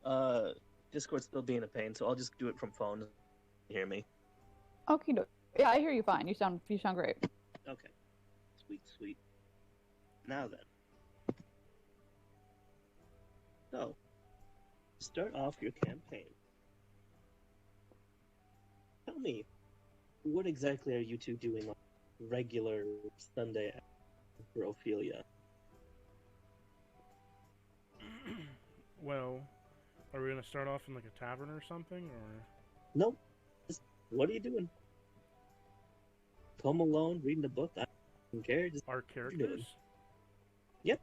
Uh, Discord's still being a pain, so I'll just do it from phone. You hear me? Okay. Yeah, I hear you fine. You sound great. Okay. Sweet, sweet. Now then. So, start off your campaign. Tell me, what exactly are you two doing on regular Sunday for Ophelia? Well, are we gonna start off in like a tavern or something, or? Nope. Just, what are you doing? Home alone, reading a book? I don't care. Just Our what you're doing. characters? Yep.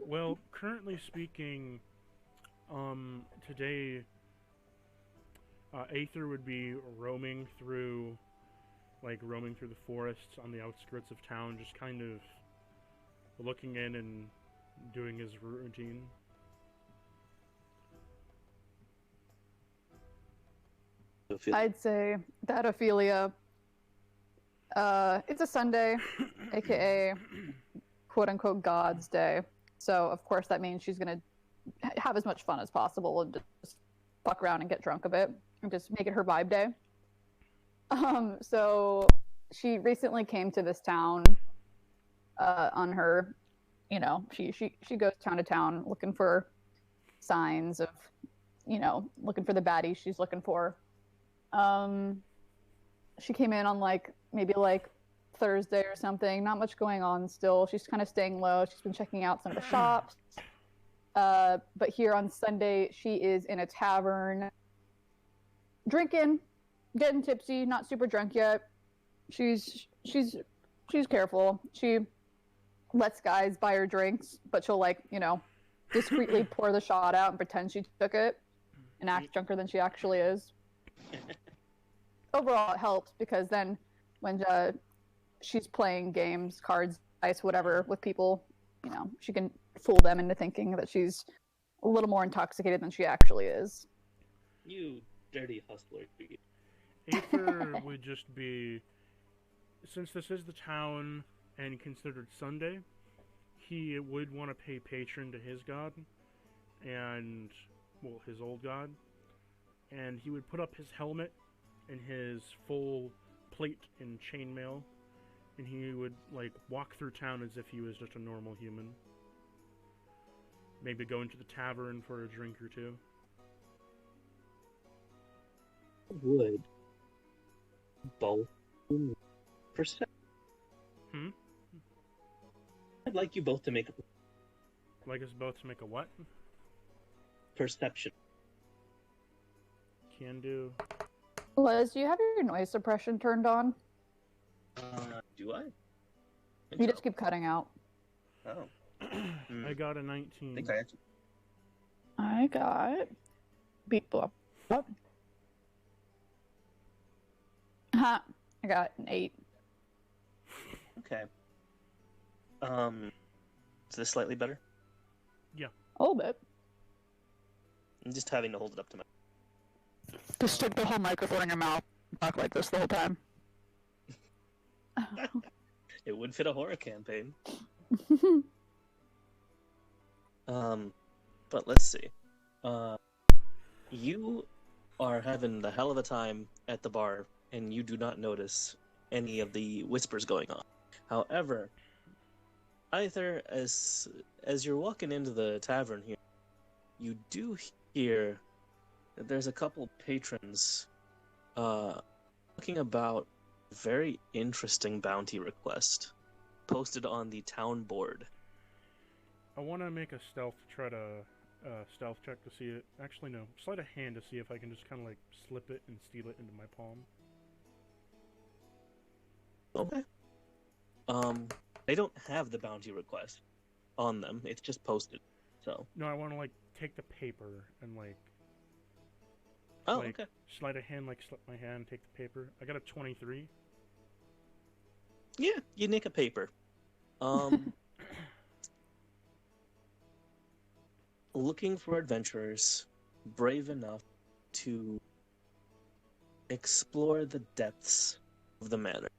Well, currently speaking, today, Aether would be roaming through the forests on the outskirts of town, just kind of looking in and doing his routine. Ophelia. I'd say that Ophelia. It's a Sunday, aka quote unquote God's day. So of course that means she's gonna have as much fun as possible and just fuck around and get drunk a bit and just make it her vibe day. So she recently came to this town on her, she goes town to town looking for signs of, looking for the baddies she's looking for. She came in on maybe Thursday or something. Not much going on still. She's kind of staying low. She's been checking out some of the shops. But here on Sunday, she is in a tavern, drinking, getting tipsy, not super drunk yet. She's careful. She lets guys buy her drinks, but she'll discreetly pour the shot out and pretend she took it and act drunker than she actually is. Overall, it helps because then when she's playing games, cards, dice, whatever with people, she can fool them into thinking that she's a little more intoxicated than she actually is. You dirty hustler. Aether would just be, since this is the town and considered Sunday, he would want to pay patron to his god, and, well, his old god, and he would put up his helmet and his full plate and chainmail, and he would, walk through town as if he was just a normal human. Maybe go into the tavern for a drink or two. Would both perception. I'd like you both to make a Like us both to make a what? perception. Can do. Liz, do you have your noise suppression turned on? Do I? You just keep cutting out. Oh. I got a 19. I think I actually. I got beep bop. Ha! I got an 8. Okay. Is this slightly better? Yeah. A little bit. I'm just having to hold it up to my. Just stick the whole microphone in your mouth. Talk like this the whole time. It would fit a horror campaign. But let's see. You are having the hell of a time at the bar, and you do not notice any of the whispers going on. However, either as you're walking into the tavern here, you do hear that there's a couple patrons talking about a very interesting bounty request posted on the town board. I want to make a stealth stealth check to see it. Actually, no. Sleight of hand to see if I can just kind of slip it and steal it into my palm. Okay. They don't have the bounty request on them. It's just posted. So. No, I want to take the paper and Oh, okay. Sleight of hand, slip my hand, take the paper. I got a 23. Yeah, you nick a paper. Looking for adventurers brave enough to explore the depths of the manor.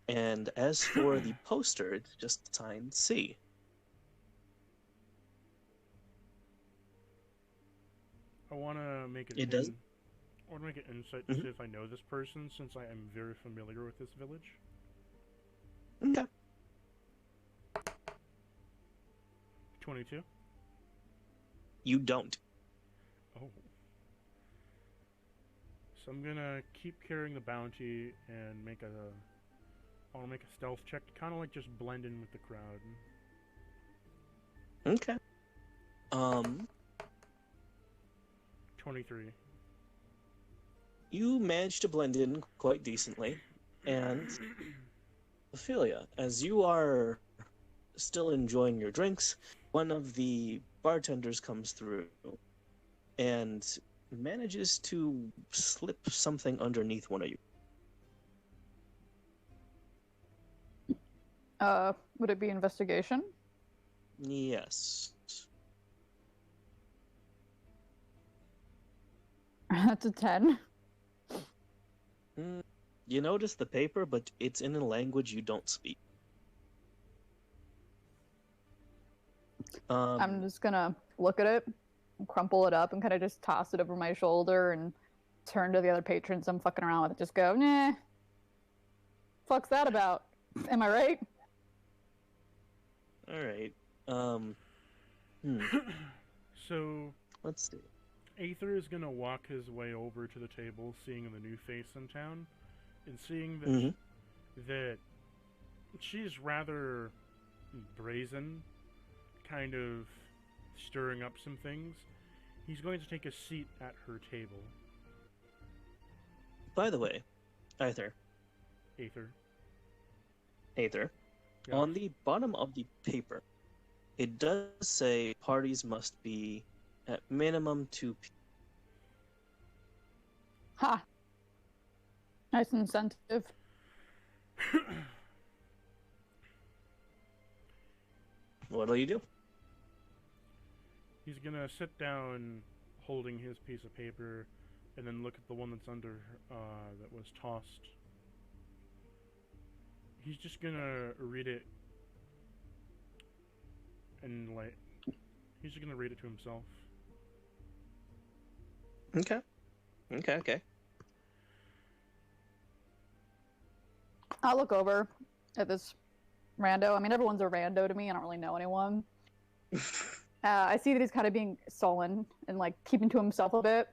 And as for the poster, it's just signed C. I want to make it. It does. I want to make an insight to see if I know this person, since I am very familiar with this village. Okay. 22. You don't. Oh. So I'm gonna keep carrying the bounty and make a. I want to make a stealth check to kind of like just blend in with the crowd. Okay. 23. You managed to blend in quite decently, and Ophelia, as you are still enjoying your drinks, one of the bartenders comes through and manages to slip something underneath one of you. Would it be investigation? Yes. That's a 10. You notice the paper, but it's in a language you don't speak. I'm just gonna look at it, crumple it up, and kind of just toss it over my shoulder and turn to the other patrons I'm fucking around with and just go, nah. Fuck's that about? Am I right? Alright. So, Let's see. Aether is gonna walk his way over to the table, seeing the new face in town, and seeing that that she's rather brazen, kind of stirring up some things. He's going to take a seat at her table. By the way, Aether, Yes. on the bottom of the paper, it does say parties must be at minimum 2 people. Ha! Nice incentive. What'll you do? He's gonna sit down holding his piece of paper and then look at the one that's under that was tossed. He's just gonna read it and like he's just gonna read it to himself. Okay. I'll look over at this rando. I mean, everyone's a rando to me. I don't really know anyone. I see that he's kind of being sullen and like keeping to himself a bit.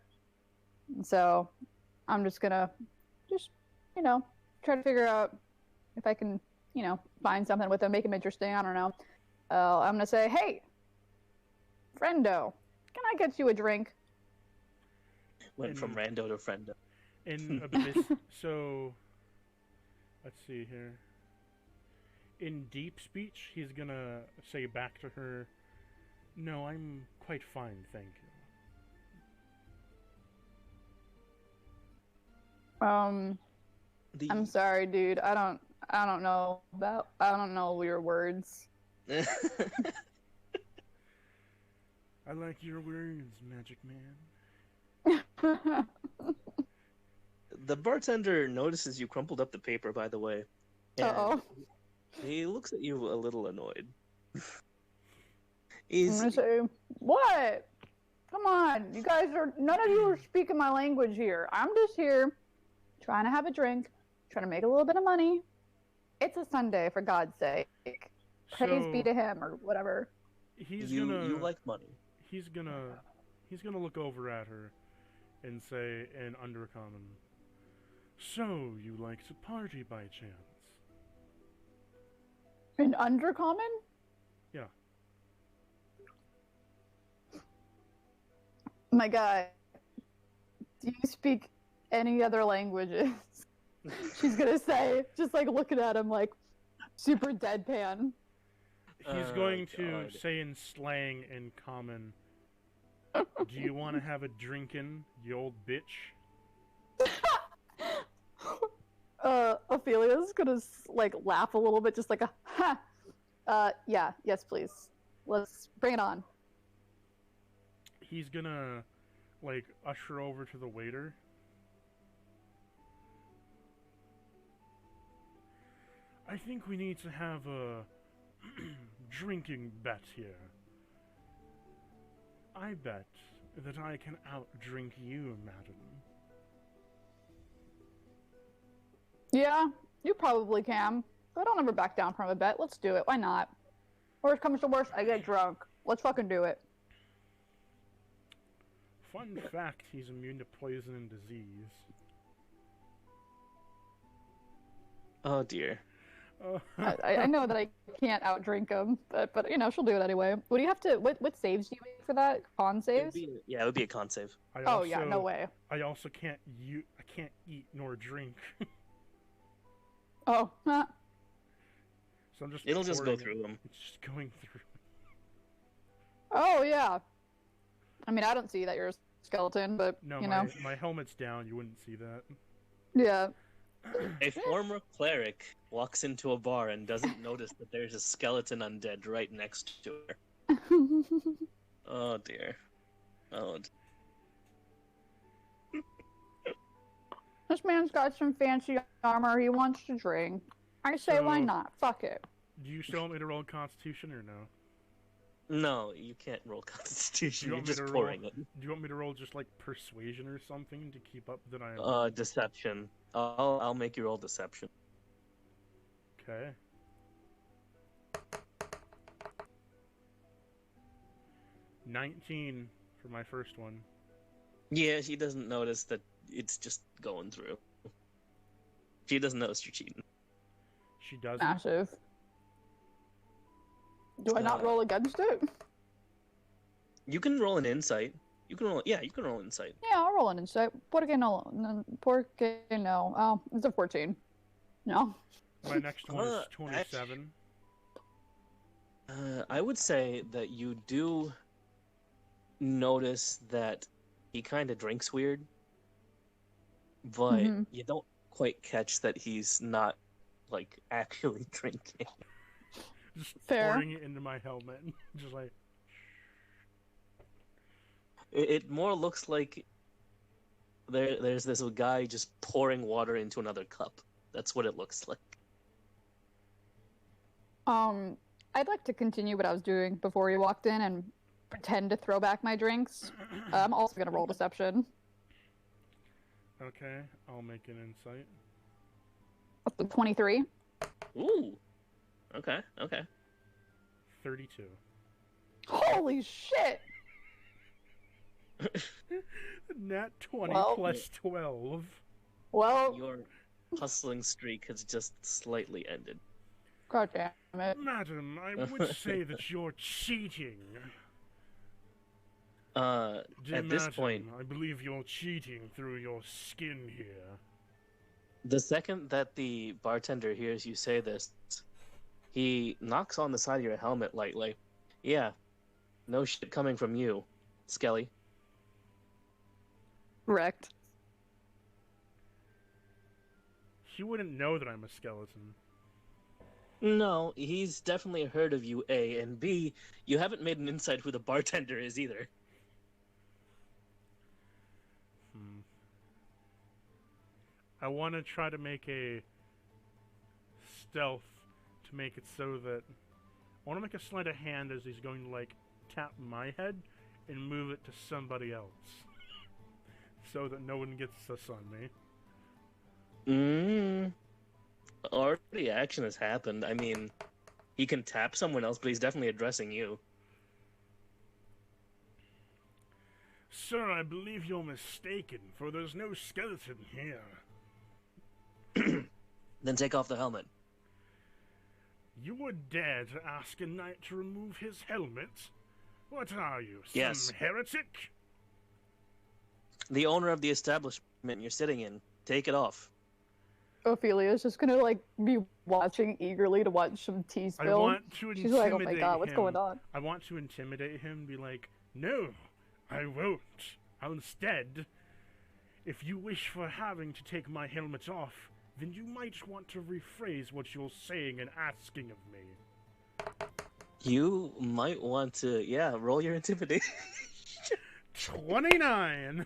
And so I'm just gonna try to figure out if I can, find something with him, make him interesting. I don't know. I'm gonna say, hey, friendo, can I get you a drink? Went from rando to friendo. In so, let's see here. In deep speech, he's gonna say back to her, "No, I'm quite fine, thank you." I'm sorry, dude. I don't know your words. I like your words, Magic Man. The bartender notices you crumpled up the paper, by the way. And he looks at you a little annoyed. I'm gonna say, what? Come on, none of you are speaking my language here. I'm just here trying to have a drink, trying to make a little bit of money. It's a Sunday, for God's sake. Praise be to him, or whatever. You like money. He's gonna look over at her and say in Undercommon, "So you like to party by chance?" In Undercommon? Yeah. My guy, do you speak any other languages? She's gonna say, just like looking at him like super deadpan. He's going to say in slang and common, "Do you want to have a drinkin', you old bitch?" Ophelia's gonna like laugh a little bit, just like a ha. Yeah, yes, please. Let's bring it on. He's gonna like usher over to the waiter. "I think we need to have a drinking bet here. I bet that I can outdrink you, madam. Yeah, you probably can. But don't ever back down from a bet. Let's do it. Why not? Worst comes to worst, I get drunk. Let's fucking do it. Fun fact, he's immune to poison and disease. Oh dear. I know that I can't outdrink him, but you know, she'll do it anyway. What do you have to? What saves do you make for that? Con saves? It would be a con save. Yeah, no way. I also can't eat nor drink. Oh, huh. So I'm just. It'll just go through them. It's just going through. Oh yeah. I mean, I don't see that you're a skeleton, but No, you know. my helmet's down. You wouldn't see that. Yeah. A former cleric walks into a bar and doesn't notice that there's a skeleton undead right next to her. Oh dear. Oh. This man's got some fancy armor. He wants to drink. I say, why So- not? Fuck it. Do you still want me to roll Constitution or no? No, you can't roll Constitution. You You're want me just to pouring roll- it. Do you want me to roll just like Persuasion or something to keep up that I'm... Deception. I'll make you roll Deception. Okay. $19 for my first one. Yeah, she doesn't notice that it's just going through. She doesn't notice you're cheating. She doesn't. Massive. Do I not roll against it? You can roll an insight. You can roll. Yeah, you can roll insight. Yeah, I'll roll an insight. Porque no? Porque no? Oh, it's a 14. No. My next one is 27. I would say that you do notice that he kind of drinks weird, but you don't quite catch that he's not like actually drinking. Just Fair. pouring it into my helmet. Just like... It more looks like there's this guy just pouring water into another cup. That's what it looks like. I'd like to continue what I was doing before you walked in and pretend to throw back my drinks. I'm also gonna roll deception. Okay, I'll make an insight. Up to 23. Ooh. Okay. 32. Holy shit! Nat 20 Well- plus 12. Well, Your hustling streak has just slightly ended. god damn it. Madam, I would say that you're cheating. At this Madam, point, I believe you're cheating through your skin here. the second that the bartender hears you say this, he knocks on the side of your helmet lightly. Yeah, no shit coming from you, Skelly. Wrecked. He wouldn't know that I'm a skeleton. No, he's definitely heard of you, A, and B, you haven't made an insight who the bartender is either. I want to try to make a stealth to make it so that... I want to make a sleight of hand as he's going to, like, tap my head and move it to somebody else. So that no one gets us on me. Already action has happened. I mean, he can tap someone else, but he's definitely addressing you. Sir, I believe you're mistaken, for there's no skeleton here. Then take off the helmet. You would dare to ask a knight to remove his helmet? What are you, some Yes. heretic? The owner of the establishment you're sitting in. Take it off. Ophelia's just gonna like be watching eagerly to watch some tea I spill. want to She's intimidate like, oh my god, what's him. going on? I want to intimidate him and be like, no, I won't. Instead, if you wish for having to take my helmet off, then you might want to rephrase what you're saying and asking of me. You might want to, roll your intimidation. 29!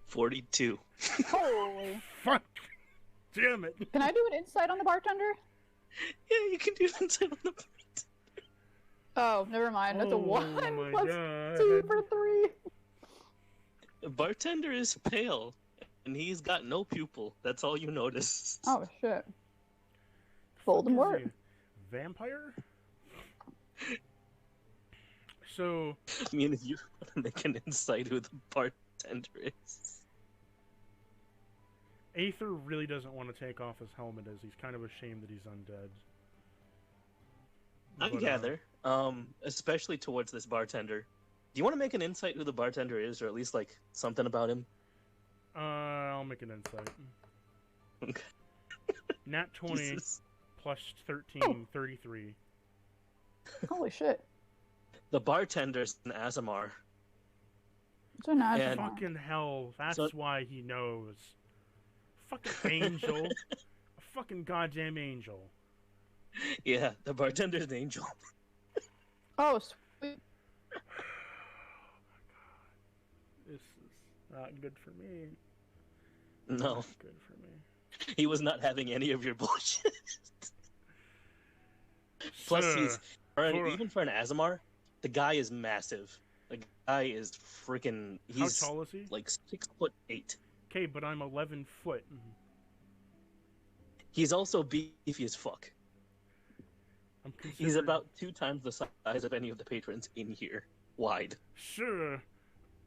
42. Holy. Fuck! Damn it! Can I do an insight on the bartender? Yeah, you can do insight on the Oh, never mind. That's a 1 my plus God. 2 for 3. The bartender is pale, and he's got no pupil. That's all you notice. Oh, shit. Fuck is Voldemort. he, a vampire? So, I mean, if you want to make an insight who the bartender is. Aether really doesn't want to take off his helmet as he's kind of ashamed that he's undead. I But, gather, especially towards this bartender. Do you want to make an insight who the bartender is, or at least, like, something about him? I'll make an insight. Okay. Nat 20 Jesus. plus 13, 33. Holy shit. The bartender's an Azamar. It's a nice And- one. Fucking hell, that's So- why he knows. Fucking angel. A fucking goddamn angel. Yeah, the bartender's an angel. Oh, sweet. This is not good for me. No, Not good for me. he was not having any of your bullshit. Plus, Sir, even for an Azamar, the guy is massive. The guy is freaking. how He's tall is he? like 6'8". Okay, but I'm 11 foot. He's also beefy as fuck. I'm He's considered- about 2 times the size of any of the patrons in here, wide. Sir,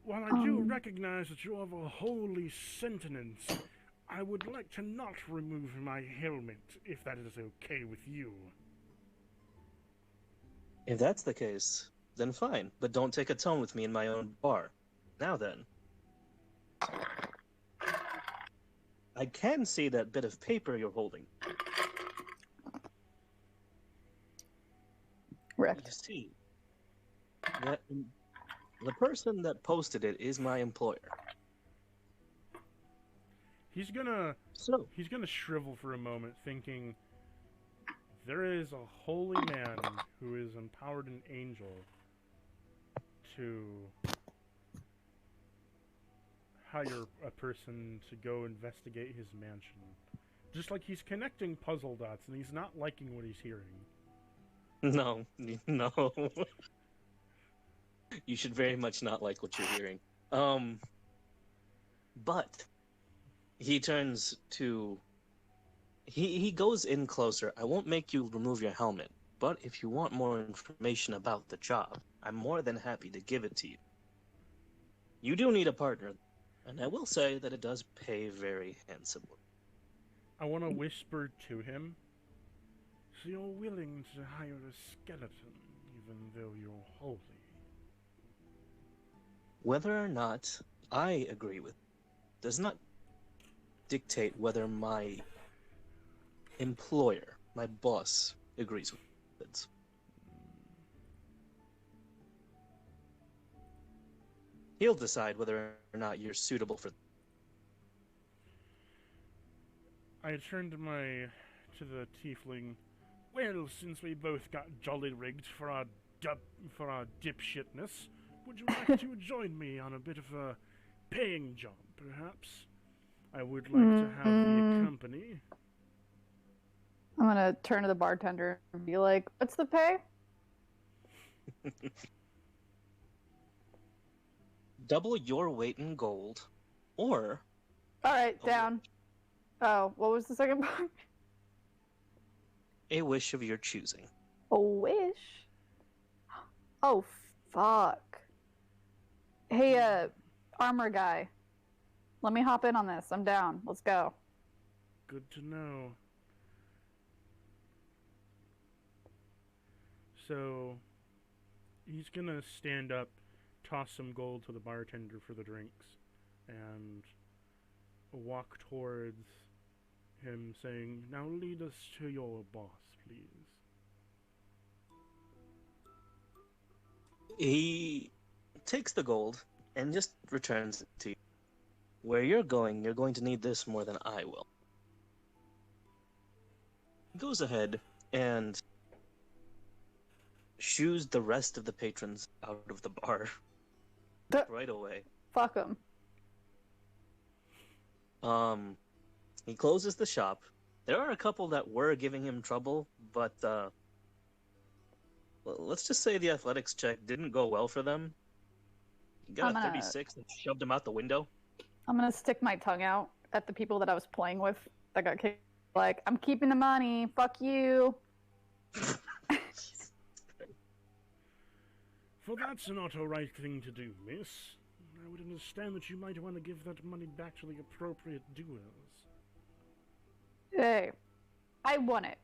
while I do Um. recognize that you have a holy sentence, I would like to not remove my helmet, if that is okay with you. If that's the case, then fine. But don't take a tone with me in my own bar. Now then. I can see that bit of paper you're holding. You Wrecked. see, that the person that posted it is my employer. He's gonna So, shrivel for a moment, thinking, there is a holy man who is empowered an angel to hire a person to go investigate his mansion. Just like he's connecting puzzle dots and he's not liking what he's hearing. no, no. You should very much not like what you're hearing. But he turns to. He goes in closer. I won't make you remove your helmet, but if you want more information about the job, I'm more than happy to give it to you. You do need a partner, and I will say that it does pay very handsomely. I want to whisper to him, so you're willing to hire a skeleton, even though you're holy. Whether or not I agree with does not dictate whether my employer, my boss, agrees with it. He'll decide whether or not you're suitable for. I turned to the tiefling. Well, since we both got jolly rigged for our dipshitness, would you like to join me on a bit of a paying job, perhaps? I would like to have the company. I'm gonna turn to the bartender and be like, what's the pay? Double your weight in gold, or Alright, down. Oh, what was the second part? a wish of your choosing. A wish? Oh, fuck. Hey, armor guy. Let me hop in on this. I'm down. Let's go. Good to know. So, he's gonna stand up, toss some gold to the bartender for the drinks, and walk towards him saying, now lead us to your boss, please. He takes the gold and just returns it to you. Where you're going to need this more than I will. He goes ahead and shoos the rest of the patrons out of the bar right away. Fuck him. He closes the shop. There are a couple that were giving him trouble, but let's just say the athletics check didn't go well for them. You got I'm a gonna 36 and shoved him out the window. I'm gonna stick my tongue out at the people that I was playing with that got kicked. Like, I'm keeping the money. Fuck you. For that's not a right thing to do, miss. I would understand that you might want to give that money back to the appropriate doers. Hey, I won it.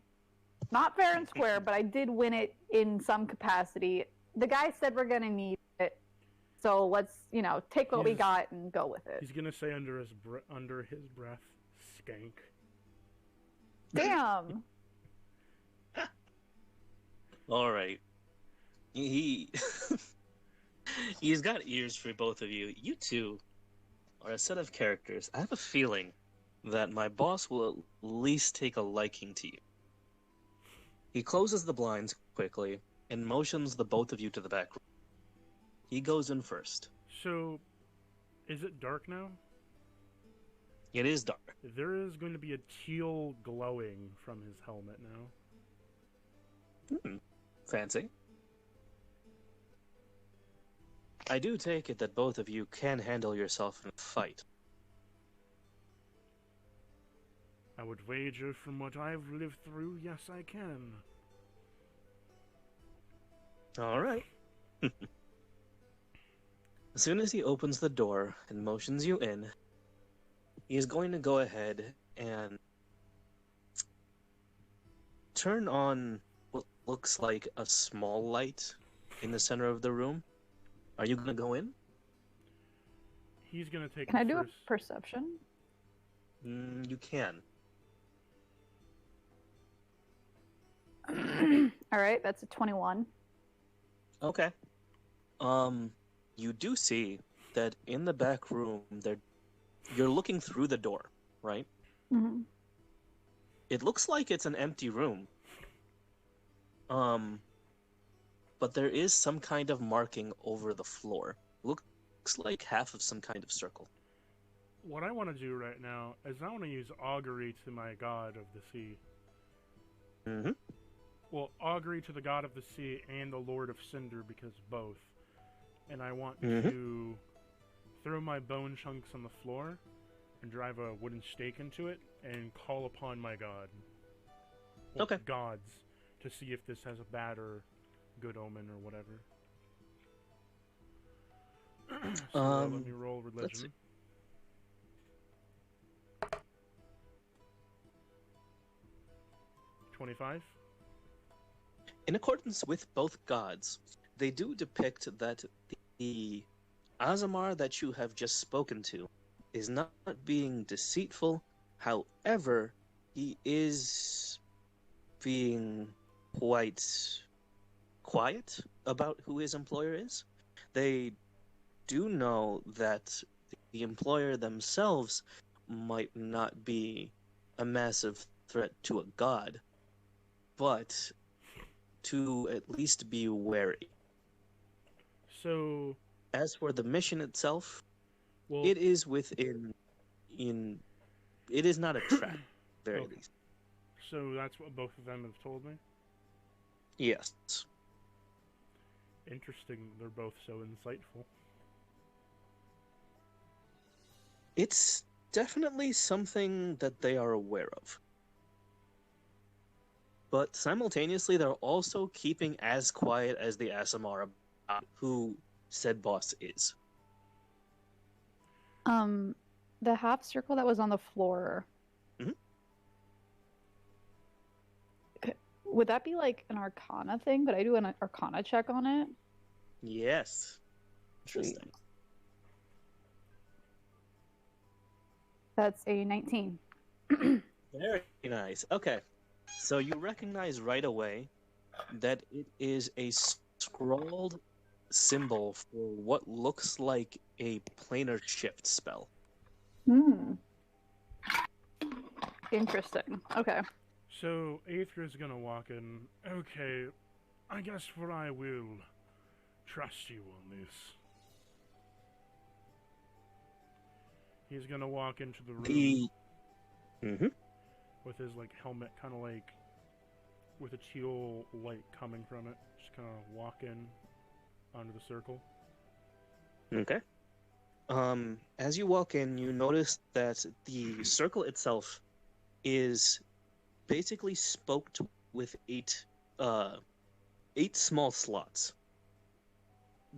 Not fair and square, but I did win it in some capacity. The guy said we're gonna need it, so let's, take what we got and go with it. He's gonna say under his breath, skank. Damn. All right. He he's got ears for both of you. You two are a set of characters. I have a feeling that my boss will at least take a liking to you. He closes the blinds quickly and motions the both of you to the back room. He goes in first. So, is it dark now? It is dark. There is going to be a teal glowing from his helmet now. Fancy. I do take it that both of you can handle yourself in a fight. I would wager from what I've lived through, yes I can. All right. As soon as he opens the door and motions you in, he is going to go ahead and turn on what looks like a small light in the center of the room. Are you going to go in? He's gonna take. Can I do first. a perception? You can. All right, that's a 21. Okay. You do see that in the back room, you're looking through the door, right? Mm-hmm. It looks like it's an empty room. But there is some kind of marking over the floor. Looks like half of some kind of circle. What I want to do right now is I want to use augury to my god of the sea. Mm-hmm. Well, augury to the god of the sea and the lord of cinder, because both. And I want Mm-hmm. to throw my bone chunks on the floor and drive a wooden stake into it and call upon my god. Well, Okay. gods, to see if this has a bad or good omen or whatever. So let me roll religion. 25. In accordance with both gods, they do depict that the Azamar that you have just spoken to is not being deceitful. However, he is being quite quiet about who his employer is. They do know that the employer themselves might not be a massive threat to a god, but to at least be wary. So, As for the mission itself, well, it is within it is not a trap, very Okay. least. so that's what both of them have told me. Yes. Interesting. They're both so insightful. It's definitely something that they are aware of. But simultaneously, they're also keeping as quiet as the Asamara about who said boss is. The half circle that was on the floor. Mhm. Would that be like an Arcana thing? Could I do an Arcana check on it? Yes. Interesting. That's a 19. Very nice. Okay. So you recognize right away that it is a scrawled symbol for what looks like a planar shift spell. Hmm. Interesting. Okay. So, Aether's gonna walk in. Okay, I guess for I will trust you on this. He's gonna walk into the room Mm-hmm. with his, helmet kind of, with a teal light coming from it. Just kind of walk in onto the circle. Okay. As you walk in, you notice that the circle itself is basically spoked with eight small slots.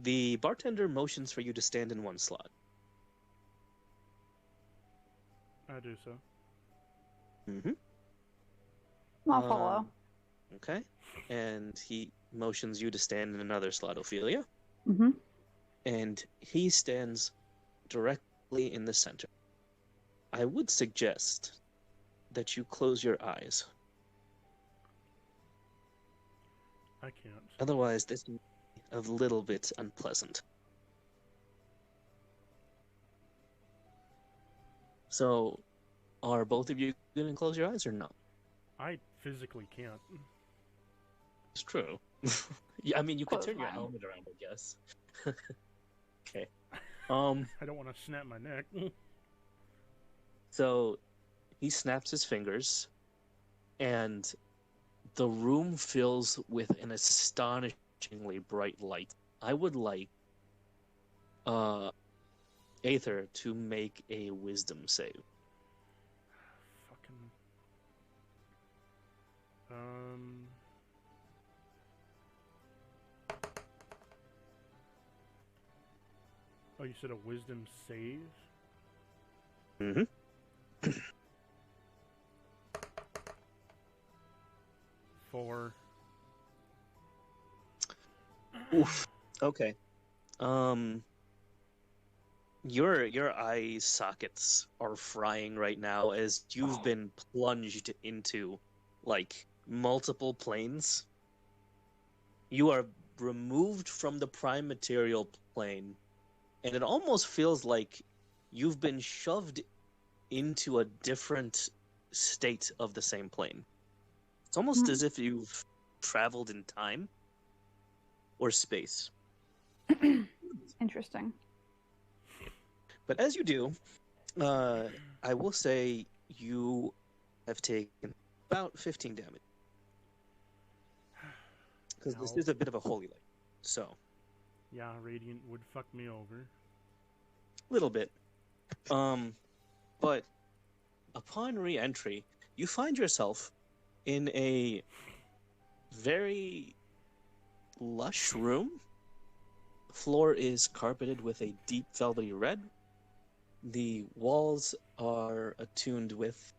The bartender motions for you to stand in one slot. I do so. Mm-hmm. I'll follow. Okay. And he motions you to stand in another slot, Ophelia. Mm-hmm. And he stands directly in the center. I would suggest that you close your eyes. I can't. Otherwise, this is a little bit unpleasant. So, are both of you going to close your eyes or no? I physically can't. It's true. Yeah, I mean, you could Close turn your mine. helmet around, I guess. Okay. I don't want to snap my neck. So he snaps his fingers, and the room fills with an astonishingly bright light. I would like Aether to make a wisdom save. Fucking. Oh, you said a wisdom save? Mm-hmm. 4. Oof. Okay. Your eye sockets are frying right now as you've been plunged into like multiple planes. You are removed from the prime material plane, and it almost feels like you've been shoved into a different state of the same plane. It's almost as if you've traveled in time or space. Interesting. But as you do, I will say you have taken about 15 damage. Because this is a bit of a holy light. So, Yeah, Radiant would fuck me over. a little bit. But upon re-entry, you find yourself in a very lush room. The floor is carpeted with a deep velvety red. The walls are attuned with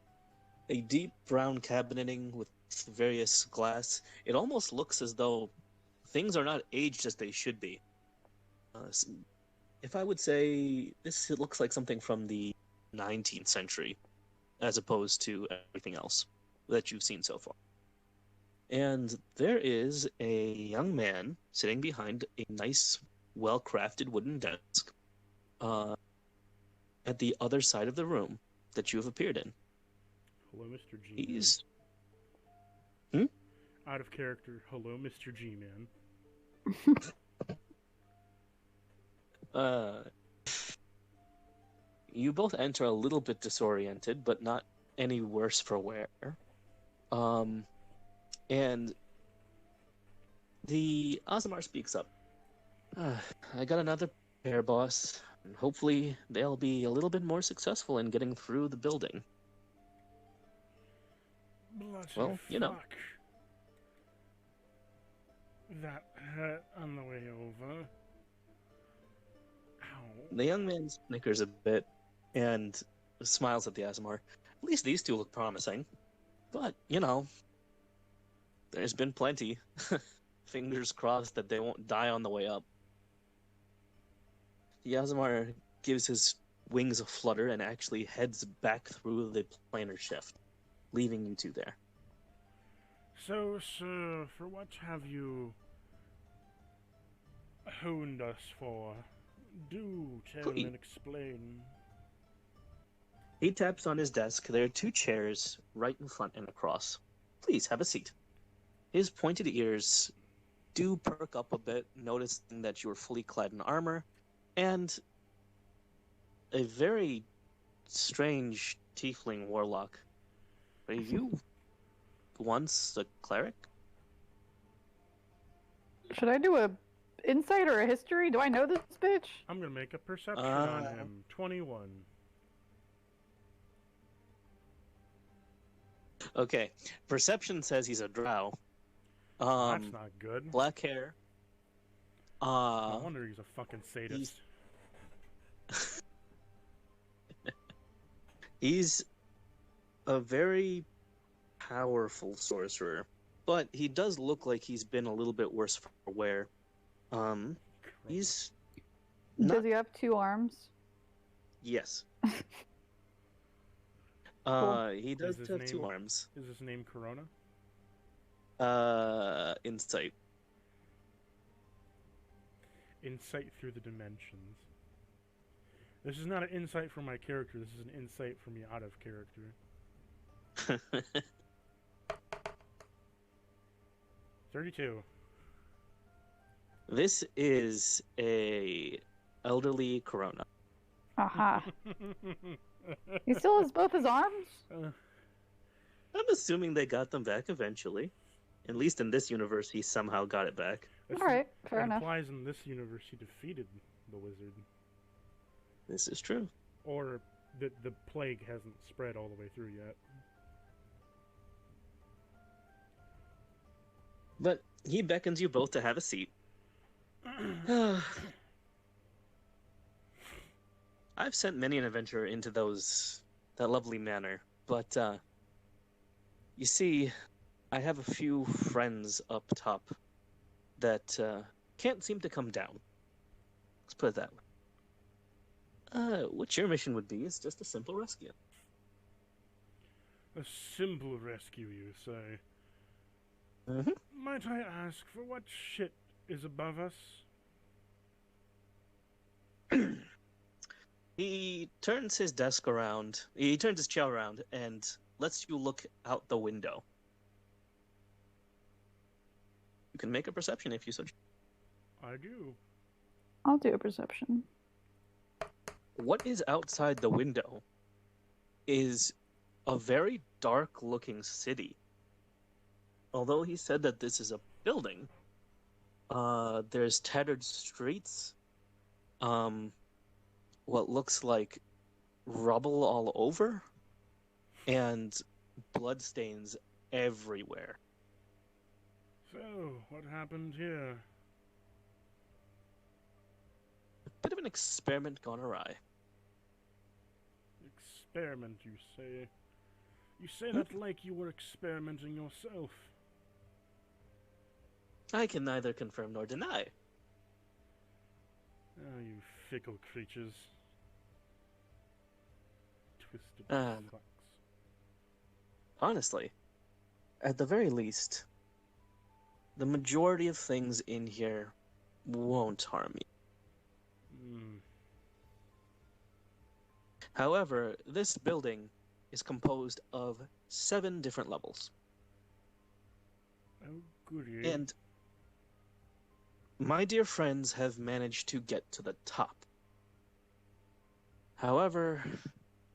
a deep brown cabineting with various glass. It almost looks as though things are not aged as they should be. If I would say this, it looks like something from the 19th century, as opposed to everything else that you've seen so far. And there is a young man sitting behind a nice, well-crafted wooden desk at the other side of the room that you have appeared in. Hello, Mr. G. He's... Out of character. Hello, Mr. G, man. You both enter a little bit disoriented, but not any worse for wear. And the Aasimar speaks up. I got another pair, boss, and hopefully they'll be a little bit more successful in getting through the building. Bloody Well, you know. fuck. That hurt on the way over. Ow. The young man snickers a bit and smiles at the Aasimar. At least these two look promising. But, you know, there's been plenty. Fingers crossed that they won't die on the way up. The Aasimar gives his wings a flutter and actually heads back through the planar shift, leaving you two there. So, sir, for what have you honed us for? Do tell Please. and explain. He taps on his desk. There are two chairs right in front and across. Please, have a seat. His pointed ears do perk up a bit, noticing that you are fully clad in armor, and a very strange tiefling warlock. Are you once a cleric? Should I do a insight or a history? Do I know this bitch? I'm gonna make a perception on him. 21. Okay. Perception says he's a drow. That's not good. Black hair. No wonder he's a fucking sadist. He's a very powerful sorcerer, but he does look like he's been a little bit worse for wear. He's not... Does he have 2 arms? Yes. Cool. He does have 2 arms. Is his name Corona? Insight. Insight through the dimensions. This is not an insight for my character, this is an insight for me out of character. 32. This is a elderly Corona. Aha. He still has both his arms? I'm assuming they got them back eventually. At least in this universe, he somehow got it back. Alright, fair enough. It implies in this universe he defeated the wizard. This is true. Or the plague hasn't spread all the way through yet. But he beckons you both to have a seat. I've sent many an adventurer into that lovely manor, but you see, I have a few friends up top that can't seem to come down. Let's put it that way. What your mission would be is just a simple rescue. A simple rescue, you say? Mm-hmm. Might I ask, for what shit is above us? He turns his desk around, he turns his chair around, and lets you look out the window. You can make a perception if you so choose. I do. I'll do a perception. What is outside the window is a very dark-looking city. Although he said that this is a building, there's tattered streets, what looks like rubble all over, and bloodstains everywhere. So, what happened here? A bit of an experiment gone awry. Experiment, you say? You say that like you were experimenting yourself. I can neither confirm nor deny. Oh, you fickle creatures. Twisted fucks. Honestly, at the very least, the majority of things in here won't harm you. However, this building is composed of 7 different levels. Oh, goody. And my dear friends have managed to get to the top. However,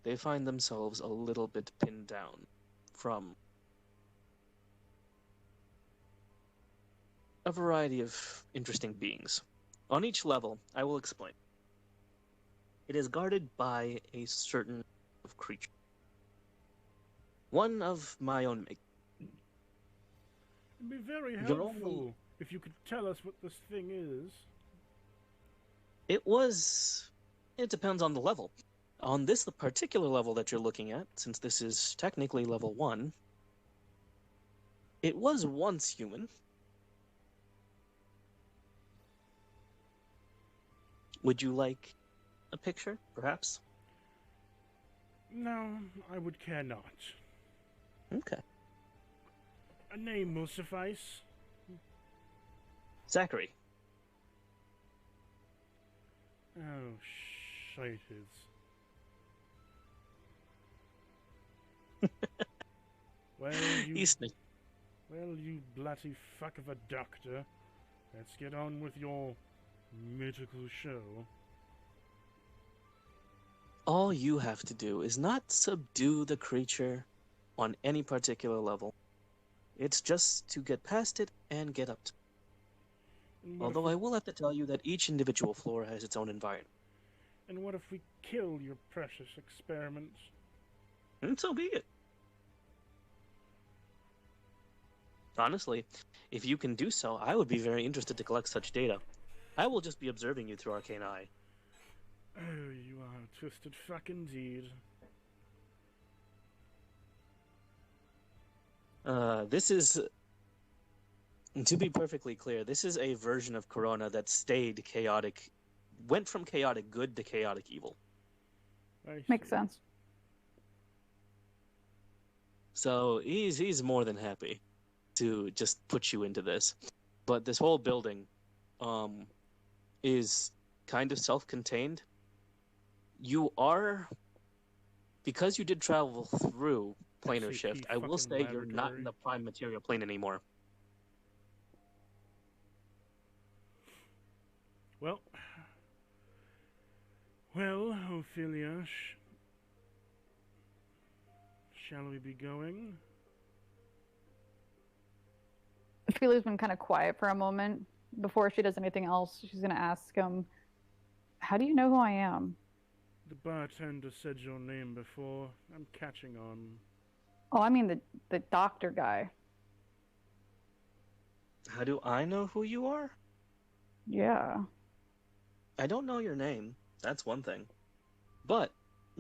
they find themselves a little bit pinned down from a variety of interesting beings. On each level, I will explain. It is guarded by a certain creature. One of my own make. It'd be very helpful if you could tell us what this thing is. It depends on the level. On this particular level that you're looking at, since this is technically level 1, it was once human. Would you like a picture, perhaps? No, I would care not. Okay. A name will suffice. Zachary. Oh, shites. Well, you bloody fuck of a doctor. Let's get on with your mythical show. All you have to do is not subdue the creature on any particular level. It's just to get past it and get up to And what if Although we, I will have to tell you that each individual floor has its own environment. and what if we kill your precious experiments? And so be it. Honestly, if you can do so, I would be very interested to collect such data. I will just be observing you through Arcane Eye. Oh, you are a twisted fuck indeed. This is, to be perfectly clear, this is a version of Corona that stayed chaotic, went from chaotic good to chaotic evil. I Makes see. sense. So he's more than happy to just put you into this. But this whole building is kind of self-contained. You are, because you did travel through planar SCP shift, I will fucking say you're not in laboratory. the prime material plane anymore. Well, Ophelia, shall we be going? Ophelia's been kind of quiet for a moment. Before she does anything else, she's going to ask him, how do you know who I am? The bartender said your name before. I'm catching on. Oh, I mean the doctor guy. How do I know who you are? Yeah. I don't know your name, that's one thing. But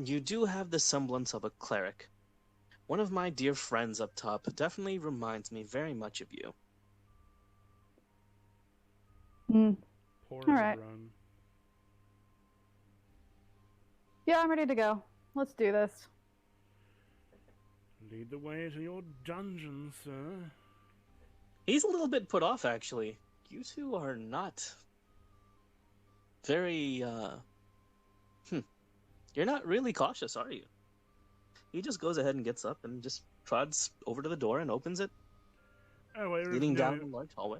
you do have the semblance of a cleric. One of my dear friends up top definitely reminds me very much of you. Poorly All right. run. Yeah, I'm ready to go. Let's do this. Lead the way to your dungeon, sir. He's a little bit put off, actually. You two are not very, You're not really cautious, are you? He just goes ahead and gets up and just trods over to the door and opens it, Oh, I already leading know. down the large hallway.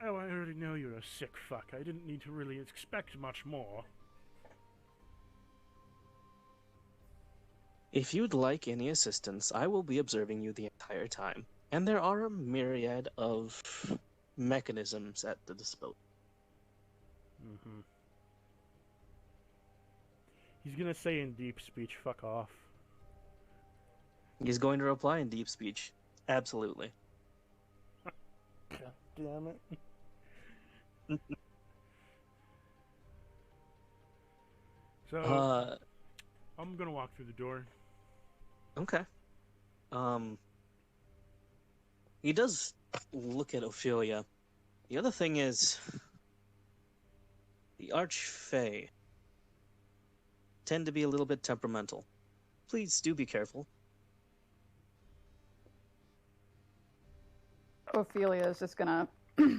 Oh, I already know you're a sick fuck. I didn't need to really expect much more. If you'd like any assistance, I will be observing you the entire time. And there are a myriad of mechanisms at the disposal. Mm-hmm. He's gonna say in deep speech, fuck off. He's going to reply in deep speech. Absolutely. God damn it. So, I'm gonna walk through the door. Okay. He does look at Ophelia. The other thing is, the Archfey tend to be a little bit temperamental. Please do be careful. Ophelia is just gonna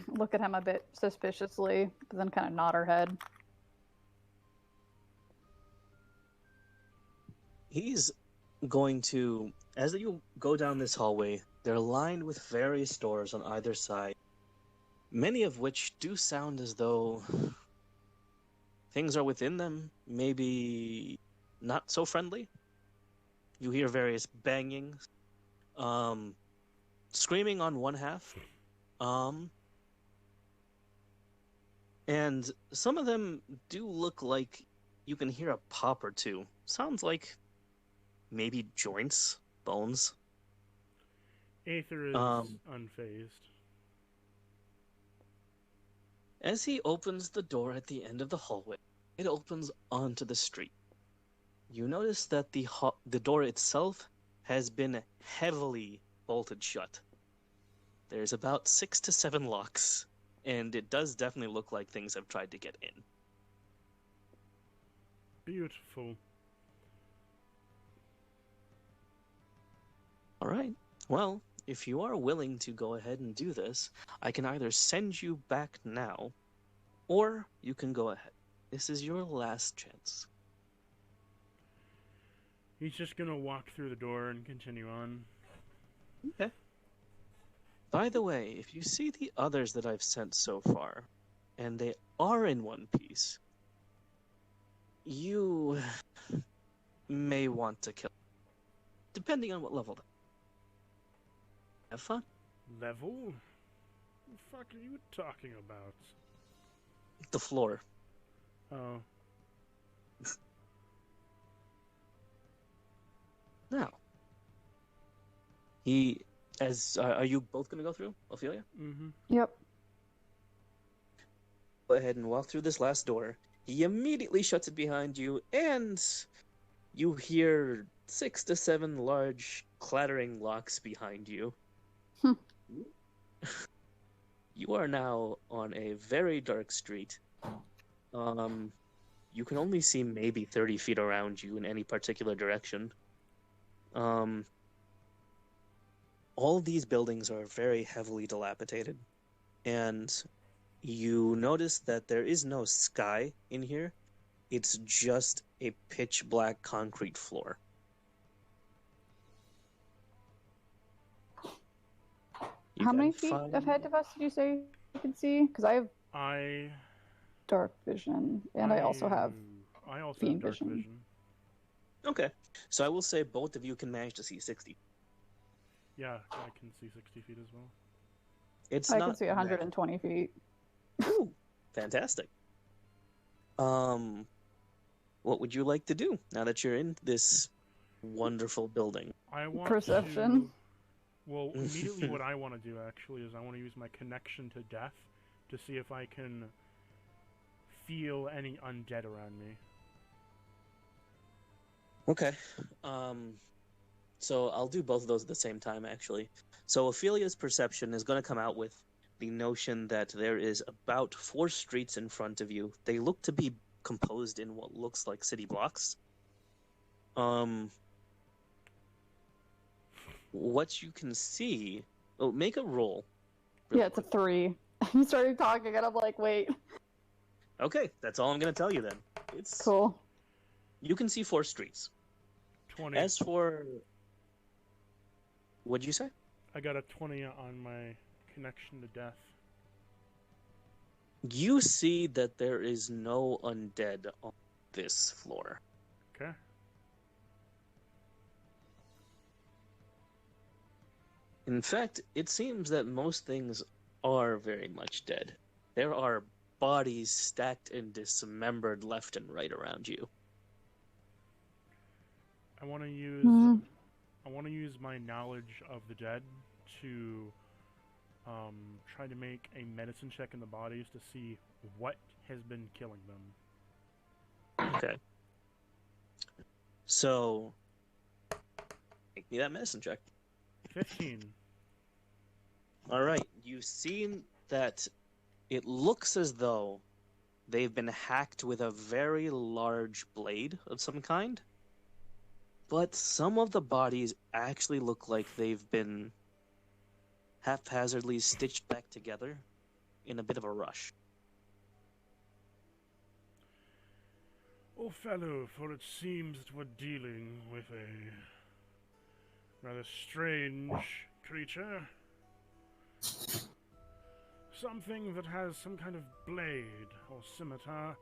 look at him a bit suspiciously, but then kind of nod her head. He's going to, as you go down this hallway, they're lined with various doors on either side, many of which do sound as though things are within them, maybe not so friendly. You hear various banging, screaming on one half, and some of them do look like you can hear a pop or two. Sounds like maybe joints, bones. Aether is unfazed. As he opens the door at the end of the hallway, it opens onto the street. You notice that the door itself has been heavily bolted shut. There's about 6 to 7 locks, and it does definitely look like things have tried to get in. Beautiful. All right. Well, if you are willing to go ahead and do this, I can either send you back now, or you can go ahead. This is your last chance. He's just gonna walk through the door and continue on. Okay. By the way, if you see the others that I've sent so far, and they are in one piece, you may want to kill them, depending on what level. Have fun. Level? What the fuck are you talking about? The floor. Oh. Now, are you both going to go through, Ophelia? Mm-hmm. Yep. Go ahead and walk through this last door. He immediately shuts it behind you, and you hear 6 to 7 large clattering locks behind you. Hmm. You are now on a very dark street. You can only see maybe 30 feet around you in any particular direction. All these buildings are very heavily dilapidated, and you notice that there is no sky in here. It's just a pitch black concrete floor. How many feet ahead of us did you say you can see? Because I have dark vision, and I also have fiend dark vision. Okay, so I will say both of you can manage to see 60. Yeah, I can see 60 feet as well. I can see 120 feet. Ooh, fantastic. What would you like to do now that you're in this wonderful building? I want Perception. Well, immediately what I want to do, actually, is I want to use my connection to death to see if I can feel any undead around me. Okay. So I'll do both of those at the same time, actually. So Ophelia's perception is going to come out with the notion that there is about 4 streets in front of you. They look to be composed in what looks like city blocks. What you can see... Oh, make a roll. Yeah, it's a 3. You started talking, and I'm like, wait. Okay, that's all I'm going to tell you then. It's cool. You can see 4 streets. 20. As for... What'd you say? I got a 20 on my connection to death. You see that there is no undead on this floor. Okay. In fact, it seems that most things are very much dead. There are bodies stacked and dismembered left and right around you. I want to use my knowledge of the dead to try to make a medicine check in the bodies to see what has been killing them. Okay. So, make me that medicine check. 15. All right. You've seen that it looks as though they've been hacked with a very large blade of some kind. But some of the bodies actually look like they've been haphazardly stitched back together in a bit of a rush. Oh, fellow, for it seems that we're dealing with a rather strange creature. Something that has some kind of blade or scimitar,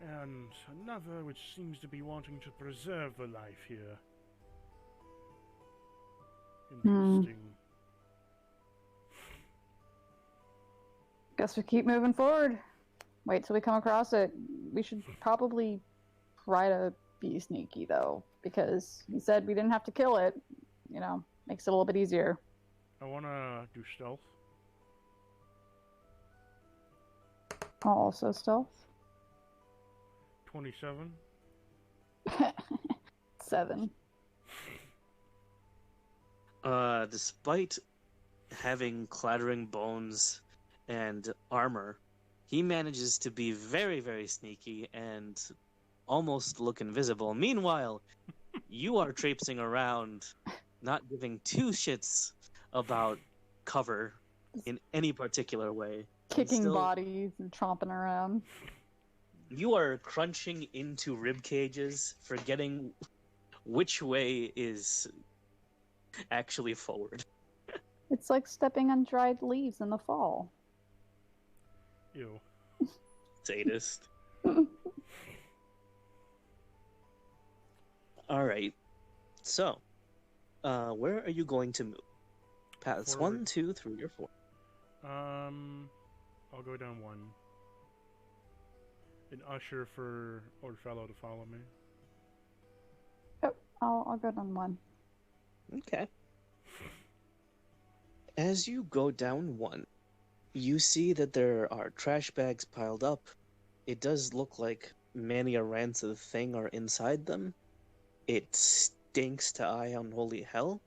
and another which seems to be wanting to preserve the life here. Interesting. Guess we keep moving forward. Wait till we come across it. We should probably try to be sneaky, though, because he said we didn't have to kill it. You know, makes it a little bit easier. I want to do stealth. Also stealth. 27. 7. Despite having clattering bones and armor, he manages to be very, very sneaky and almost look invisible. Meanwhile, you are traipsing around, not giving 2 shits about cover in any particular way. Kicking bodies and tromping around. You are crunching into rib cages, forgetting which way is actually forward. It's like stepping on dried leaves in the fall. Ew. Sadist. Alright. So, where are you going to move? Paths Forward. 1, 2, 3, or 4? I'll go down 1. an usher for Oddfellow to follow me. Yep, I'll go down one. Okay. As you go down one, you see that there are trash bags piled up. It does look like many a rancid thing are inside them. It stinks to eye unholy hell,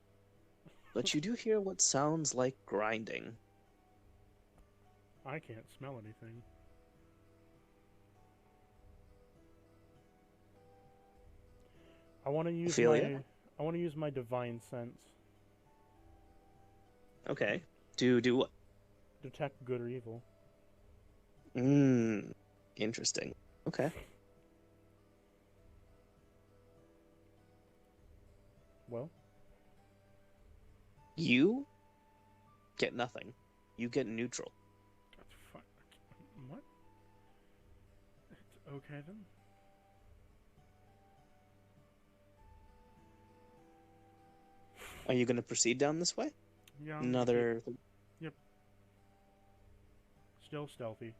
but you do hear what sounds like grinding. I can't smell anything. I want to use Ophelia? my divine sense. Okay. Do what? Detect good or evil. Interesting. Okay. Well, You get nothing. You get neutral. that's fine. What? It's okay then. Are you going to proceed down this way? Yeah. I'm gonna Another. Yep. Still stealthy.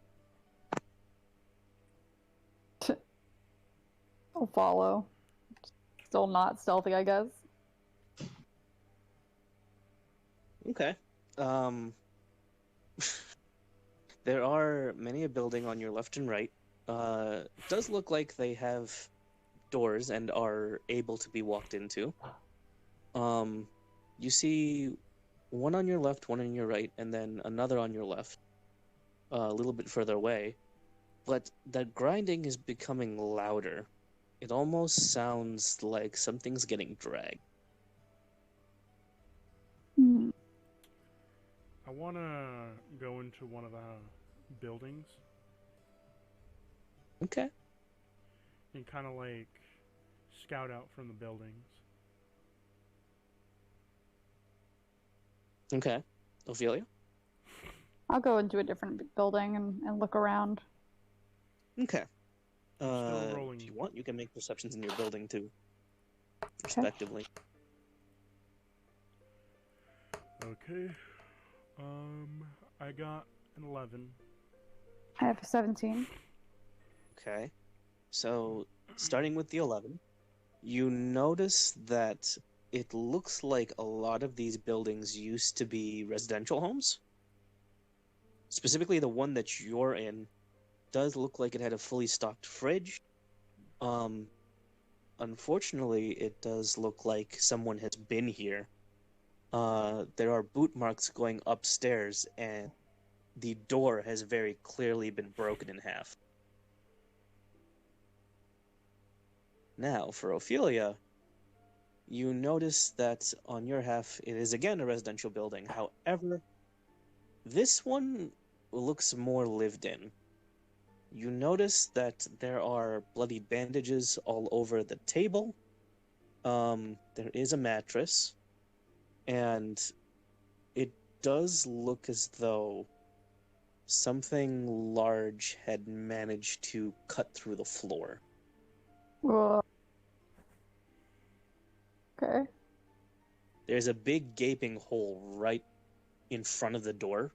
I'll follow. Still not stealthy, I guess. Okay. There are many a building on your left and right. Does look like they have doors and are able to be walked into. You see one on your left, one on your right, and then another on your left, a little bit further away. But that grinding is becoming louder. It almost sounds like something's getting dragged. Hmm. I want to go into one of the buildings Okay. and kind of like scout out from the buildings. Okay. Ophelia? I'll go into a different building and look around. Okay. Still rolling. If you want, you can make perceptions in your building too, respectively. Okay. I got an 11. I have a 17. Okay. So, starting with the 11, you notice that it looks like a lot of these buildings used to be residential homes. Specifically, the one that you're in does look like it had a fully stocked fridge. Unfortunately, it does look like someone has been here. There are boot marks going upstairs, and the door has very clearly been broken in half. Now, for Ophelia, you notice that on your half it is again a residential building. However, this one looks more lived in. You notice that there are bloody bandages all over the table. There is a mattress, and it does look as though something large had managed to cut through the floor. Whoa. Okay. There's a big gaping hole right in front of the door,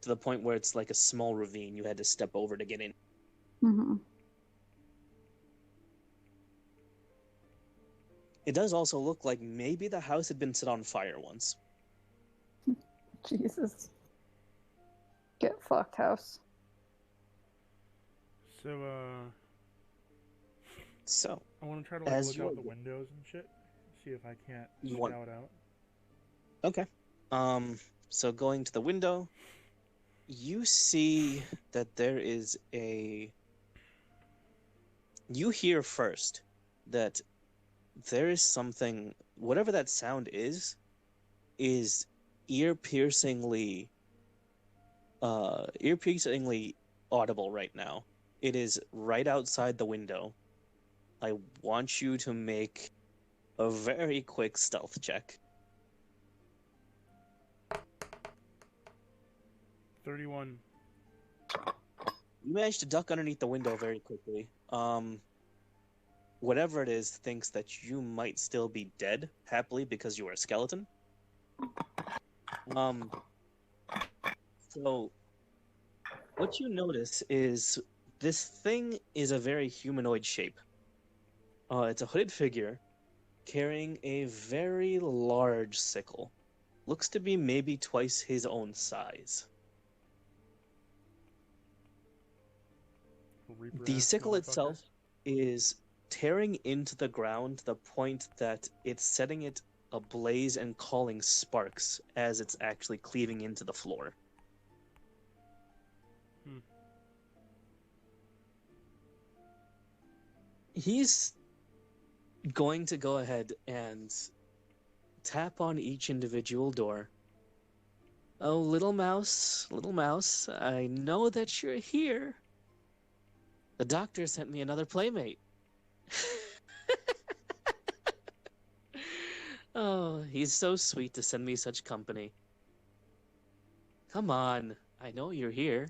to the point where it's like a small ravine you had to step over to get in. Mm-hmm. It does also look like maybe the house had been set on fire once. Jesus. Get fucked, house. So, I want to try to as look you're- out the windows and shit. See if I can't You scout want- out. Okay. So going to the window, you see that there is a... You hear first that there is something, whatever that sound is ear-piercingly audible right now. It is right outside the window. I want you to make a very quick stealth check. 31. You managed to duck underneath the window very quickly. Whatever it is thinks that you might still be dead, happily, because you are a skeleton. So what you notice is This thing is a very humanoid shape. It's a hooded figure carrying a very large sickle. Looks to be maybe twice his own size. Reaper The ass sickle motherfucker. itself is tearing into the ground to the point that it's setting it ablaze and calling sparks as it's actually cleaving into the floor. Hmm. He's going to go ahead and tap on each individual door. Oh, little mouse, I know that you're here. The doctor sent me another playmate. Oh, he's so sweet to send me such company. Come on, I know you're here.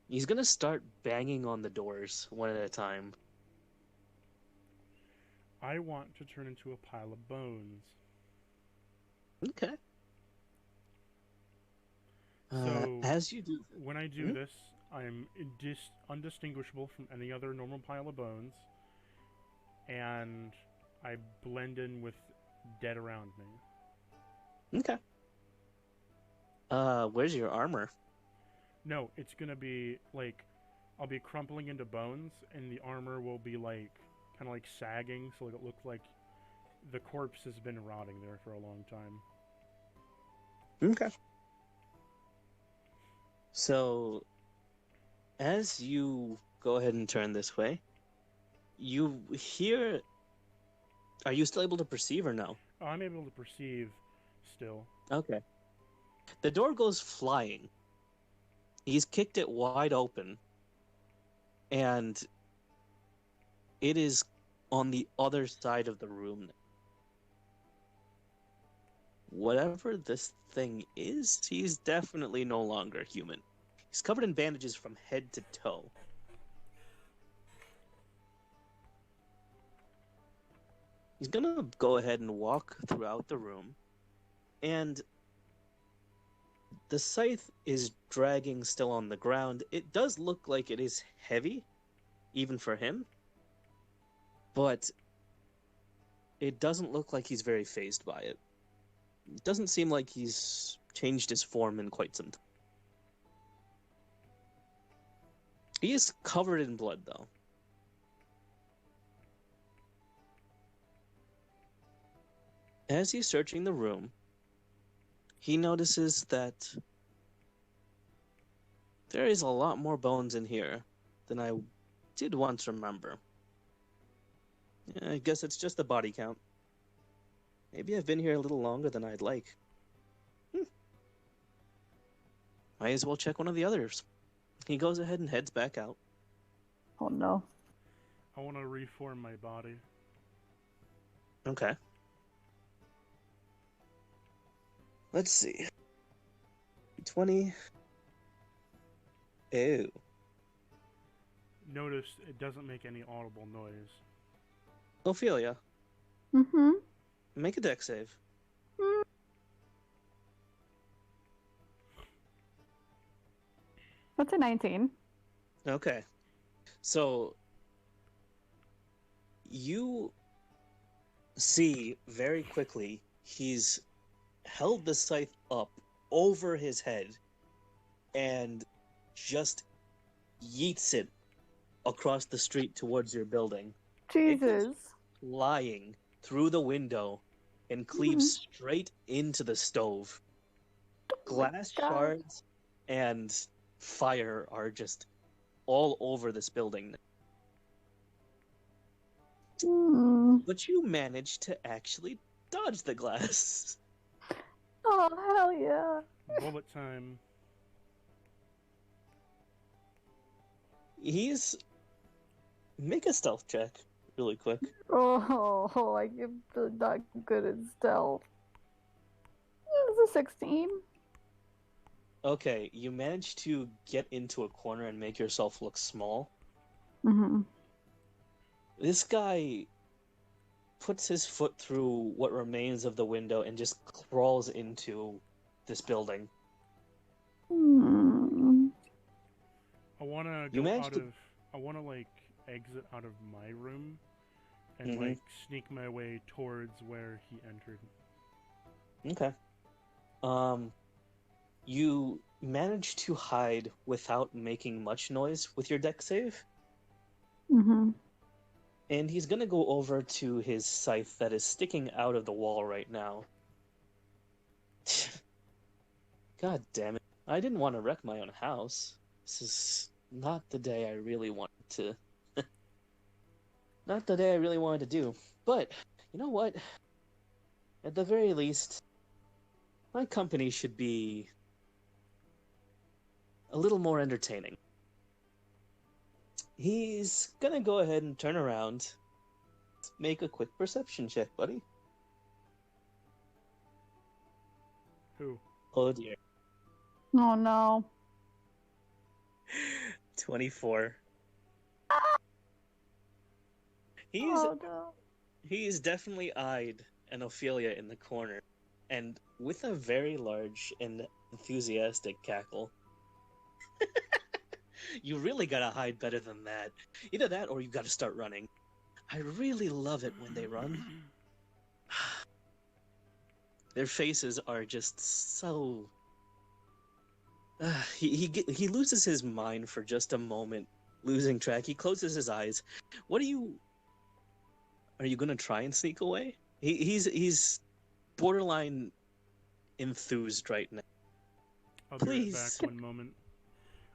He's gonna start banging on the doors one at a time. I want to turn into a pile of bones. Okay. So, As you do, when I do this, I'm undistinguishable from any other normal pile of bones, and I blend in with dead around me. okay. Where's your armor? No, it's gonna be like I'll be crumpling into bones, and the armor will be like kind of like sagging, so it looks like the corpse has been rotting there for a long time. Okay. So, as you go ahead and turn this way, you hear. Are you still able to perceive or no? Oh, I'm able to perceive still. Okay. The door goes flying. He's kicked it wide open, and it is on the other side of the room. Whatever this thing is, he's definitely no longer human. He's covered in bandages from head to toe. He's gonna go ahead and walk throughout the room, and the scythe is dragging still on the ground. It does look like it is heavy, even for him, but it doesn't look like he's very fazed by it. It doesn't seem like he's changed his form in quite some time. He is covered in blood, though. As he's searching the room, he notices that there is a lot more bones in here than I did once remember. I guess it's just the body count. Maybe I've been here a little longer than I'd like. Might as well check one of the others. He goes ahead and heads back out. Oh no. I want to reform my body. Okay. Let's see. 20. Ew. Notice it doesn't make any audible noise. Ophelia, Mm-hmm. make a dex save. That's a 19. Okay. So, you see very quickly he's held the scythe up over his head and just yeets it across the street towards your building. It goes Jesus. flying through the window and cleaves straight into the stove. Glass God. shards and fire are just all over this building. But you managed to actually dodge the glass. Oh, hell yeah. Bullet time. He's... Make a stealth check really quick. Oh, I am not good at stealth. It's a 16. Okay, you managed to get into a corner and make yourself look small. Mm-hmm. This guy puts his foot through what remains of the window and just crawls into this building. I wanna You go managed out to. of. I wanna like exit out of my room and Hmm. like sneak my way towards where he entered. Okay. Um, you managed to hide without making much noise with your deck save, Mm-hmm. and he's gonna go over to his scythe that is sticking out of the wall right now. God damn it. I didn't want to wreck my own house. This is not the day I really wanted to. Not the day I really wanted to do. But, you know what? At the very least, my company should be a little more entertaining. He's gonna go ahead and turn around. Make a quick perception check, buddy. Who? Oh dear. Oh no. 24. He's Oh no. he's definitely eyed an Ophelia in the corner, and with a very large and enthusiastic cackle. You really gotta hide better than that. Either that or you gotta start running. I really love it when they run. Their faces are just so. He loses his mind for just a moment, losing track. He closes his eyes. What are you gonna try and sneak away? He's borderline enthused right now. I'll be right back. Please. One moment.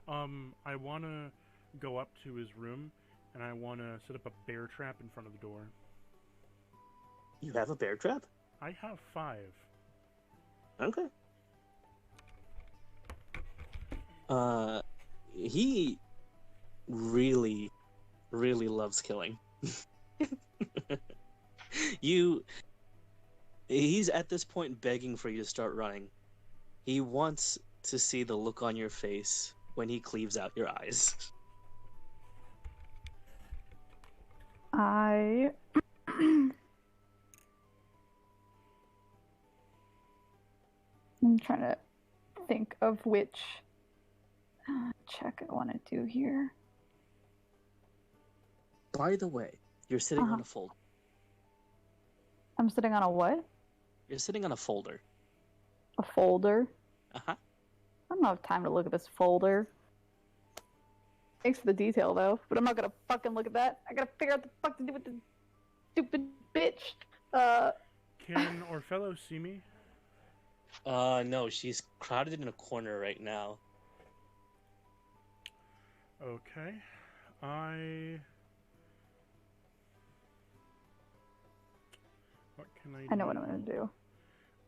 I wanna go up to his room, and I wanna set up a bear trap in front of the door. You have a bear trap? I have 5. Okay. He really, really loves killing. you He's at this point begging for you to start running. He wants to see the look on your face when he cleaves out your eyes. I I'm trying to think of which check I want to do here. By the way, you're sitting on a folder. I'm sitting on a what? You're sitting on a folder. A folder? Uh-huh. I don't have time to look at this folder. Thanks for the detail, though. But I'm not gonna fucking look at that. I gotta figure out the fuck to do with this stupid bitch. Can Orfello see me? No, she's crowded in a corner right now. Okay. What can I do? I know what I'm gonna do.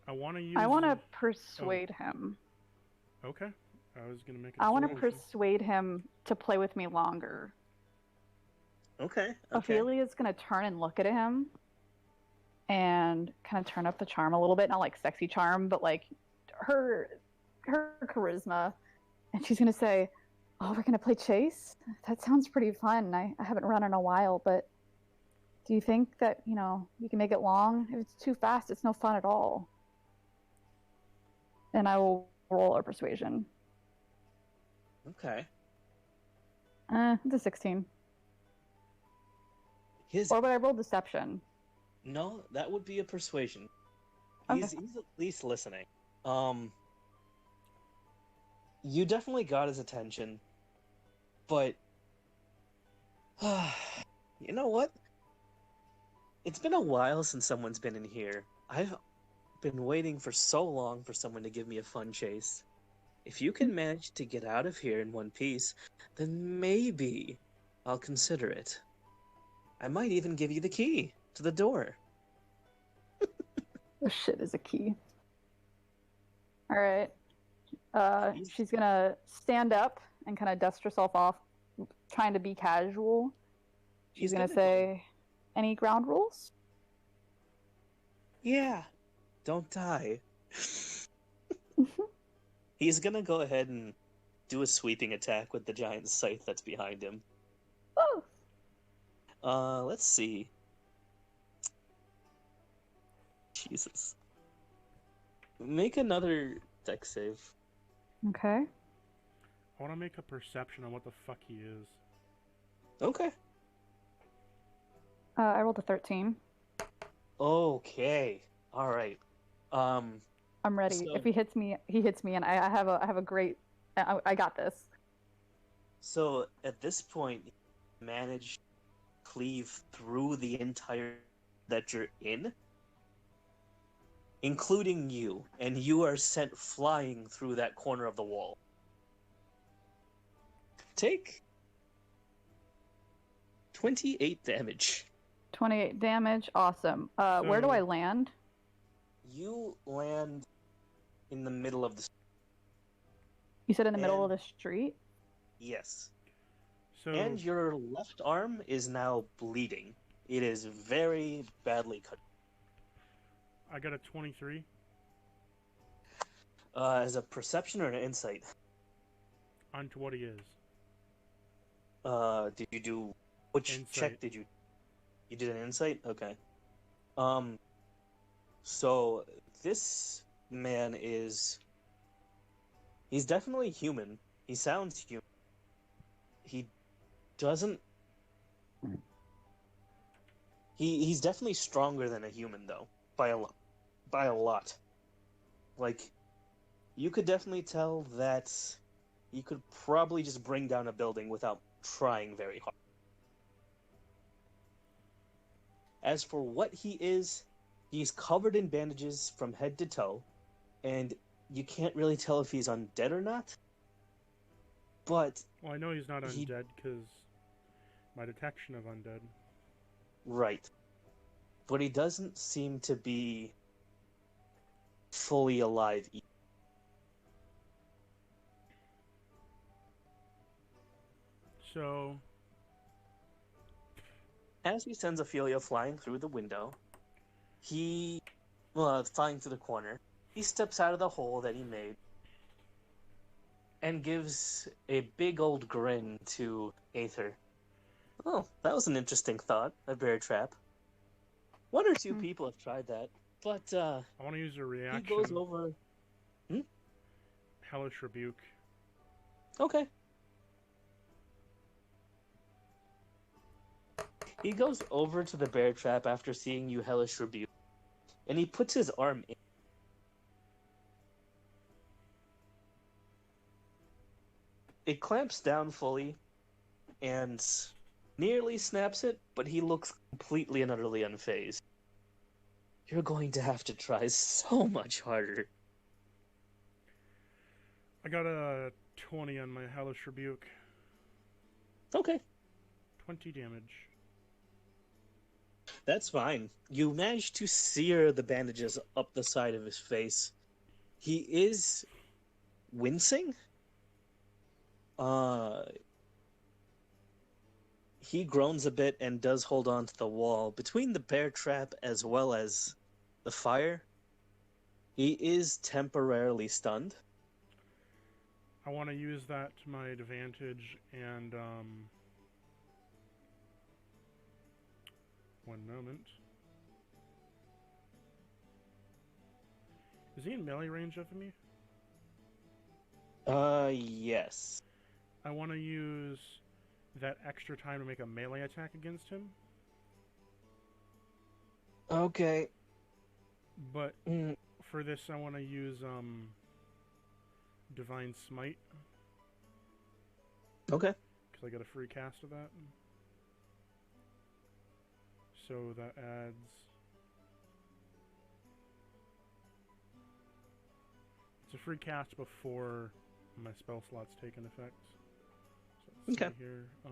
I want to use. I want to persuade him. Okay. I was gonna make a I want to solution. persuade him to play with me longer. Okay. Ophelia's gonna turn and look at him, and kind of turn up the charm a little bit. Not like sexy charm, but like her charisma. And she's gonna say, "Oh, we're gonna play chase. That sounds pretty fun. I haven't run in a while, but do you think that you can make it long? If it's too fast, it's no fun at all." And I will roll a persuasion. Okay. It's a 16. Or would I roll deception? No, that would be a persuasion. Okay. He's at least listening. You definitely got his attention, but you know what? It's been a while since someone's been in here. I've been waiting for so long for someone to give me a fun chase. If you can manage to get out of here in one piece, then maybe I'll consider it. I might even give you the key to the door. Oh shit is a key. Alright. She's gonna stand up and kind of dust herself off, trying to be casual. She's gonna say, "Any ground rules?" Yeah. Don't die. He's gonna go ahead and do a sweeping attack with the giant scythe that's behind him. Oh. Let's see. Jesus. Make another deck save. Okay. I want to make a perception on what the fuck he is. Okay. I rolled a 13. Okay. All right. Um. I'm ready. So, If he hits me, he hits me, and I have a great. I got this. so at this point, you manage to cleave through the entire that you're in, including you, and you are sent flying through that corner of the wall. Take 28 damage. 28 damage. Awesome. Where do So- I land? You land in the middle of the. You said in the middle of And- the street. Yes. So And your left arm is now bleeding. It is very badly cut. I got a 23. As a perception or an insight? Onto what he is. Did you do which Insight. check did you? You did an insight. Okay. So this man is. He's definitely human. He sounds human. He doesn't. He's definitely stronger than a human though, by a lot. By a lot. Like, you could definitely tell that you could probably just bring down a building without trying very hard. As for what he is, he's covered in bandages from head to toe, and you can't really tell if he's undead or not. But, Well, I know he's not He- undead because my detection of undead. right. But he doesn't seem to be fully alive either. So As he sends Ophelia flying through the window, flying through the corner, he steps out of the hole that he made and gives a big old grin to Aether. Oh, that was an interesting thought, a bear trap. One or two people have tried that, but I want to use a he reaction. goes over. Hellish Rebuke. Okay. He goes over to the bear trap after seeing you hellish rebuke, and he puts his arm in. It clamps down fully, and nearly snaps it, but he looks completely and utterly unfazed. You're going to have to try so much harder. I got a 20 on my Hellish Rebuke. Okay. 20 damage. That's fine. You manage to sear the bandages up the side of his face. He is wincing. He groans a bit and does hold on to the wall. Between the bear trap as well as the fire, he is temporarily stunned. I want to use that to my advantage and, one moment. Is he in melee range of me? Yes. I want to use that extra time to make a melee attack against him, Okay. but for this I want to use, Divine Smite, Okay. because I get a free cast of that. So that adds... It's a free cast before my spell slots take an effect. So let's Okay. see here. I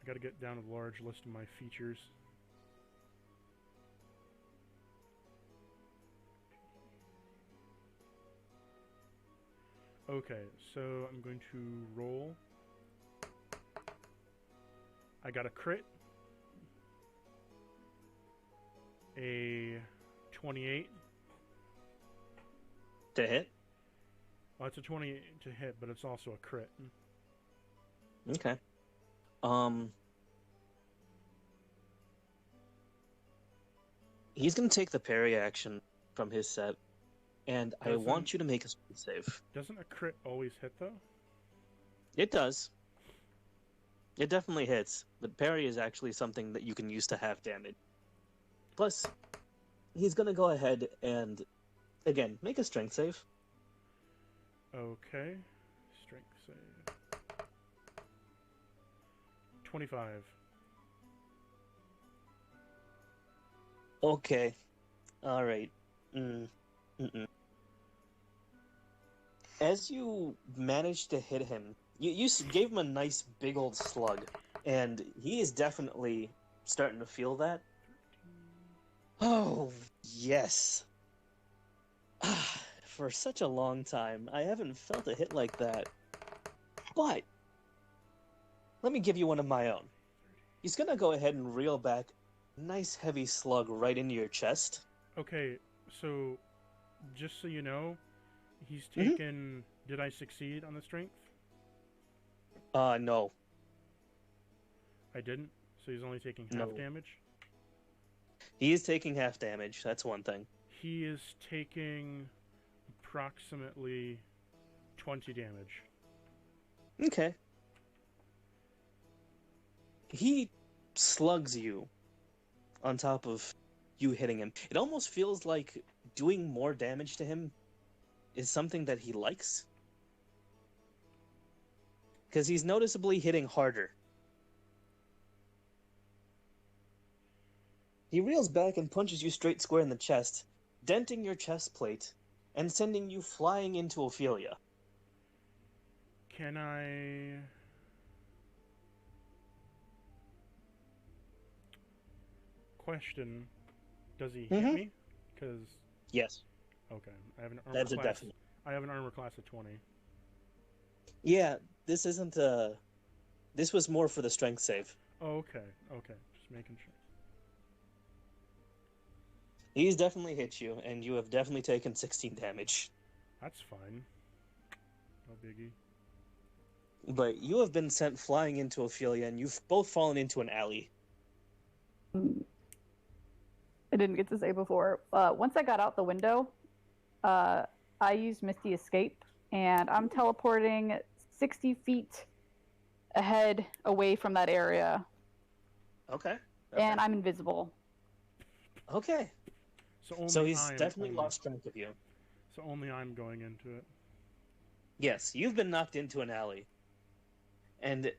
gotta get down a large list of my features. Okay, so I'm going to roll. I got a crit. A 28. To hit? Well, it's a 20 to hit, but it's also a crit. Okay. He's gonna take the parry action from his set. and I want you to make a speed save. Doesn't a crit always hit, though? It does. It definitely hits, but parry is actually something that you can use to half damage. Plus, he's gonna go ahead and, again, make a strength save. Okay. Strength save. 25. Okay. Alright. As you manage to hit him, you gave him a nice big old slug, and he is definitely starting to feel that. Oh, yes. For such a long time, I haven't felt a hit like that. But, let me give you one of my own. He's gonna go ahead and reel back a nice heavy slug right into your chest. Okay, so, just so you know, he's taken... Did I succeed on the strength? No. I didn't? So he's only taking half No. damage? He is taking half damage, that's one thing. He is taking approximately 20 damage. Okay. He slugs you on top of you hitting him. It almost feels like doing more damage to him is something that he likes. Because he's noticeably hitting harder. He reels back and punches you straight square in the chest, denting your chest plate, and sending you flying into Ophelia. Can I... Question. Does he hit me? Because... Yes. Okay. I have an armor That's a class... definite. I have an armor class of 20. Yeah, this isn't this was more for the strength save. Oh, okay. Okay. Just making sure. He's definitely hit you, and you have definitely taken 16 damage. That's fine. No biggie. But you have been sent flying into Ophelia, and you've both fallen into an alley. I didn't get to say before. Once I got out the window, I used Misty Escape, and I'm teleporting 60 feet ahead away from that area. Okay. And I'm invisible. Okay. So he's definitely lost track of you. So only I'm going into it. Yes, you've been knocked into an alley. And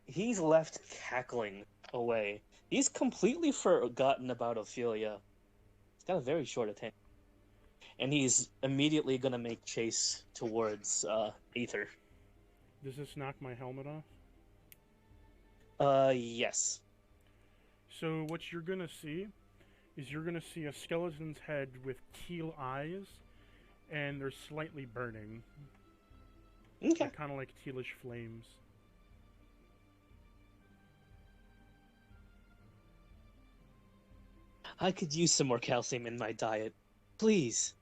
he's left cackling away. He's completely forgotten about Ophelia. He's got a very short attention. And he's immediately going to make chase towards Aether. Does this knock my helmet off? Yes. So what you're going to see is you're going to see a skeleton's head with teal eyes, and they're slightly burning. Okay. Kind of like tealish flames. I could use some more calcium in my diet. Please.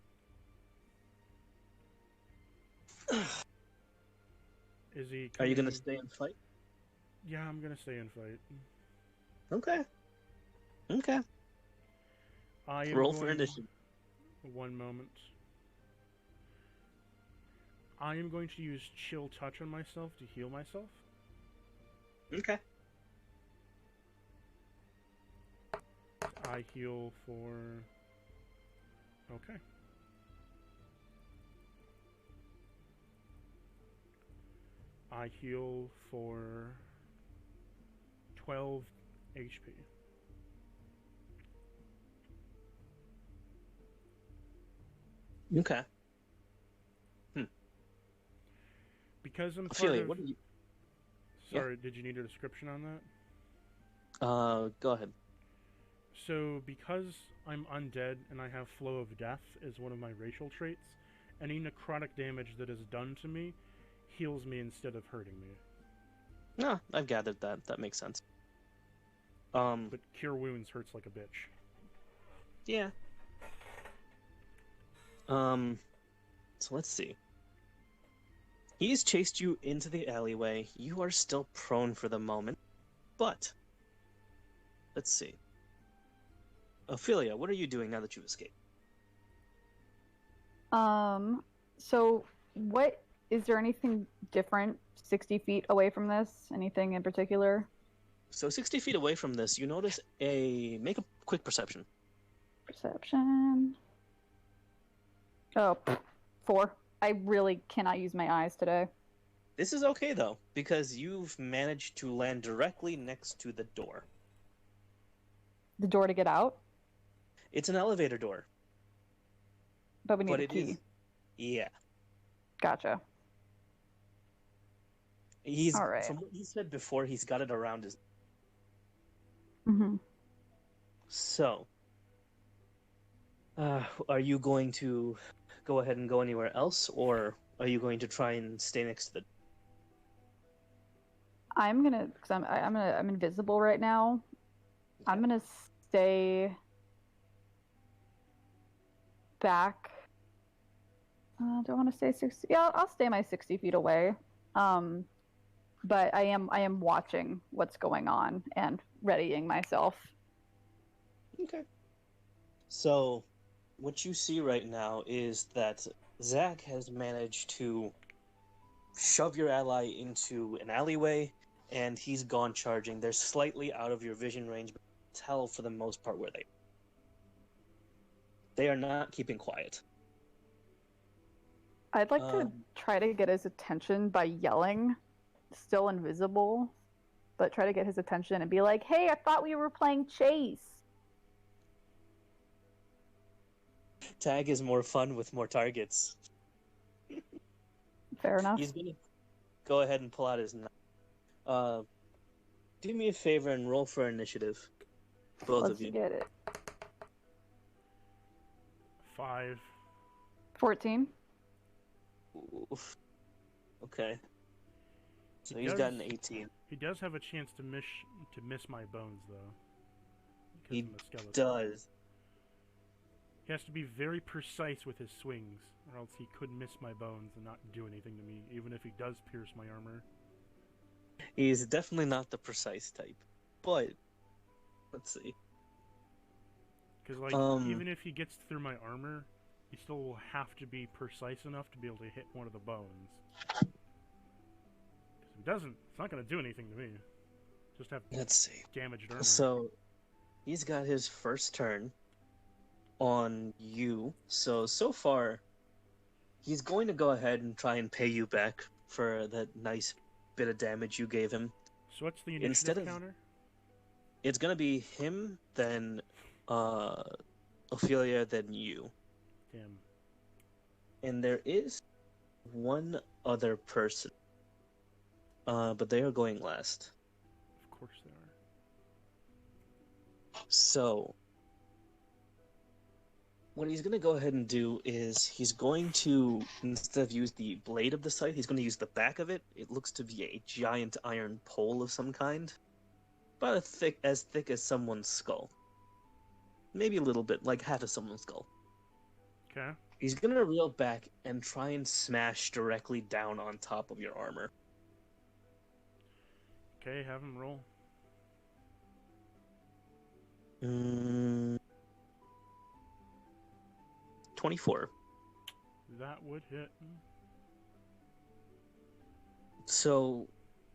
Is he Are you going to stay and fight? Yeah, I'm going to stay and fight. Okay. Okay. Roll for initiative. 1 moment. I am going to use Chill Touch on myself to heal myself. Okay. I heal for... Okay. I heal for 12 HP. Okay. Because I'm part Ophelia, of... what are you... Sorry, did you need a description on that? Go ahead. So, because I'm undead and I have Flow of Death as one of my racial traits, any necrotic damage that is done to me heals me instead of hurting me. No, I've gathered that. That makes sense. But Cure Wounds hurts like a bitch. Yeah. So let's see. He's chased you into the alleyway. You are still prone for the moment, but let's see. Ophelia, what are you doing now that you've escaped? So what is there anything different 60 feet away from this? Anything in particular? So 60 feet away from this, you notice make a quick perception. Perception. Oh, 4. I really cannot use my eyes today. This is okay though, because you've managed to land directly next to the door. The door to get out? It's an elevator door. But we need But a it key. is. Yeah. Gotcha. All right. From what he said before, he's got it around his. Mm-hmm. So, are you going to go ahead and go anywhere else, or are you going to try and stay next to the? I'm gonna, because I'm invisible right now. I'm gonna stay back. Do I want to stay 60? Yeah, I'll stay my 60 feet away. But I am watching what's going on and readying myself. Okay. So, what you see right now is that Zach has managed to shove your ally into an alleyway, and he's gone charging. They're slightly out of your vision range, but you can tell for the most part where they are. They are not keeping quiet. I'd like to try to get his attention by yelling, still invisible, but try to get his attention and be like, "Hey, I thought we were playing chase." Tag is more fun with more targets. Fair enough. He's gonna go ahead and pull out his knife. Do me a favor and roll for initiative. Both Let's of you. get it. 5. 14. Oof. Okay. So He he's does- got an 18. He does have a chance to miss my bones, though. Because He I'm a skeleton. does. He has to be very precise with his swings, or else he could miss my bones and not do anything to me, even if he does pierce my armor. He's definitely not the precise type. But, let's see. Because, like, even if he gets through my armor, he still will have to be precise enough to be able to hit one of the bones. Because if he doesn't, it's not going to do anything to me. Just have Let's see. damaged armor. So, he's got his first turn on you. So far, he's going to go ahead and try and pay you back for that nice bit of damage you gave him. So what's the initiative counter? It's going to be him, then Ophelia, then you. Damn. And there is one other person. But they are going last. Of course they are. So, what he's going to go ahead and do is he's going to, instead of use the blade of the scythe, he's going to use the back of it. It looks to be a giant iron pole of some kind. About as thick as someone's skull. Maybe a little bit, like half of someone's skull. Okay. He's going to reel back and try and smash directly down on top of your armor. Okay, have him roll. 24. That would hit. So,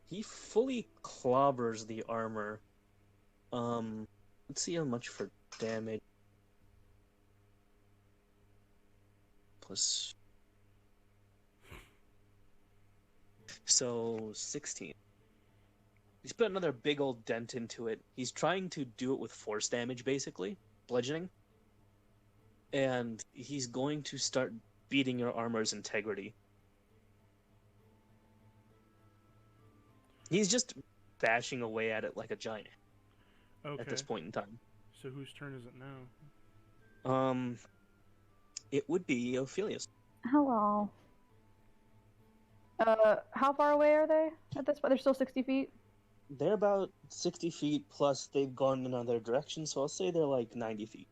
he fully clobbers the armor. Let's see how much for damage. Plus... So, 16. He's put another big old dent into it. He's trying to do it with force damage, basically. Bludgeoning. And he's going to start beating your armor's integrity. He's just bashing away at it like a giant at this point in time. So whose turn is it now? It would be Ophelia's. Hello. How far away are they at this point? They're still 60 feet? They're about 60 feet, plus they've gone in another direction, so I'll say they're like 90 feet.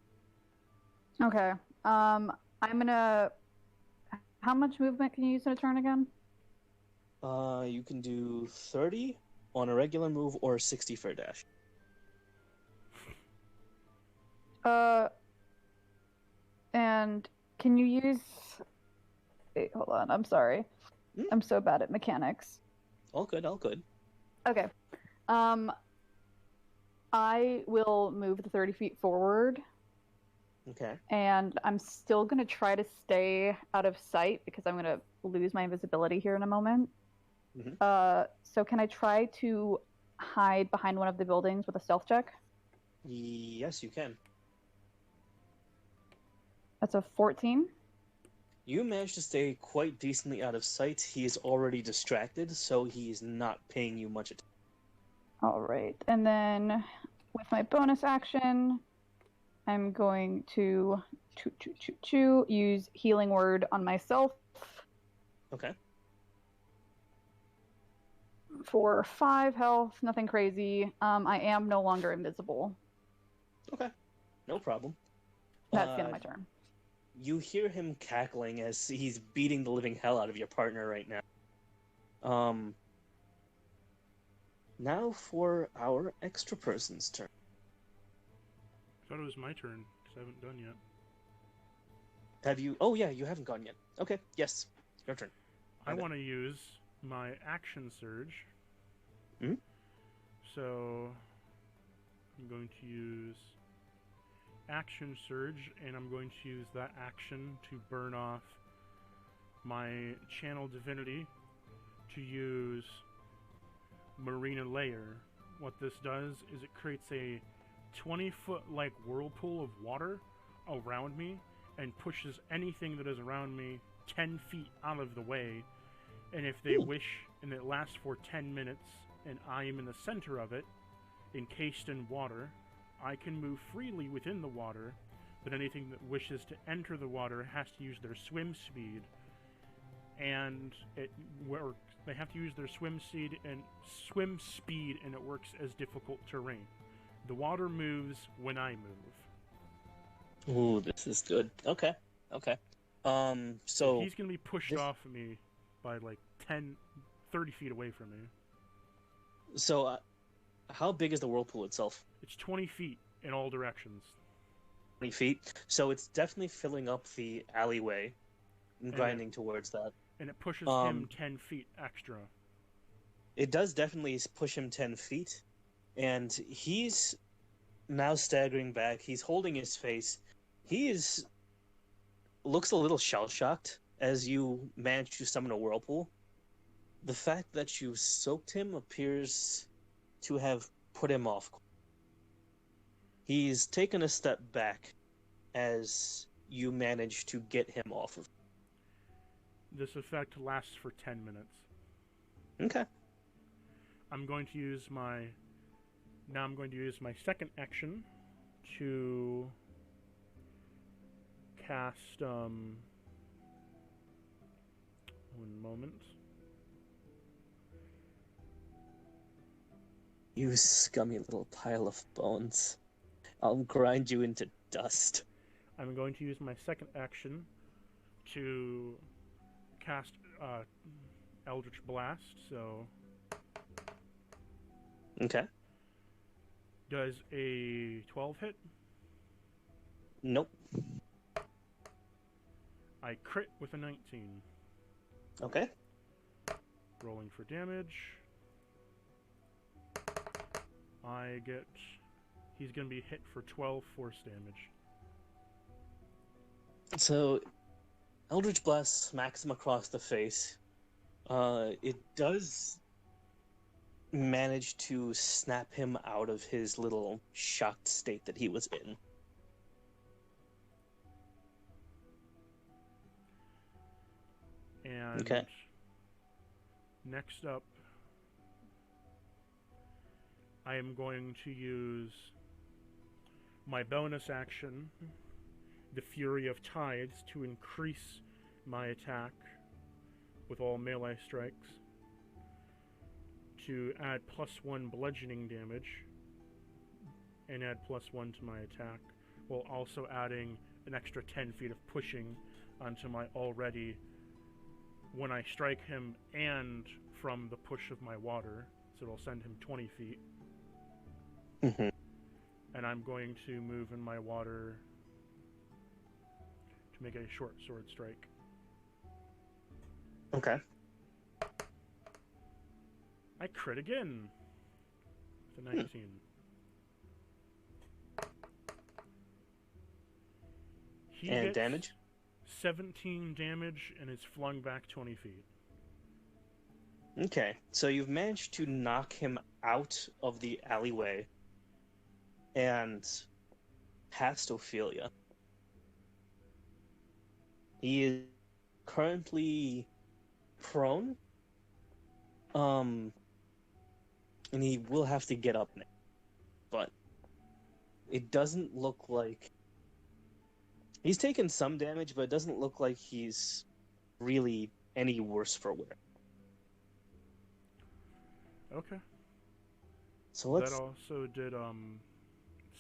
Okay. I'm gonna... How much movement can you use in a turn again? You can do 30 on a regular move or 60 for a dash. And can you use Wait, hold on. I'm sorry. Mm. I'm so bad at mechanics. All good, all good. Okay. Um, I will move the 30 feet forward, Okay. and I'm still going to try to stay out of sight because I'm going to lose my invisibility here in a moment. Mhm. So can I try to hide behind one of the buildings with a stealth check? Yes, you can. That's a 14. You managed to stay quite decently out of sight. He is already distracted, so he's not paying you much attention. All right. And then with my bonus action, I'm going to use healing word on myself Okay. for 5 health. Nothing crazy. I am no longer invisible. Okay. No problem. That's the end of my turn. You hear him cackling as he's beating the living hell out of your partner right now. Now for our extra person's turn. I thought it was my turn, because I haven't done yet. Have you? Oh yeah, you haven't gone yet. Okay, yes, your turn. I want to use my action surge. Mhm. So I'm going to use action surge, and I'm going to use that action to burn off my channel divinity to use Marina Layer. What this does is it creates a 20-foot like whirlpool of water around me and pushes anything that is around me 10 feet out of the way. And if they wish, and it lasts for 10 minutes, and I am in the center of it, encased in water, I can move freely within the water, but anything that wishes to enter the water has to use their swim speed, and they have to use their swim speed, and it works as difficult terrain. The water moves when I move. Ooh, this is good. Okay, okay. So So he's going to be pushed off of me by like 30 feet away from me. So, how big is the whirlpool itself? It's 20 feet in all directions. 20 feet. So it's definitely filling up the alleyway and grinding towards that. And it pushes him 10 feet extra. It does definitely push him 10 feet, and he's now staggering back. He's holding his face. Looks a little shell-shocked as you manage to summon a whirlpool. The fact that you soaked him appears to have put him off. He's taken a step back as you manage to get him off of. This effect lasts for 10 minutes. Okay. I'm going to use my second action to cast one moment. You scummy little pile of bones. I'll grind you into dust. I'm going to use my second action to cast Eldritch Blast, so... Okay. Does a 12 hit? Nope. I crit with a 19. Okay. Rolling for damage. He's going to be hit for 12 force damage. So, Eldritch Blast smacks him across the face. It does manage to snap him out of his little shocked state that he was in. And okay. Next up, I am going to use my bonus action, the Fury of Tides, to increase my attack with all melee strikes, to add +1 bludgeoning damage, and add +1 to my attack, while also adding an extra 10 feet of pushing onto my already, when I strike him and from the push of my water, so it'll send him 20 feet. Mm-hmm. And I'm going to move in my water to make a short sword strike. Okay. I crit again. With a 19. He And gets damage? 17 damage and is flung back 20 feet. Okay, so you've managed to knock him out of the alleyway and past Ophelia. He is currently prone, and he will have to get up now. But it doesn't look like he's taken some damage, but it doesn't look like he's really any worse for wear. Okay. So let's. That also did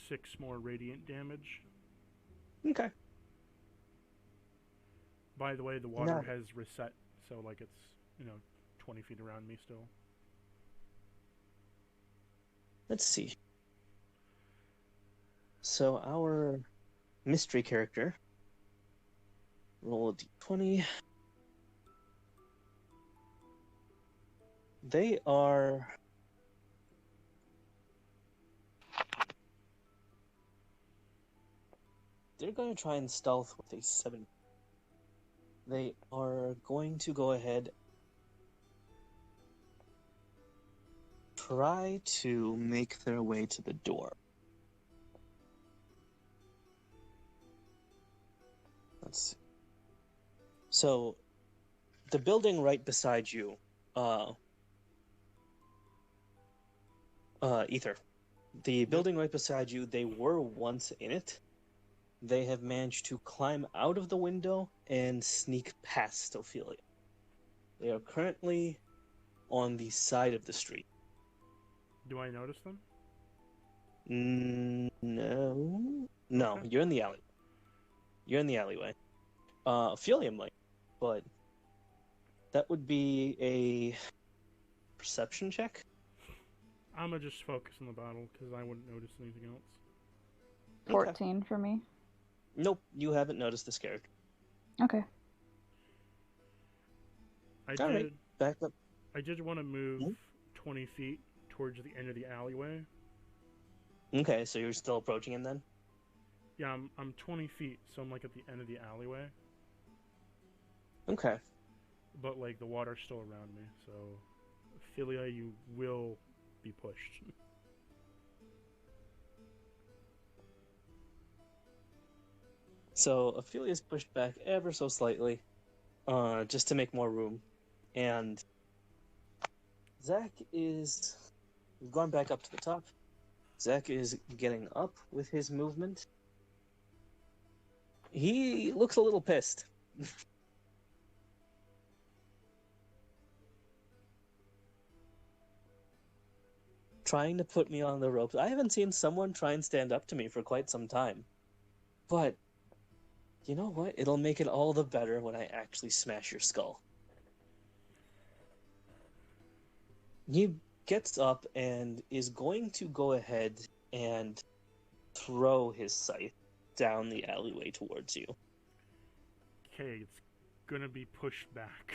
6 more radiant damage. Okay. By the way, the water has reset, so like it's 20 feet around me still. Let's see. So our mystery character, roll a d20. They are. They're going to try and stealth with a 7. They are going to go ahead. Try to make their way to the door. Let's see. So, the building right beside you, Ether. The building right beside you, they were once in it. They have managed to climb out of the window and sneak past Ophelia. They are currently on the side of the street. Do I notice them? No. No, Okay. you're in the alley. You're in the alleyway. Ophelia might, but that would be a perception check. I'm gonna just focus on the battle because I wouldn't notice anything else. 14 for me. Nope, you haven't noticed this character. Okay. All right, back up. I did want to move 20 feet towards the end of the alleyway. Okay, so you're still approaching him then? Yeah, I'm 20 feet, so I'm like at the end of the alleyway. Okay. But like the water's still around me, so Ophelia, you will be pushed. So Ophelia's pushed back ever so slightly, just to make more room. And Zach is going back up to the top. Zach is getting up with his movement. He looks a little pissed. Trying to put me on the ropes. I haven't seen someone try and stand up to me for quite some time. But, you know what? It'll make it all the better when I actually smash your skull. He gets up and is going to go ahead and throw his scythe down the alleyway towards you. Okay, it's gonna be pushed back.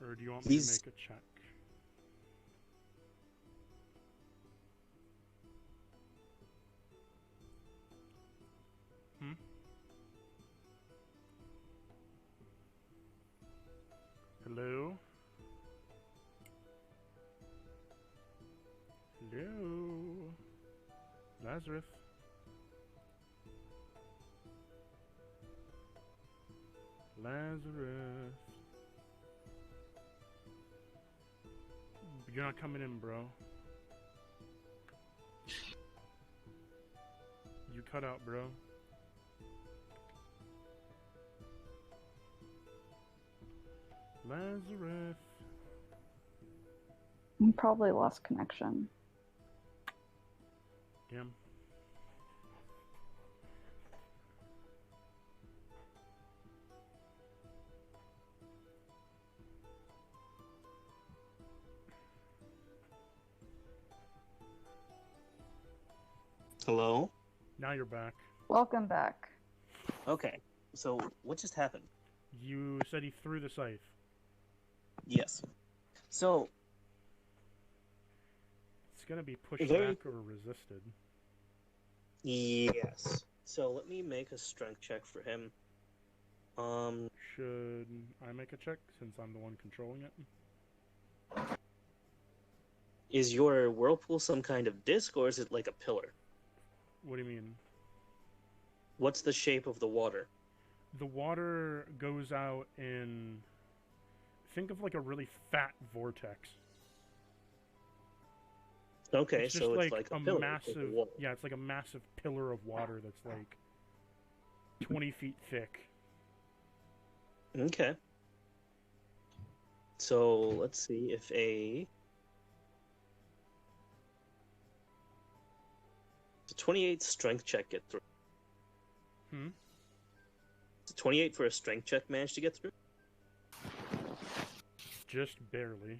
Or do you want me to make a check? Hello? Hello? Lazarus? Lazarus? You're not coming in, bro. You cut out, bro. Lazarus. You probably lost connection. Damn. Hello? Now you're back. Welcome back. Okay. So, what just happened? You said he threw the scythe. Yes. So, It's gonna be pushed very... back or resisted. Yes. So, let me make a strength check for him. Should I make a check since I'm the one controlling it? Is your whirlpool some kind of disc, or is it like a pillar? What do you mean? What's the shape of the water? The water goes out in... Think of like a really fat vortex. Okay, It's just so it's like a a pillar. massive... Yeah, it's like a massive pillar of water that's like 20 feet thick. Okay. So, let's see if a 28 strength check get through. Hmm? 28 for a strength check managed to get through? Just barely.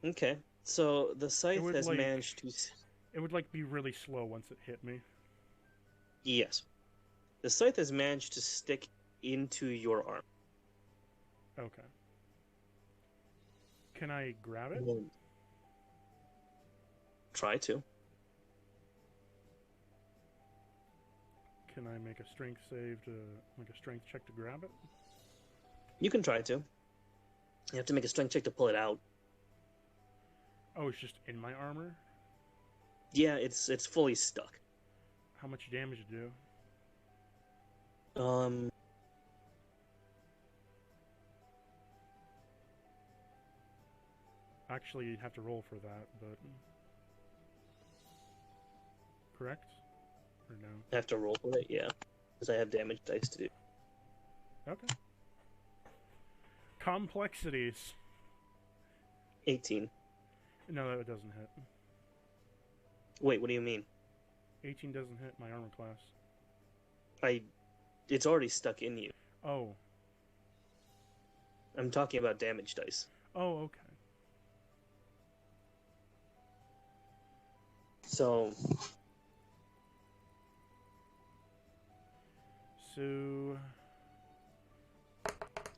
Okay. So, the scythe would, has like- managed to... It would like be really slow once it hit me. Yes. The scythe has managed to stick into your arm. Okay. Can I grab it? Try to. Can I make a strength save to... Like a strength check to grab it? You can try to. You have to make a strength check to pull it out. Oh, it's just in my armor? Yeah, it's fully stuck. How much damage to do? Actually, you'd have to roll for that, but... Correct? Or no? I have to roll for it, yeah. Because I have damage dice to do. Okay. Complexities. 18. No, that doesn't hit. Wait, what do you mean? 18 doesn't hit my armor class. It's already stuck in you. Oh. I'm talking about damage dice. Oh, okay. So,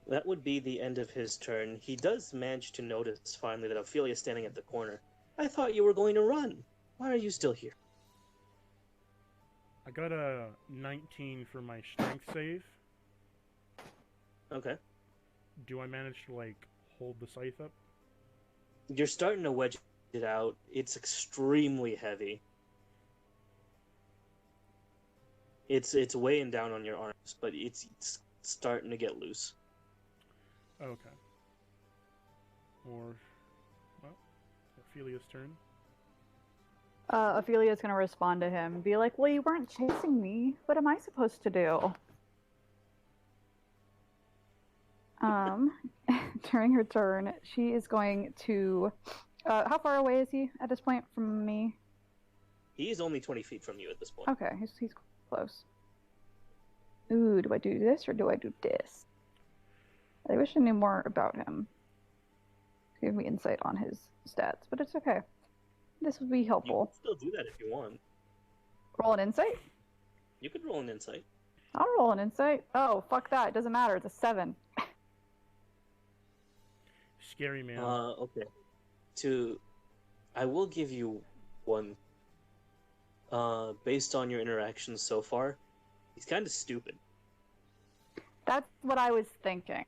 that would be the end of his turn. He does manage to notice finally that Ophelia's standing at the corner. I thought you were going to run. Why are you still here? I got a 19 for my strength save. Okay. Do I manage to, like, hold the scythe up? You're starting to wedge it out. It's extremely heavy. It's weighing down on your arms, but it's starting to get loose. Okay. Or, well, Ophelia's turn. Ophelia's gonna respond to him, be like, "Well, you weren't chasing me. What am I supposed to do?" During her turn, she is going to. How far away is he at this point from me? He's only 20 feet from you at this point. Okay, he's close. Ooh, do I do this or do I do this? I wish I knew more about him. Give me insight on his stats, but it's okay. This would be You helpful. can still do that if you want. Roll an insight? You could roll an insight. I'll roll an insight. Oh, fuck that. It doesn't matter. It's a 7. Scary man. Okay. I will give you one. Based on your interactions so far, he's kind of stupid. That's what I was thinking.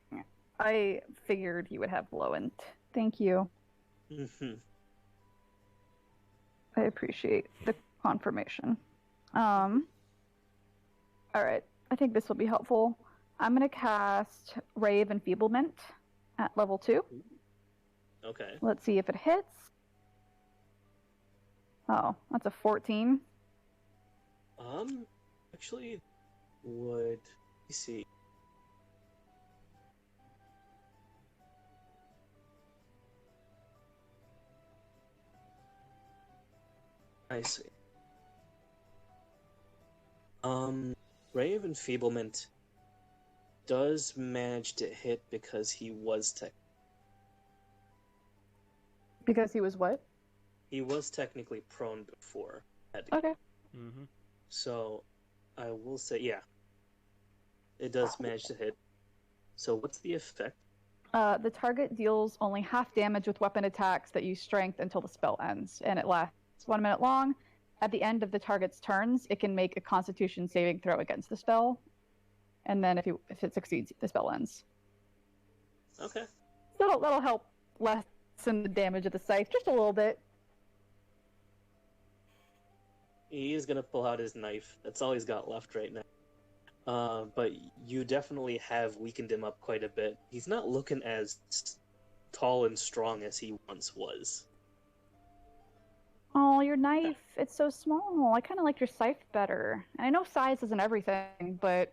I figured you would have low int. Thank you. I appreciate the confirmation. Alright. I think this will be helpful. I'm going to cast Ray of Enfeeblement at level 2. Okay. Let's see if it hits. Oh, that's a 14. Actually, would... Let me see. I see. Ray of Enfeeblement does manage to hit because he was Because he was what? He was technically prone before. Okay. Mm-hmm. So, I will say, yeah, it does manage to hit. So what's the effect? The target deals only half damage with weapon attacks that use strength until the spell ends, and it lasts 1 minute long. At the end of the target's turns, it can make a Constitution saving throw against the spell, and then if it succeeds, the spell ends. Okay. That'll help lessen the damage of the scythe just a little bit. He is gonna pull out his knife. That's all he's got left right now. But you definitely have weakened him up quite a bit. He's not looking as tall and strong as he once was. Oh, your knife, it's so small. I kind of like your scythe better. And I know size isn't everything, but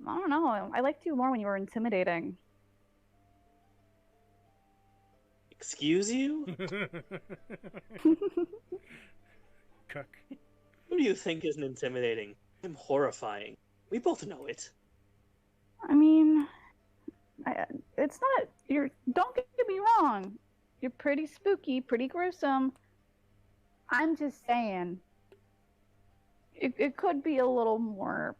I don't know. I liked you more when you were intimidating. Excuse you? Cuck. Who do you think isn't intimidating? I'm horrifying. We both know it. I mean, it's not. Don't get me wrong. You're pretty spooky, pretty gruesome. I'm just saying, it could be a little more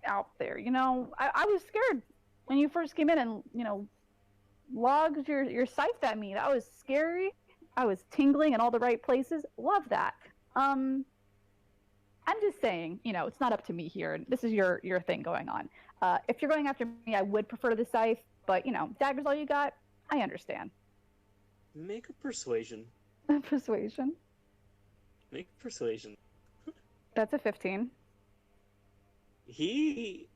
out there. You know, I was scared when you first came in and logged your scythe at me. That was scary. I was tingling in all the right places. Love that. I'm just saying, it's not up to me here. This is your thing going on. If you're going after me, I would prefer the scythe, but, dagger's all you got. I understand. Make a persuasion. Persuasion. Make a persuasion. That's a 15. He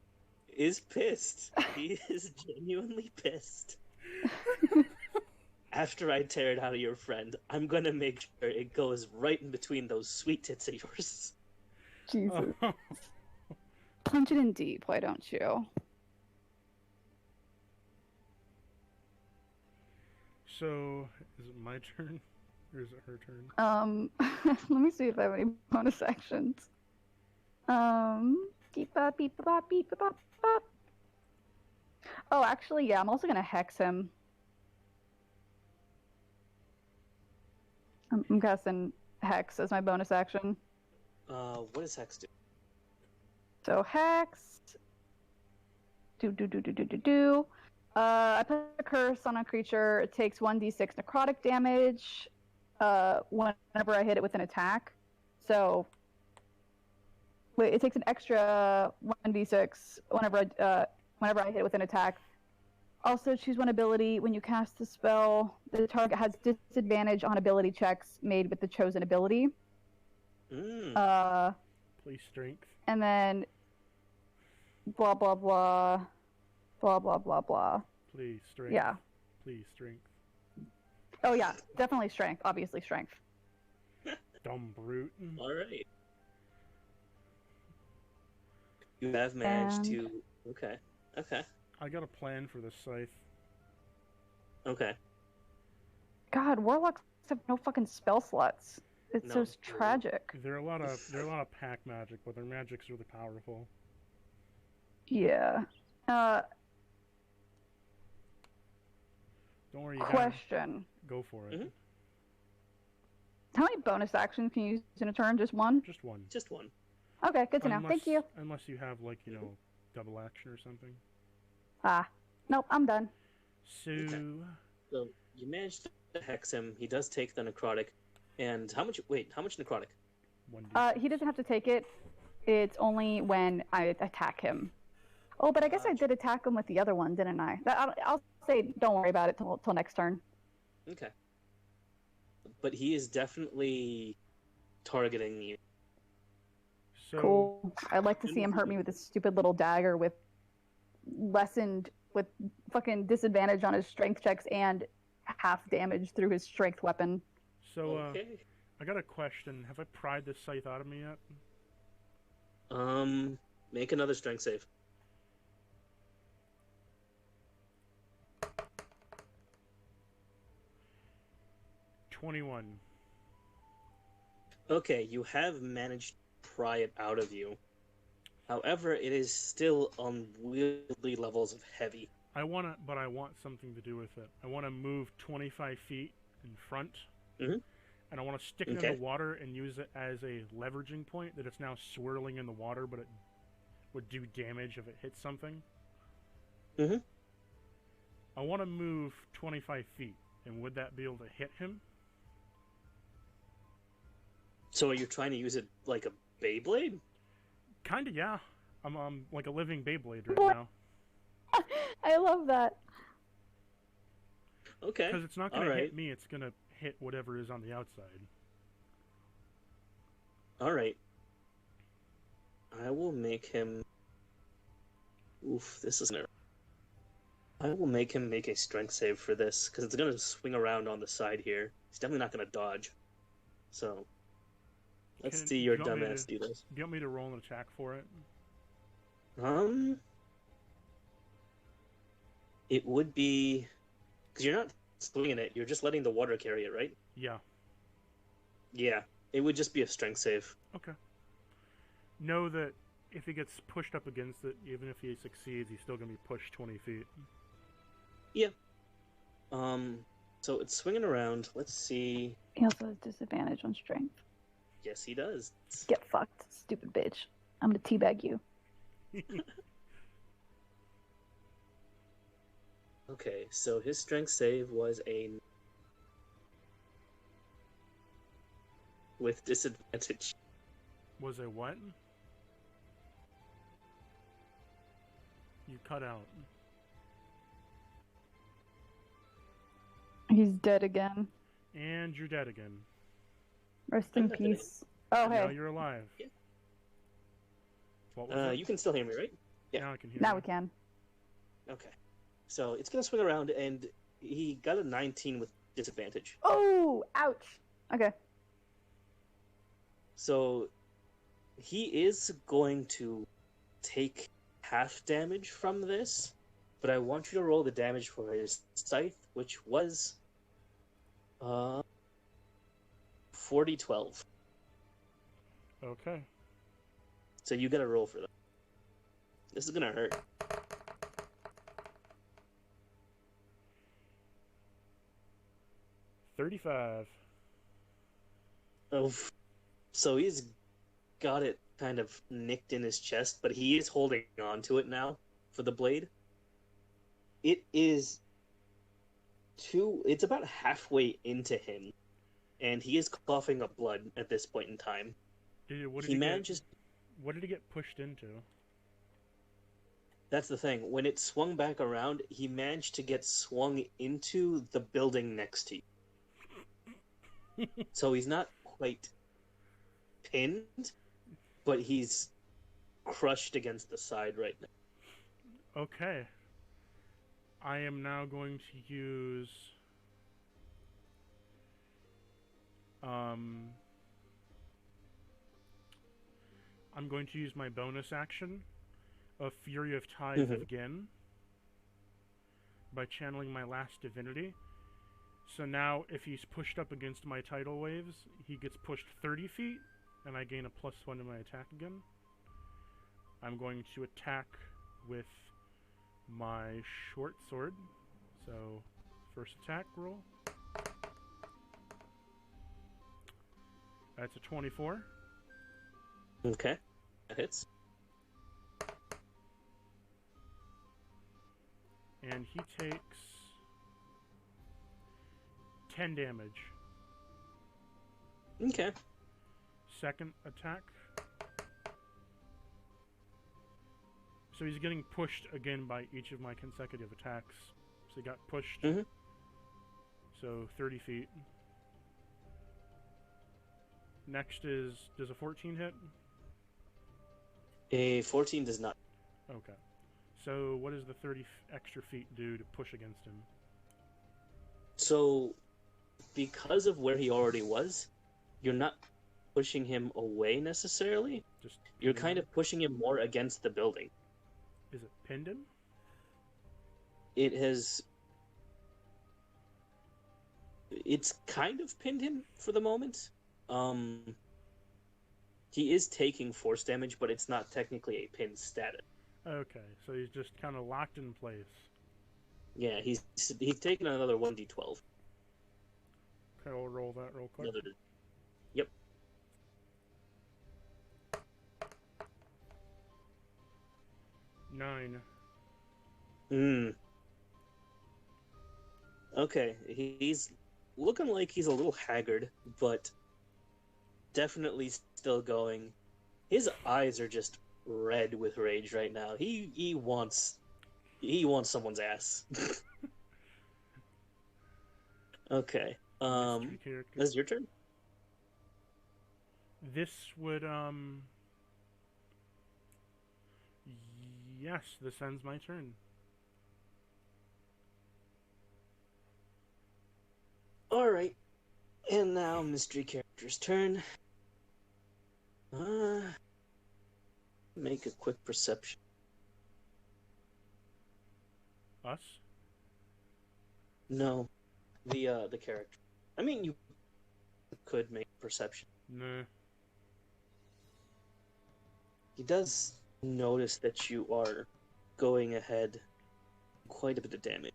is pissed. He is genuinely pissed. After I tear it out of your friend, I'm gonna make sure it goes right in between those sweet tits of yours. Jesus. Punch it in deep, why don't you? So, is it my turn? Or is it her turn? Let me see if I have any bonus actions. Beep bop, beep bop, beep bop, bop. Oh, actually, yeah, I'm also gonna hex him. I'm casting Hex as my bonus action. What does Hex do? So Hex. I put a curse on a creature. It takes 1d6 necrotic damage whenever I hit it with an attack. So it takes an extra 1d6 whenever I hit it with an attack. Also, choose one ability. When you cast the spell, the target has disadvantage on ability checks made with the chosen ability. Please strength. And then blah blah blah, blah blah blah blah. Please strength. Yeah. Please strength. Oh yeah, definitely strength. Obviously strength. Dumb brute. All right. You have managed to. Okay. Okay. I got a plan for this scythe. Okay. God, warlocks have no fucking spell slots. It's No. so tragic. They're a lot of pack magic, but their magic's really powerful. Yeah. Don't worry. You Question. Go for it. Mm-hmm. How many bonus actions can you use in a turn? Just one? Just one. Just one. Okay, good to know. Thank you. Unless you have double action or something. Nope, I'm done. So. Okay. So you managed to hex him. He does take the necrotic. And how much? Wait, how much necrotic? 1d6. He doesn't have to take it. It's only when I attack him. Oh, but I guess I did attack him with the other one, didn't I? I'll say don't worry about it till next turn. Okay. But he is definitely targeting you. So, Cool. I'd like to see him hurt me with this stupid little dagger with fucking disadvantage on his strength checks and half damage through his strength weapon. So, Okay. I got a question. Have I pried this scythe out of me yet? Make another strength save. $21. Okay, you have managed to pry it out of you. However, it is still on unwieldy levels of heavy. I want something to do with it. I want to move 25 feet in front, Mhm. and I want to stick it in the water and use it as a leveraging point that it's now swirling in the water, but it would do damage if it hits something. Mm-hmm. I want to move 25 feet, and would that be able to hit him? So are you trying to use it like a Beyblade? Kinda, yeah. I'm like a living Beyblade right now. I love that. Okay. Because it's not going to hit me, it's going to hit whatever is on the outside. All right. I will make him... Oof, this isn't... I will make him make a strength save for this, because it's going to swing around on the side here. He's definitely not going to dodge. So, let's see your dumbass do this. Do you want me to roll an attack for it? It would be... Because you're not swinging it, you're just letting the water carry it, right? Yeah. Yeah, it would just be a strength save. Okay. Know that if he gets pushed up against it, even if he succeeds, he's still going to be pushed 20 feet. Yeah. So it's swinging around. Let's see. He also has disadvantage on strength. Yes, he does. Get fucked, stupid bitch. I'm gonna teabag you. Okay, so his strength save was a... with disadvantage. Was a what? You cut out. He's dead again. And you're dead again. Rest in peace. Oh, Now hey. you're alive. Yeah. What was it? You can still hear me, right? Yeah. Now I can hear Now you. we can. Okay. So it's going to swing around, and he got a 19 with disadvantage. Oh, ouch. Okay. So he is going to take half damage from this, but I want you to roll the damage for his scythe, which was 40-12. Okay. So you gotta roll for that. This is gonna hurt. $35. Oh, so he's got it kind of nicked in his chest, but he is holding on to it now for the blade. It's about halfway into him, and he is coughing up blood at this point in time. What He manages... What did he get pushed into? That's the thing. When it swung back around, he managed to get swung into the building next to you. So he's not quite pinned, but he's crushed against the side right now. Okay. I am now going to use... I'm going to use my bonus action of Fury of Tides again by channeling my last divinity. So now, if he's pushed up against my tidal waves, he gets pushed 30 feet, and I gain a +1 to my attack again. I'm going to attack with my short sword. So, first attack roll. That's a 24. Okay, that hits. And he takes 10 damage. Okay. Second attack. So he's getting pushed again by each of my consecutive attacks. So he got pushed. So 30 feet. Next is, does a 14 hit? A 14 does not. Okay. So what does the 30 extra feet do to push against him? So, because of where he already was, you're not pushing him away necessarily. Just you're kind of pushing him more against the building. Is it pinned him? It has... It's kind of pinned him for the moment. He is taking force damage, but it's not technically a pin status. Okay, so he's just kind of locked in place. Yeah, he's taken another 1d12. Okay, we'll roll that real quick. Yep. 9. Hmm. Okay, he's looking like he's a little haggard, but definitely still going. His eyes are just red with rage right now. He wants someone's ass. Okay. Mystery character. That's your turn. This would, Yes, this ends my turn. All right. And now mystery character's turn. Make a quick perception. Us? No, the character. I mean, you could make perception. Nah. He does notice that you are going ahead quite a bit of damage.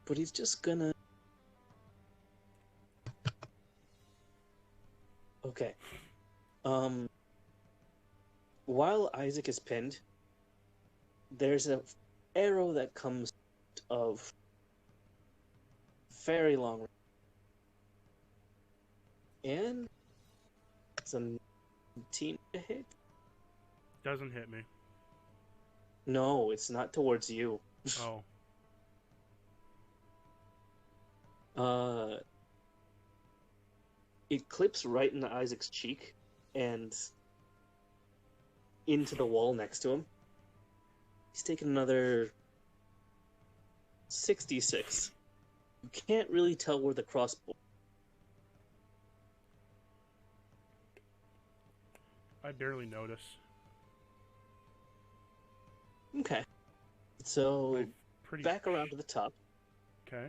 But he's just gonna. Okay. While Isaac is pinned, there's an arrow that comes of very long, and it's a 19 to hit. Doesn't hit me. No, it's not towards you. Oh. It clips right into Isaac's cheek and into the wall next to him. He's taking another 66. You can't really tell where the crossbow. I barely notice. Okay. So, Pretty back around to the top. Okay.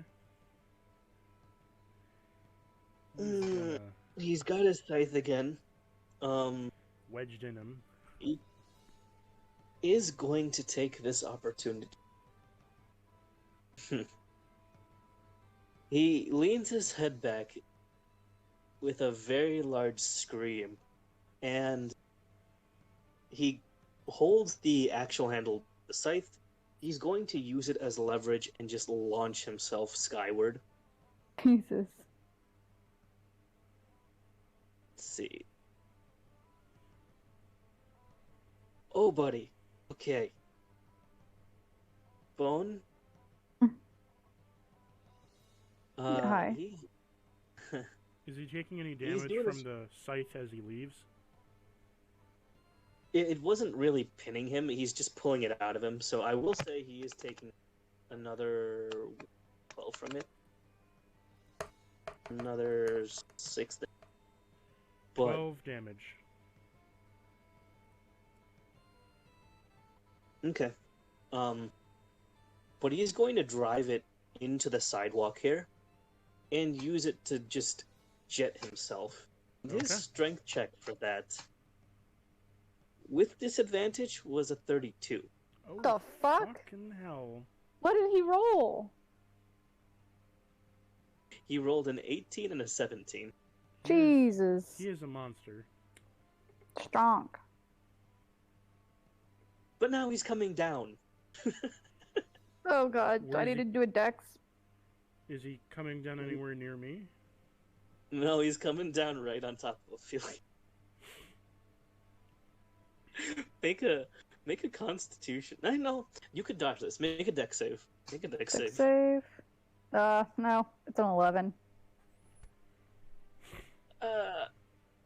He's got his scythe again. Wedged in him. He is going to take this opportunity. He leans his head back with a very large scream, and he holds the actual handle of the scythe. He's going to use it as leverage and just launch himself skyward. Jesus. Let's see. Oh, buddy. Okay. Bone. Hi. Is he taking any damage from the scythe as he leaves? It wasn't really pinning him. He's just pulling it out of him. So I will say he is taking another 12 from it. Another 6. But 12 damage. Okay. But he's going to drive it into the sidewalk here and use it to just jet himself. Okay. His strength check for that, with disadvantage, was a 32. Oh, The fuck? fucking hell. What did he roll? He rolled an 18 and a 17. Jesus. He is a monster. Strong. But now he's coming down. Oh god, do Where I is need he? to do a dex? Is he coming down anywhere near me? No, he's coming down right on top of Ophelia. Make a constitution. I know. You could dodge this. Make a dex save. Make a dex Dex save. save. No, it's an 11.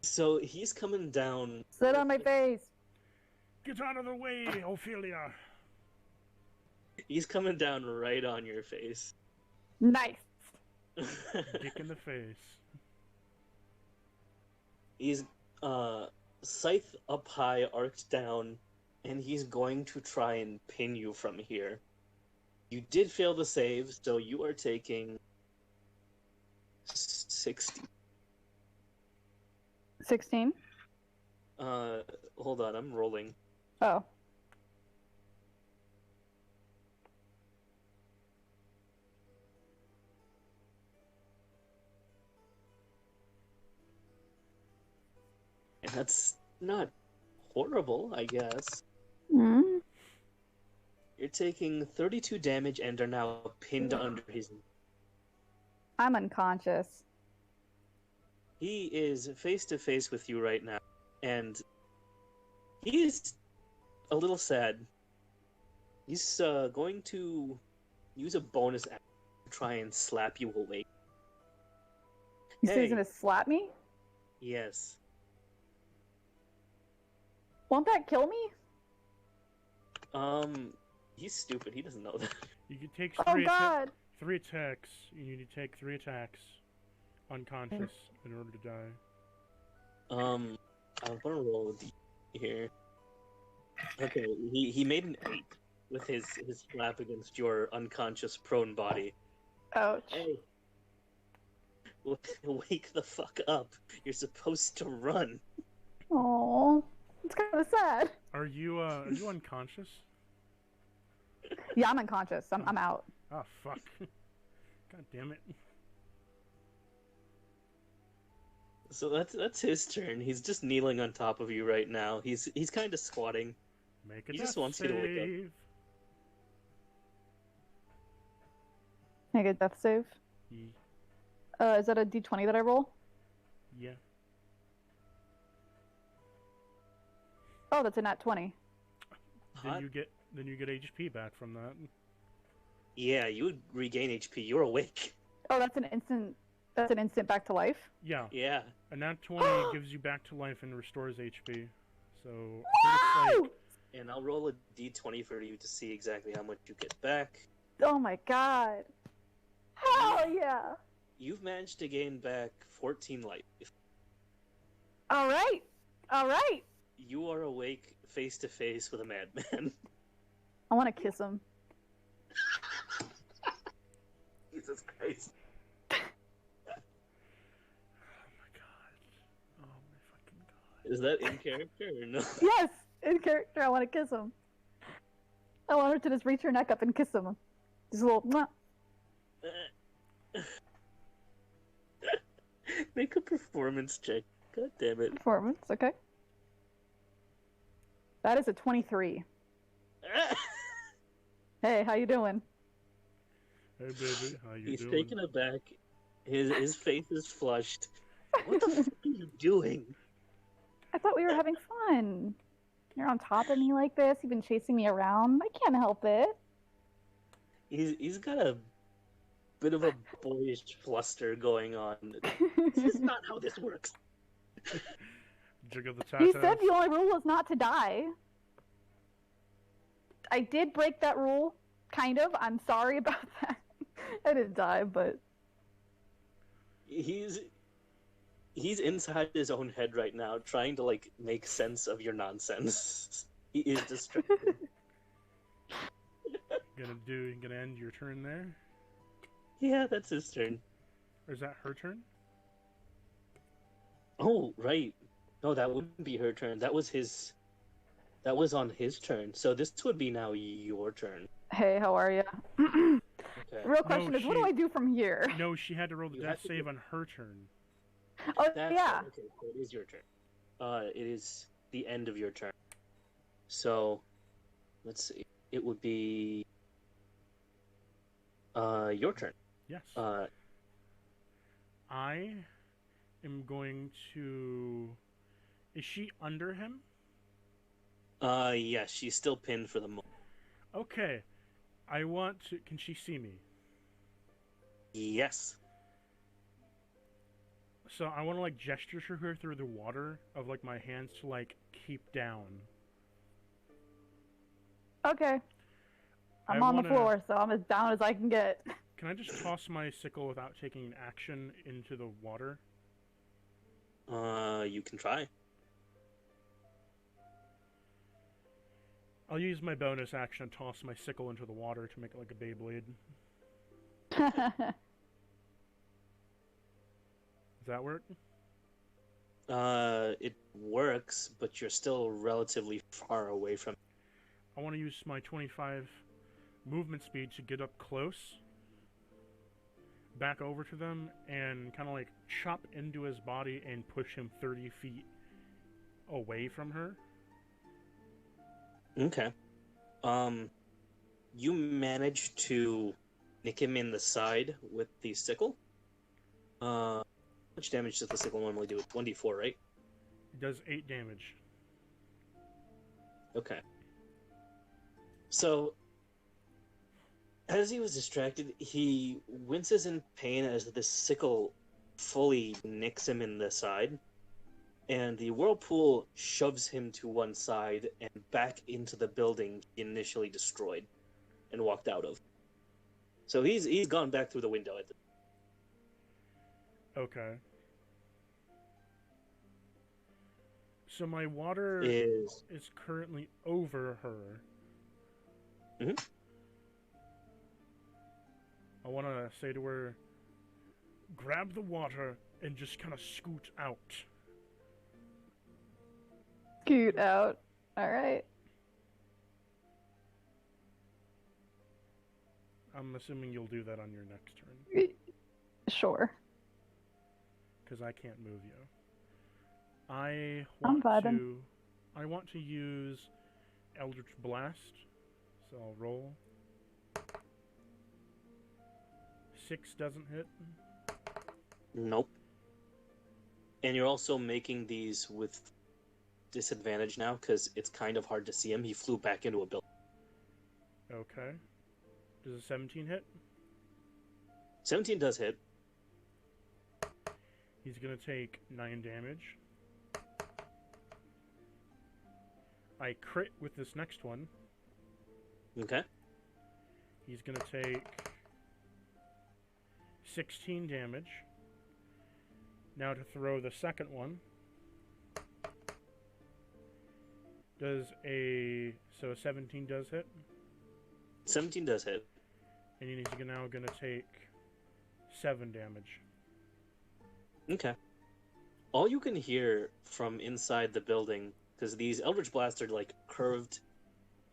So he's coming down. Sit on my face. Get out of the way, Ophelia! He's coming down right on your face. Nice. Dick in the face. He's scythe up high, arced down, and he's going to try and pin you from here. You did fail the save, so you are taking 60. 16? Hold on, I'm rolling. Oh. That's not horrible, I guess. Mm. You're taking 32 damage and are now pinned under his... I'm unconscious. He is face to face with you right now, and he is a little sad. He's going to use a bonus action to try and slap you awake. You say he's gonna slap me? Yes. Won't that kill me? He's stupid. He doesn't know that. You can take Oh God! 3 attacks. You need to take 3 attacks unconscious in order to die. I'm gonna roll a D here. Okay, he made an 8 with his slap against your unconscious prone body. Ouch. Hey, wake the fuck up! You're supposed to run. Oh, it's kind of sad. Are you unconscious? Yeah, I'm unconscious. I'm out. Ah, fuck. God damn it. So that's his turn. He's just kneeling on top of you right now. He's kind of squatting. Make a He death just wants you to wake up. save. Make a death save. Is that a D20 that I roll? Yeah. Oh, that's a nat 20. Then you get HP back from that. Yeah, you would regain HP. You're awake. Oh, that's an instant. That's an instant back to life. Yeah. Yeah. A nat 20 gives you back to life and restores HP. So Woo! And I'll roll a D20 for you to see exactly how much you get back. Oh my God! Hell yeah! You've managed to gain back 14 life. All right, all right. You are awake face to face with a madman. I want to kiss him. Jesus Christ. Oh my god. Oh my fucking god. Is that in character or no? Yes, in character. I want to kiss him. I want her to just reach her neck up and kiss him. Just a little. Mwah. Make a performance check. God damn it. Performance, okay. That is a 23. Hey, how you doing? Hey baby, how you He's doing? taken aback. His face is flushed. What the fuck are you doing? I thought we were having fun. You're on top of me like this. You've been chasing me around. I can't help it. He's got a bit of a boyish fluster going on. This is not how this works. Jiggle the You tatas. said the only rule is not to die. I did break that rule, kind of. I'm sorry about that. I didn't die, but He's inside his own head right now, trying to like make sense of your nonsense. He is distracted. Gonna end your turn there? Yeah, that's his turn. Or is that her turn? Oh, right. No, that wouldn't be her turn. That was his. That was on his turn. So this would be now your turn. hey, how are you? Okay. Real question is, what do she- I do from here? No, she had to roll the You death have to save do- on her turn. Oh, That's yeah. Okay, so it is your turn. It is the end of your turn. So, let's see. It would be your turn. Yes. Uh, I am going to... Is she under him? yes, she's still pinned for the moment. Okay. I want to... Can she see me? Yes. So I want to, like, gesture to her through the water of, like, my hands to, like, keep down. Okay. I'm I on the wanna- floor, so I'm as down as I can get. Can I just toss my sickle without taking an action into the water? You can try. I'll use my bonus action to toss my sickle into the water to make it like a Beyblade. Does that work? It works, but you're still relatively far away from. I want to use my 25 movement speed to get up close, back over to them, and kind of like chop into his body and push him 30 feet away from her. Okay. You manage to nick him in the side with the sickle. How much damage does the sickle normally do? 1d4, right? It does 8 damage. Okay. So, as he was distracted, he winces in pain as the sickle fully nicks him in the side, and the whirlpool shoves him to one side and back into the building he initially destroyed and walked out of. So he's gone back through the window at the... Okay. So my water is currently over her. Mhm. I want to say to her, grab the water and just kind of scoot out. Scoot out. All right. I'm assuming you'll do that on your next turn. Sure. Because I can't move you. I I'm want to use Eldritch Blast. So I'll roll. 6 doesn't hit. Nope. And you're also making these with disadvantage now because it's kind of hard to see him. He flew back into a building. Okay. Does a 17 hit? 17 does hit. He's going to take 9 damage. I crit with this next one. Okay. He's going to take 16 damage. Now to throw the second one. So a 17 does hit? 17 does hit. And he's now going to take 7 damage. Okay. All you can hear from inside the building, because these Eldritch Blasts are like curved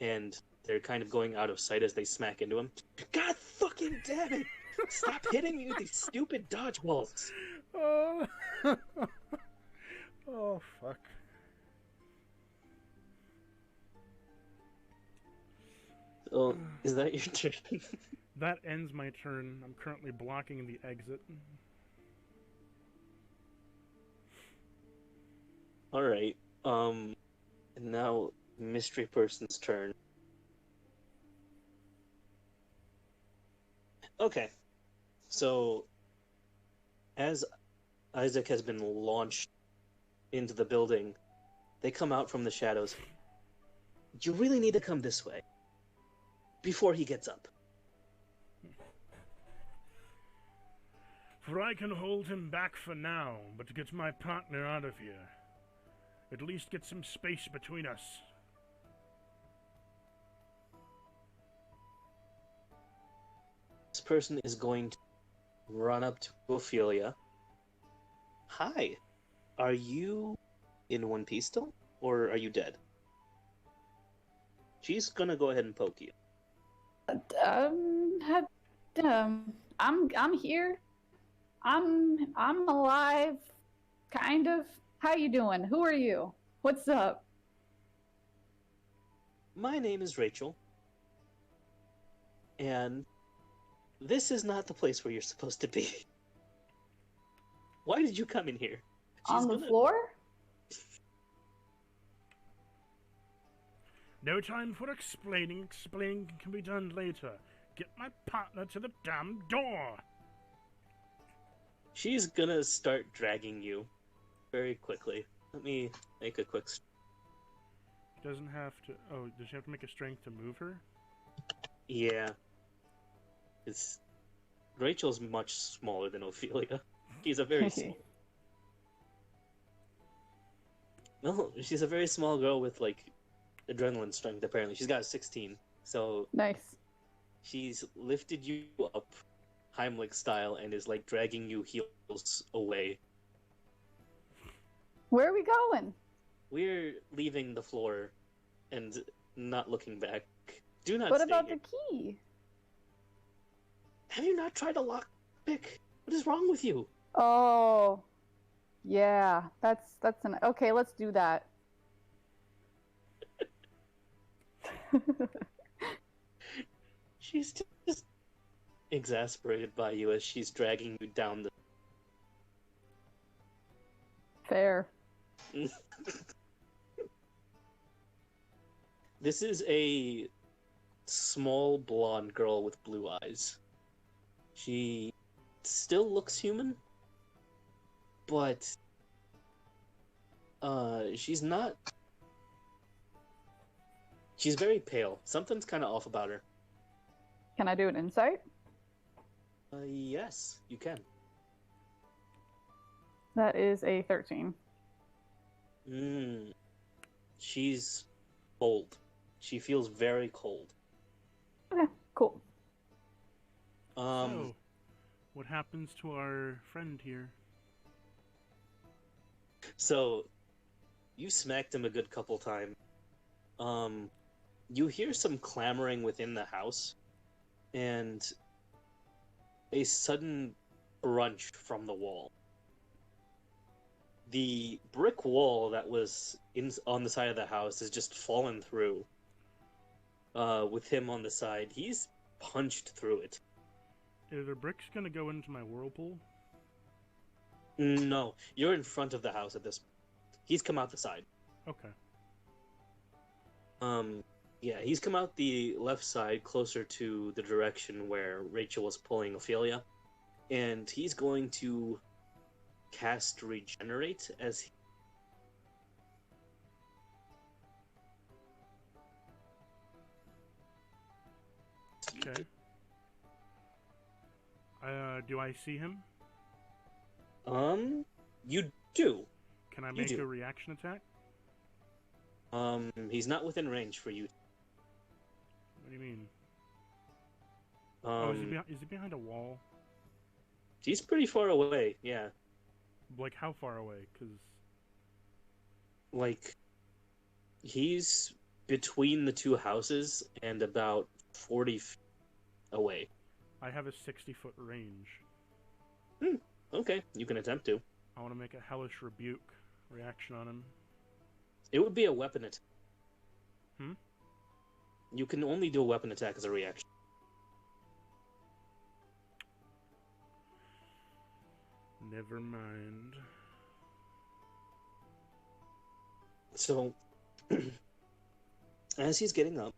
and they're kind of going out of sight as they smack into him. God fucking damn it! Stop hitting me with these stupid dodgeballs! Oh, oh fuck. Oh, is that your turn? That ends my turn. I'm currently blocking the exit. Alright, and now Mystery Person's turn. Okay, so as Isaac has been launched into the building, they come out from the shadows. You really need to come this way before he gets up. For I can hold him back for now, but to get my partner out of here, at least get some space between us. This person is going to run up to Ophelia. Hi, are you in one piece still, or are you dead? She's gonna go ahead and poke you. I'm here. I'm alive, kind of. How you doing? Who are you? What's up? My name is Rachel, and this is not the place where you're supposed to be. Why did you come in here? On the floor? No time for explaining. Explaining can be done later. Get my partner to the damn door! She's gonna start dragging you very quickly. Let me make a quick... Doesn't have to... Oh, does she have to make a strength to move her? Yeah. Rachel's much smaller than Ophelia. She's a very small... No, she's a very small girl with, like, adrenaline strength, apparently. She's got a 16, so... Nice. She's lifted you up, Heimlich style, and is, like, dragging you heels away. Where are we going? We're leaving the floor and not looking back. Do not What stay about here. the key? Have you not tried a lockpick? What is wrong with you? Oh, yeah. That's an okay. Let's do that. She's just exasperated by you as she's dragging you down Fair. the. This is a small blonde girl with blue eyes. She still looks human, but she's not. She's very pale. Something's kind of off about her. Can I do an insight? Yes, you can. That is a 13. She's cold. She feels very cold. Okay, cool. So, what happens to our friend here? So, you smacked him a good couple times. You hear some clamoring within the house, and a sudden crunch from the wall. The brick wall that was on the side of the house has just fallen through. With him on the side, he's punched through it. Are the bricks gonna go into my whirlpool? No, you're in front of the house at this. He's come out the side. Okay. Yeah, he's come out the left side, closer to the direction where Rachel was pulling Ophelia, and he's going to cast Regenerate as he... Okay. Do I see him? You do. Can I You make do. a reaction attack? He's not within range for you. What do you mean? Is he behind a wall? He's pretty far away, yeah. Like, how far away? Because... Like, he's between the two houses and about 40 feet away. I have a 60-foot range. Okay, you can attempt to. I want to make a Hellish Rebuke reaction on him. It would be a weapon attack. Hmm? You can only do a weapon attack as a reaction. Never mind. So, as he's getting up,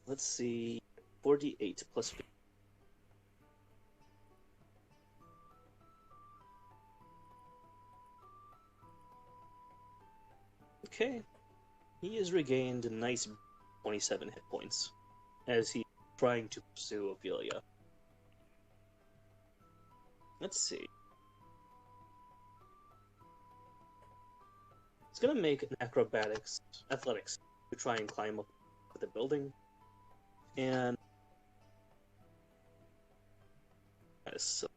let's see, 48 plus 50. Okay, he has regained a nice 27 hit points as he's trying to pursue Ophelia. Let's see. He's gonna make an athletics to try and climb up the building, and so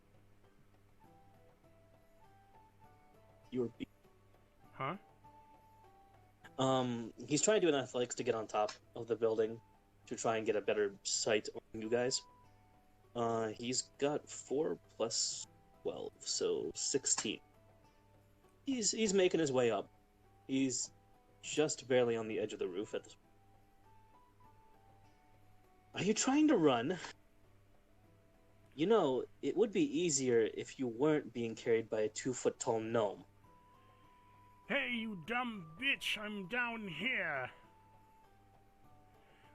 you're Huh? He's trying to do an athletics to get on top of the building to try and get a better sight on you guys. He's got 4 plus 12, so 16. He's making his way up. He's just barely on the edge of the roof at this point. Are you trying to run? You know, it would be easier if you weren't being carried by a 2-foot-tall gnome. Hey, you dumb bitch! I'm down here!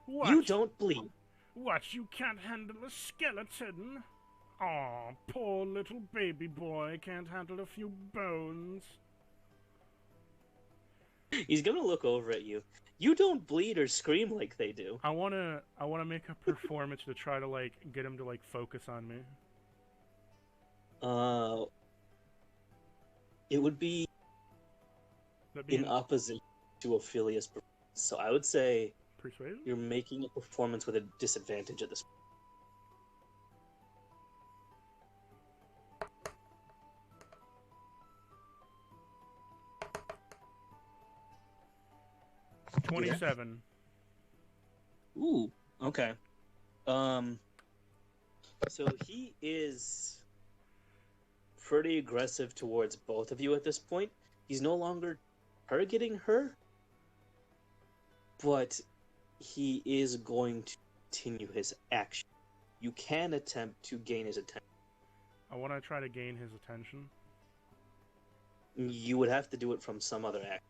What? You don't bleed. What, you can't handle a skeleton? Aw, poor little baby boy can't handle a few bones. He's gonna look over at you. You don't bleed or scream like they do. I wanna make a performance to try to, like, get him to, like, focus on me. It would be in opposite to Ophelia's performance. So I would say Persuasion? you're making a performance with a disadvantage at this point. Yeah. 27. Ooh, okay. So he is pretty aggressive towards both of you at this point. He's no longer targeting her, but he is going to continue his action. You can attempt to gain his attention. I want to try to gain his attention. You would have to do it from some other act.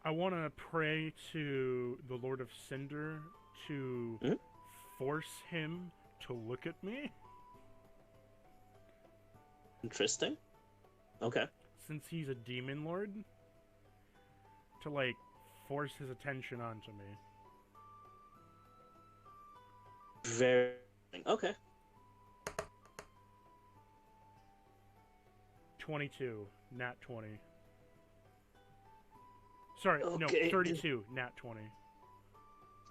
I want to pray to the Lord of Cinder to force him to look at me. Interesting. Okay. Since he's a demon lord, to like force his attention onto me. Very okay. 22, nat 20. Sorry, Okay, no, 32, nat 20.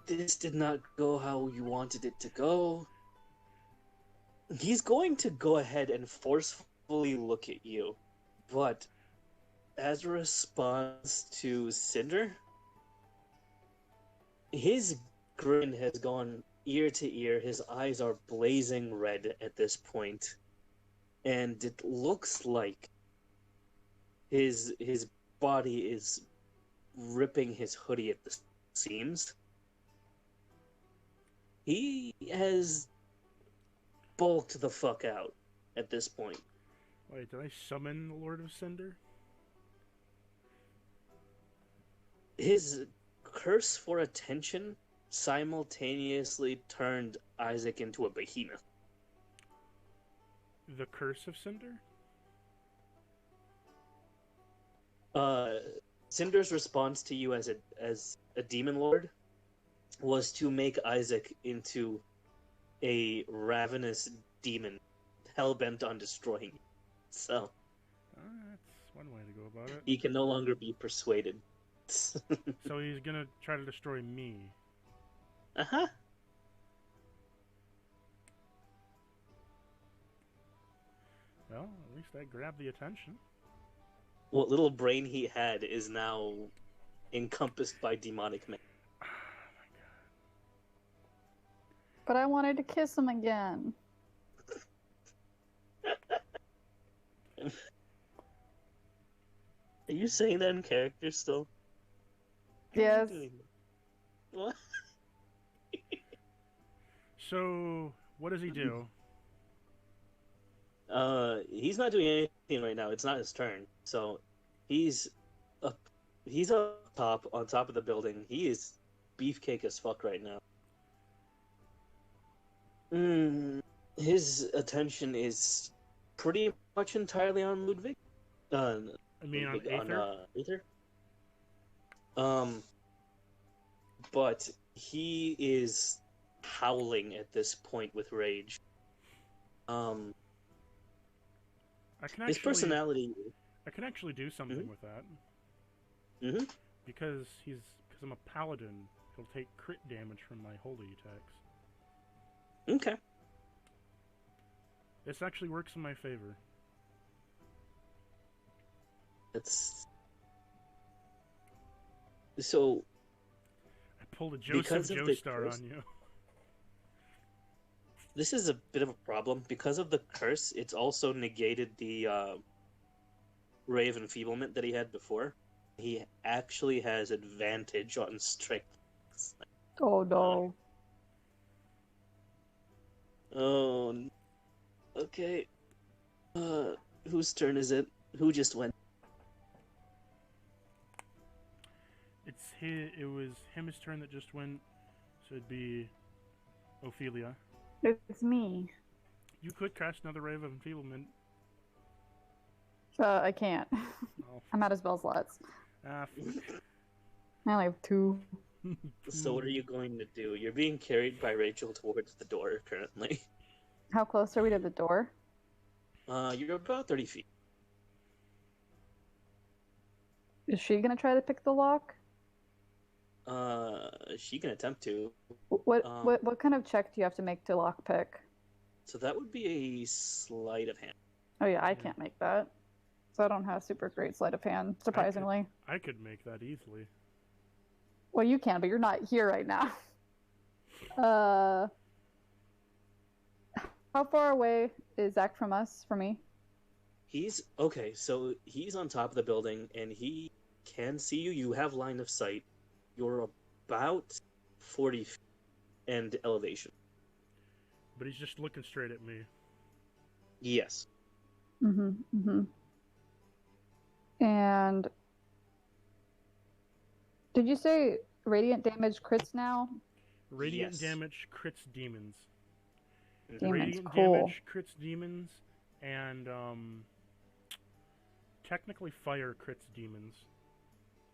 This did not go how you wanted it to go. He's going to go ahead and forcefully look at you, but as a response to Cinder, his grin has gone ear to ear. His eyes are blazing red at this point, and it looks like his body is ripping his hoodie at the seams. He has bulked the fuck out at this point. Wait, did I summon the Lord of Cinder? His curse for attention simultaneously turned Isaac into a behemoth. The Curse of Cinder? Cinder's response to you as a demon lord was to make Isaac into a ravenous demon, hell-bent on destroying you. So That's one way to go about it. he can no longer be persuaded. So he's gonna try to destroy me. Uh-huh. Well, at least I grabbed the attention. What little brain he had is now encompassed by demonic men. Oh my But I wanted to kiss him again. Are you saying that in character still? Yes. What? So, what does he do? He's not doing anything right now. It's not his turn. So, he's up top, on top of the building. He is beefcake as fuck right now. His attention is pretty much entirely on Ludwig. I mean, on Ludwig, Aether? Aether. But he is howling at this point with rage. His personality. I can actually do something with that. Mm-hmm. Because I'm a paladin, he'll take crit damage from my holy attacks. Okay. This actually works in my favor. That's so. I pulled a Joseph Joestar on you. This is a bit of a problem. Because of the curse, it's also negated the ray of enfeeblement that he had before. He actually has advantage on strength. Oh no. Oh, okay. Whose turn is it? Who just went? It was him's turn that just went, so it'd be Ophelia. It's me. You could cast another Ray of Enfeeblement. I can't. Oh. I'm out of spell slots. Ah, I only have 2. So what are you going to do? You're being carried by Rachel towards the door currently. How close are we to the door? You're about 30 feet. Is she gonna try to pick the lock? She can attempt to. What kind of check do you have to make to lock pick? So that would be a sleight of hand. Oh yeah, I can't make that. So I don't have super great sleight of hand, surprisingly. I could make that easily. Well, you can, but you're not here right now. How far away is Zach from us, from me? Okay, so he's on top of the building, and he can see you. You have line of sight. You're about 40 feet and elevation. But he's just looking straight at me. Yes. And did you say radiant damage crits now? Radiant Yes. damage crits demons. Demons, Radiant cool. damage crits demons, and technically fire crits demons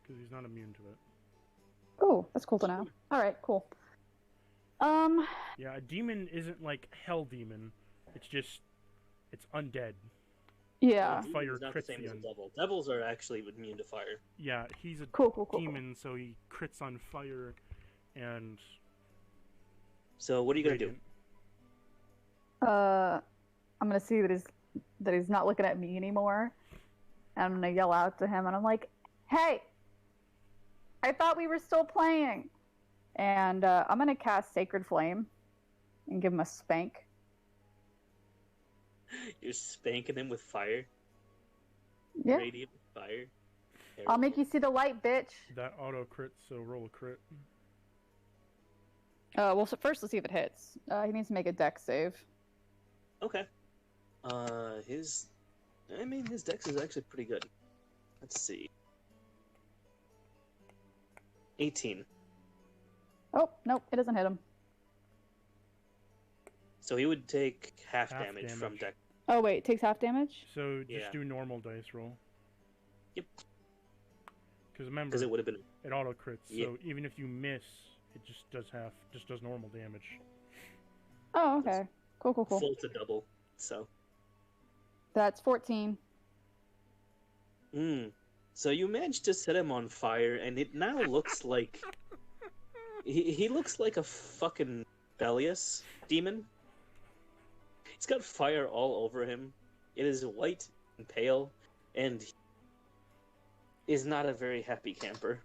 because he's not immune to it. Oh, that's cool to know. All right, cool. Yeah, a demon isn't like hell demon. It's just it's undead. Yeah. Demon Fire is not the crits same the as a end. devil. Devils are actually immune to fire. Yeah, he's a Cool. demon, so he crits on fire and. So what are you gonna do? I'm gonna see that he's not looking at me anymore. And I'm gonna yell out to him, and I'm like, "Hey, I thought we were still playing." And I'm gonna cast Sacred Flame and give him a spank. You're spanking him with fire. Yeah. Radiant fire. I'll make you see the light, bitch. That auto crit, so roll a crit. Well, so first let's see if it hits. He needs to make a dex save. Okay. His dex is actually pretty good. Let's see. 18. Oh, nope, it doesn't hit him. So he would take half Half damage from damage. dex. Oh wait, it takes half damage? So just Yeah. do normal dice roll. Yep. Because remember, Because it would have been. it auto crits, Yeah. so even if you miss, it just does normal damage. Oh, okay. Cool. Full to double. So. That's 14. So you managed to set him on fire, and it now looks like he looks like a fucking Belius demon. He's got fire all over him. It is white and pale, and he is not a very happy camper.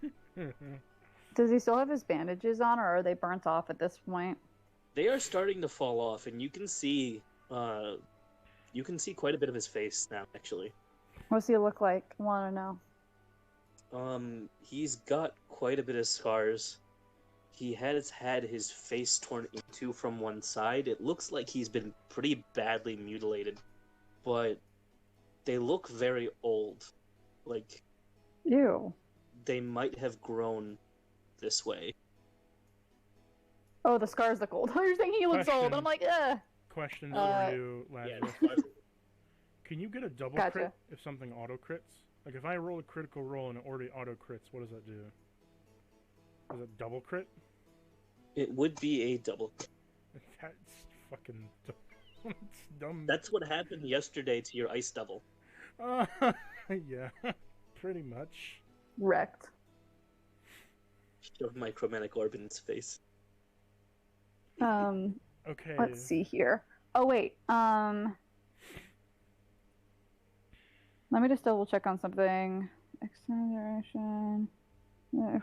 Does he still have his bandages on, or are they burnt off at this point? They are starting to fall off, and you can see quite a bit of his face now. Actually, What's he look like? I want to know. He's got quite a bit of scars. He has had his face torn into from one side. It looks like he's been pretty badly mutilated, but they look very old. Like, Ew. they might have grown this way. Oh, the scars look old. You're saying he looks old. Question. I'm like, ugh. Question for you, Yeah, Lazarus. the scars- Can you get a double Gotcha. crit if something auto crits? Like if I roll a critical roll and it already auto crits, what does that do? Is it double crit? it would be a double. That's fucking dumb. It's dumb. That's what happened yesterday to your ice devil. Yeah, pretty much. Wrecked. Showed my chromatic orb in its face. Okay. Let's see here. Oh wait. Let me just double check on something. Acceleration.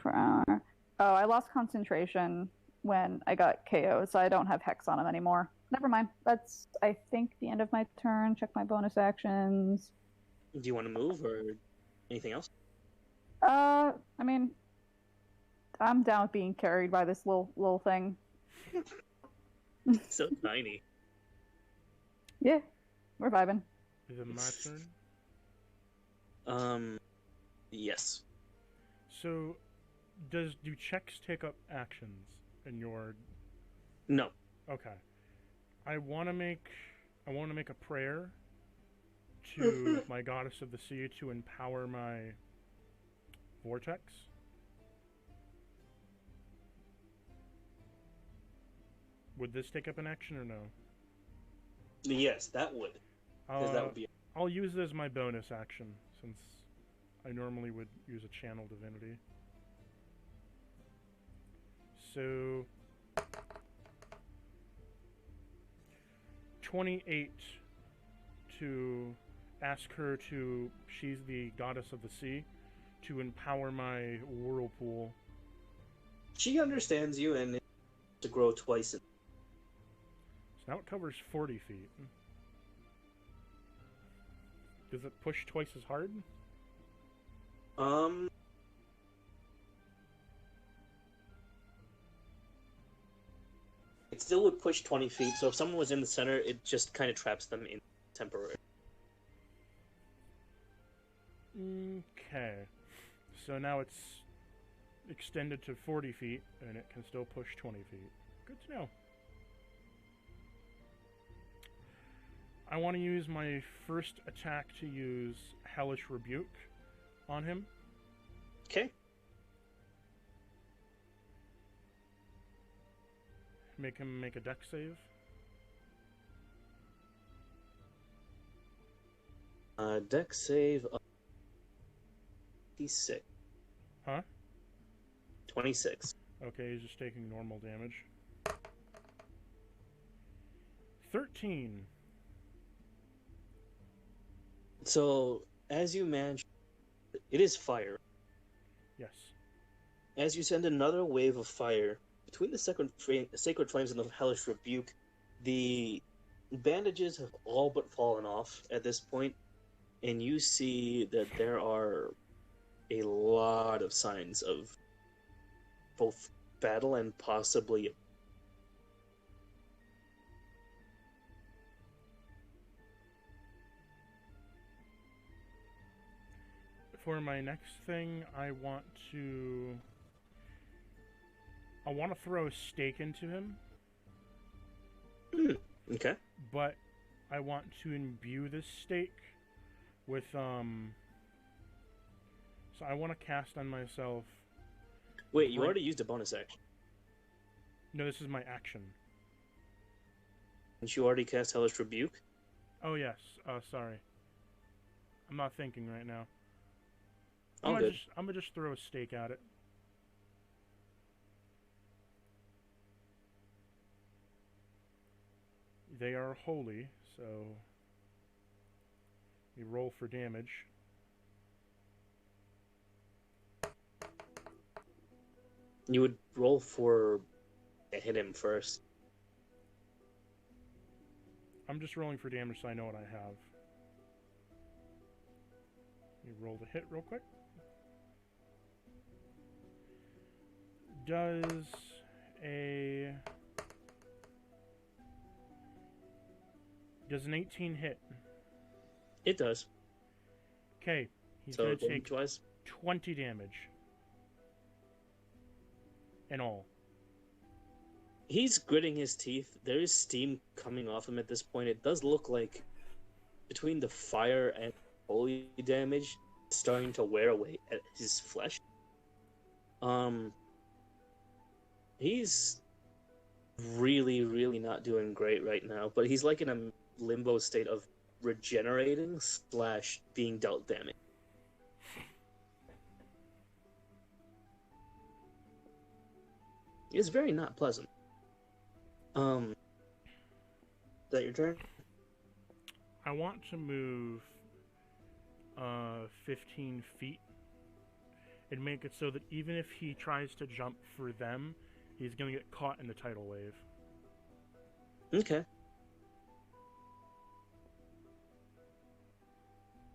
For hour. Oh, I lost concentration when I got KO'd, so I don't have Hex on him anymore. Never mind. That's, I think, the end of my turn. Check my bonus actions. Do you want to move or anything else? I mean, I'm down with being carried by this little thing. So tiny. Yeah, we're vibing. Is it my turn? Yes. So, do checks take up actions in your? No. Okay. I want to make a prayer to my goddess of the sea to empower my vortex. Would this take up an action or no? Yes, that would. Because that would be. I'll use it as my bonus action since I normally would use a channel divinity. So 28 to ask her to, she's the goddess of the sea, to empower my whirlpool. She understands you and it's to grow twice. So now it covers 40 feet. Does it push twice as hard? It still would push 20 feet, so if someone was in the center, it just kind of traps them in temporary. Okay. So now it's extended to 40 feet, and it can still push 20 feet. Good to know. I want to use my first attack to use Hellish Rebuke on him. Okay. Make him make a dex save. Dex save of 26. Huh? 26. Okay, he's just taking normal damage. 13. So, as you manage, it is fire. Yes. As you send another wave of fire between the sacred flames and the hellish rebuke, the bandages have all but fallen off at this point, and you see that there are a lot of signs of both battle and possibly For my next thing, I want to throw a stake into him. Okay. But I want to imbue this stake with So I want to cast on myself. Wait, you already used a bonus action. No, this is my action. Didn't you already cast Hellish Rebuke? Oh yes. Sorry. I'm not thinking right now. I'm gonna just throw a stake at it. They are holy, so we roll for damage. You would roll for hit him first. I'm just rolling for damage so I know what I have. You roll the hit real quick. Does an 18 hit? It does. Okay, he's So going to take twice. 20 damage. In all. He's gritting his teeth. There is steam coming off him at this point. It does look like between the fire and holy damage, it's starting to wear away at his flesh. He's really, really not doing great right now, but he's like in a limbo state of regenerating / being dealt damage. It's very not pleasant. Is that your turn? I want to move 15 feet and make it so that even if he tries to jump for them, he's going to get caught in the tidal wave. Okay.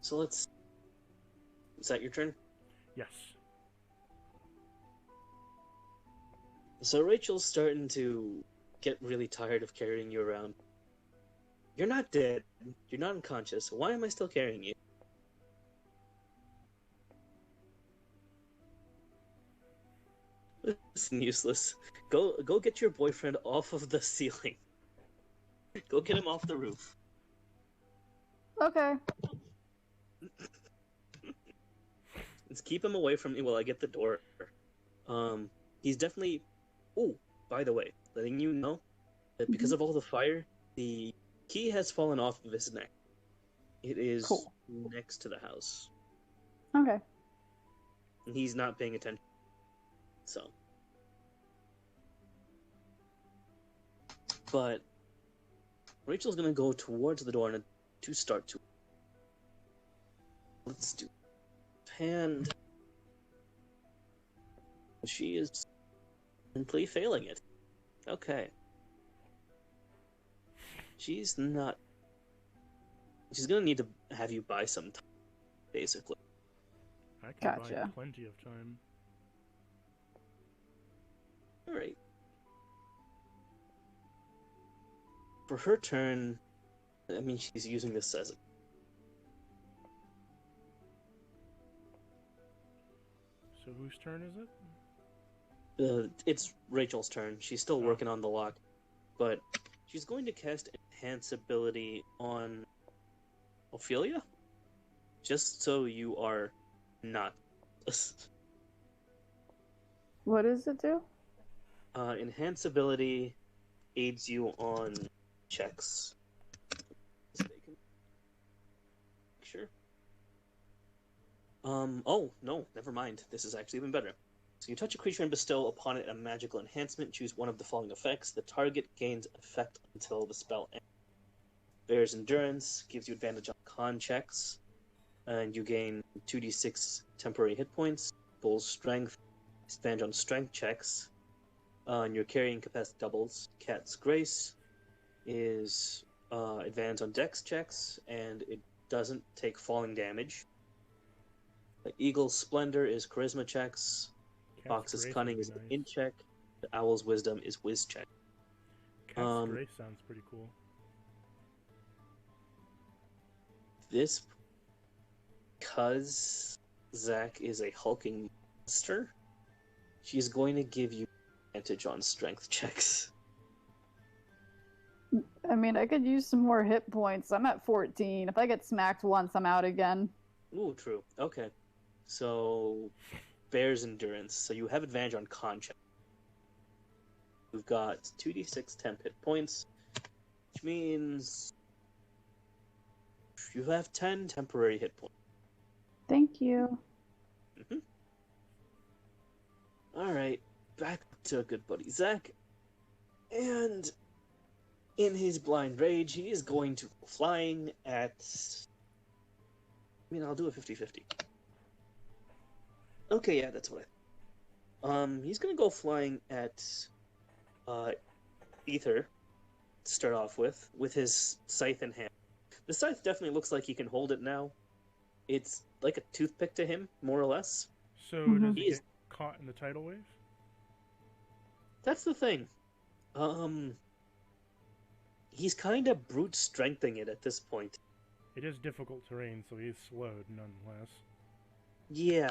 So let's... Is that your turn? Yes. So Rachel's starting to get really tired of carrying you around. You're not dead. You're not unconscious. Why am I still carrying you? Listen, useless. Go get your boyfriend off of the ceiling. Go get him off the roof. Okay. Let's keep him away from me while I get the door. He's definitely... Oh, by the way, letting you know that because of all the fire, the key has fallen off of his neck. It is next to the house. Okay. And he's not paying attention. So. But Rachel's gonna go towards the door and to start to. Let's do hand. She is simply failing it. Okay. She's not. She's gonna need to have you buy some time, basically. I can buy Gotcha. plenty of time. Alright. for her turn, I mean, she's using this as a... So whose turn is it? It's Rachel's turn. She's still working on the lock, but she's going to cast Enhance ability on Ophelia, just so you are not. What does it do? Enhance ability aids you on checks. Sure. Oh, no, never mind. This is actually even better. So you touch a creature and bestow upon it a magical enhancement. Choose one of the following effects. The target gains effect until the spell ends. Bear's Endurance gives you advantage on con checks, and you gain 2d6 temporary hit points. Bull's Strength, advantage on strength checks, and your carrying capacity doubles. Cat's Grace is advantage on dex checks, and it doesn't take falling damage. Eagle's Splendor is charisma checks. Fox's Cunning is an int check. The Owl's Wisdom is whiz check. Cat's Grace sounds pretty cool. This, because Zach is a hulking monster, she's going to give you advantage on strength checks. I mean, I could use some more hit points. I'm at 14. If I get smacked once, I'm out again. Ooh, true. Okay. So, Bear's Endurance. So you have advantage on con check. You've got 2d6 temp hit points, which means you have 10 temporary hit points. Thank you. Alright, back to good buddy Zach. And in his blind rage, he is going to go flying at... I mean, I'll do a 50-50. Okay, yeah, that's what he's gonna go flying at Ether to start off with his scythe in hand. The scythe definitely looks like he can hold it now. It's like a toothpick to him, more or less. So does he get caught in the tidal wave? That's the thing. He's kind of brute strengthening it at this point. It is difficult terrain, so he's slowed nonetheless. Yeah,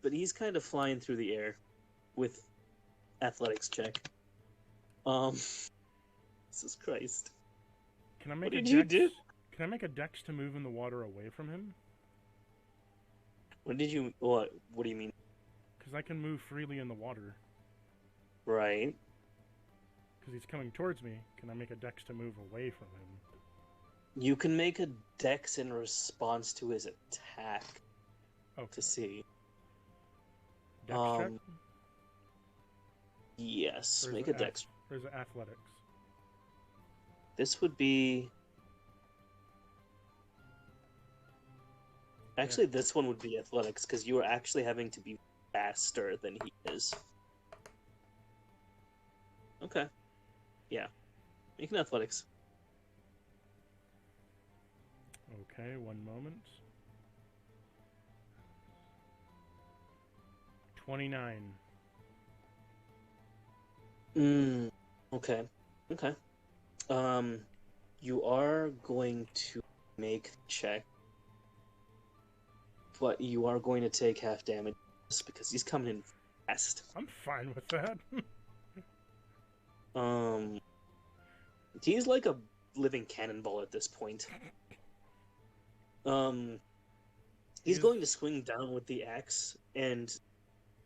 but he's kind of flying through the air with athletics check. Jesus Christ. Can I make What did you do? Can I make a dex to move in the water away from him? What did you... What do you mean? Because I can move freely in the water. Right. Because he's coming towards me. Can I make a dex to move away from him? You can make a dex in response to his attack. Okay. To see. Dex check? Yes, make a dex. Or is it athletics? This would be... Actually, this one would be athletics, because you are actually having to be faster than he is. Okay. Yeah. Make an athletics. Okay, one moment. 29. Okay. Okay. You are going to make the check, but you are going to take half damage just because he's coming in fast. I'm fine with that. He's like a living cannonball at this point. He's going to swing down with the axe, and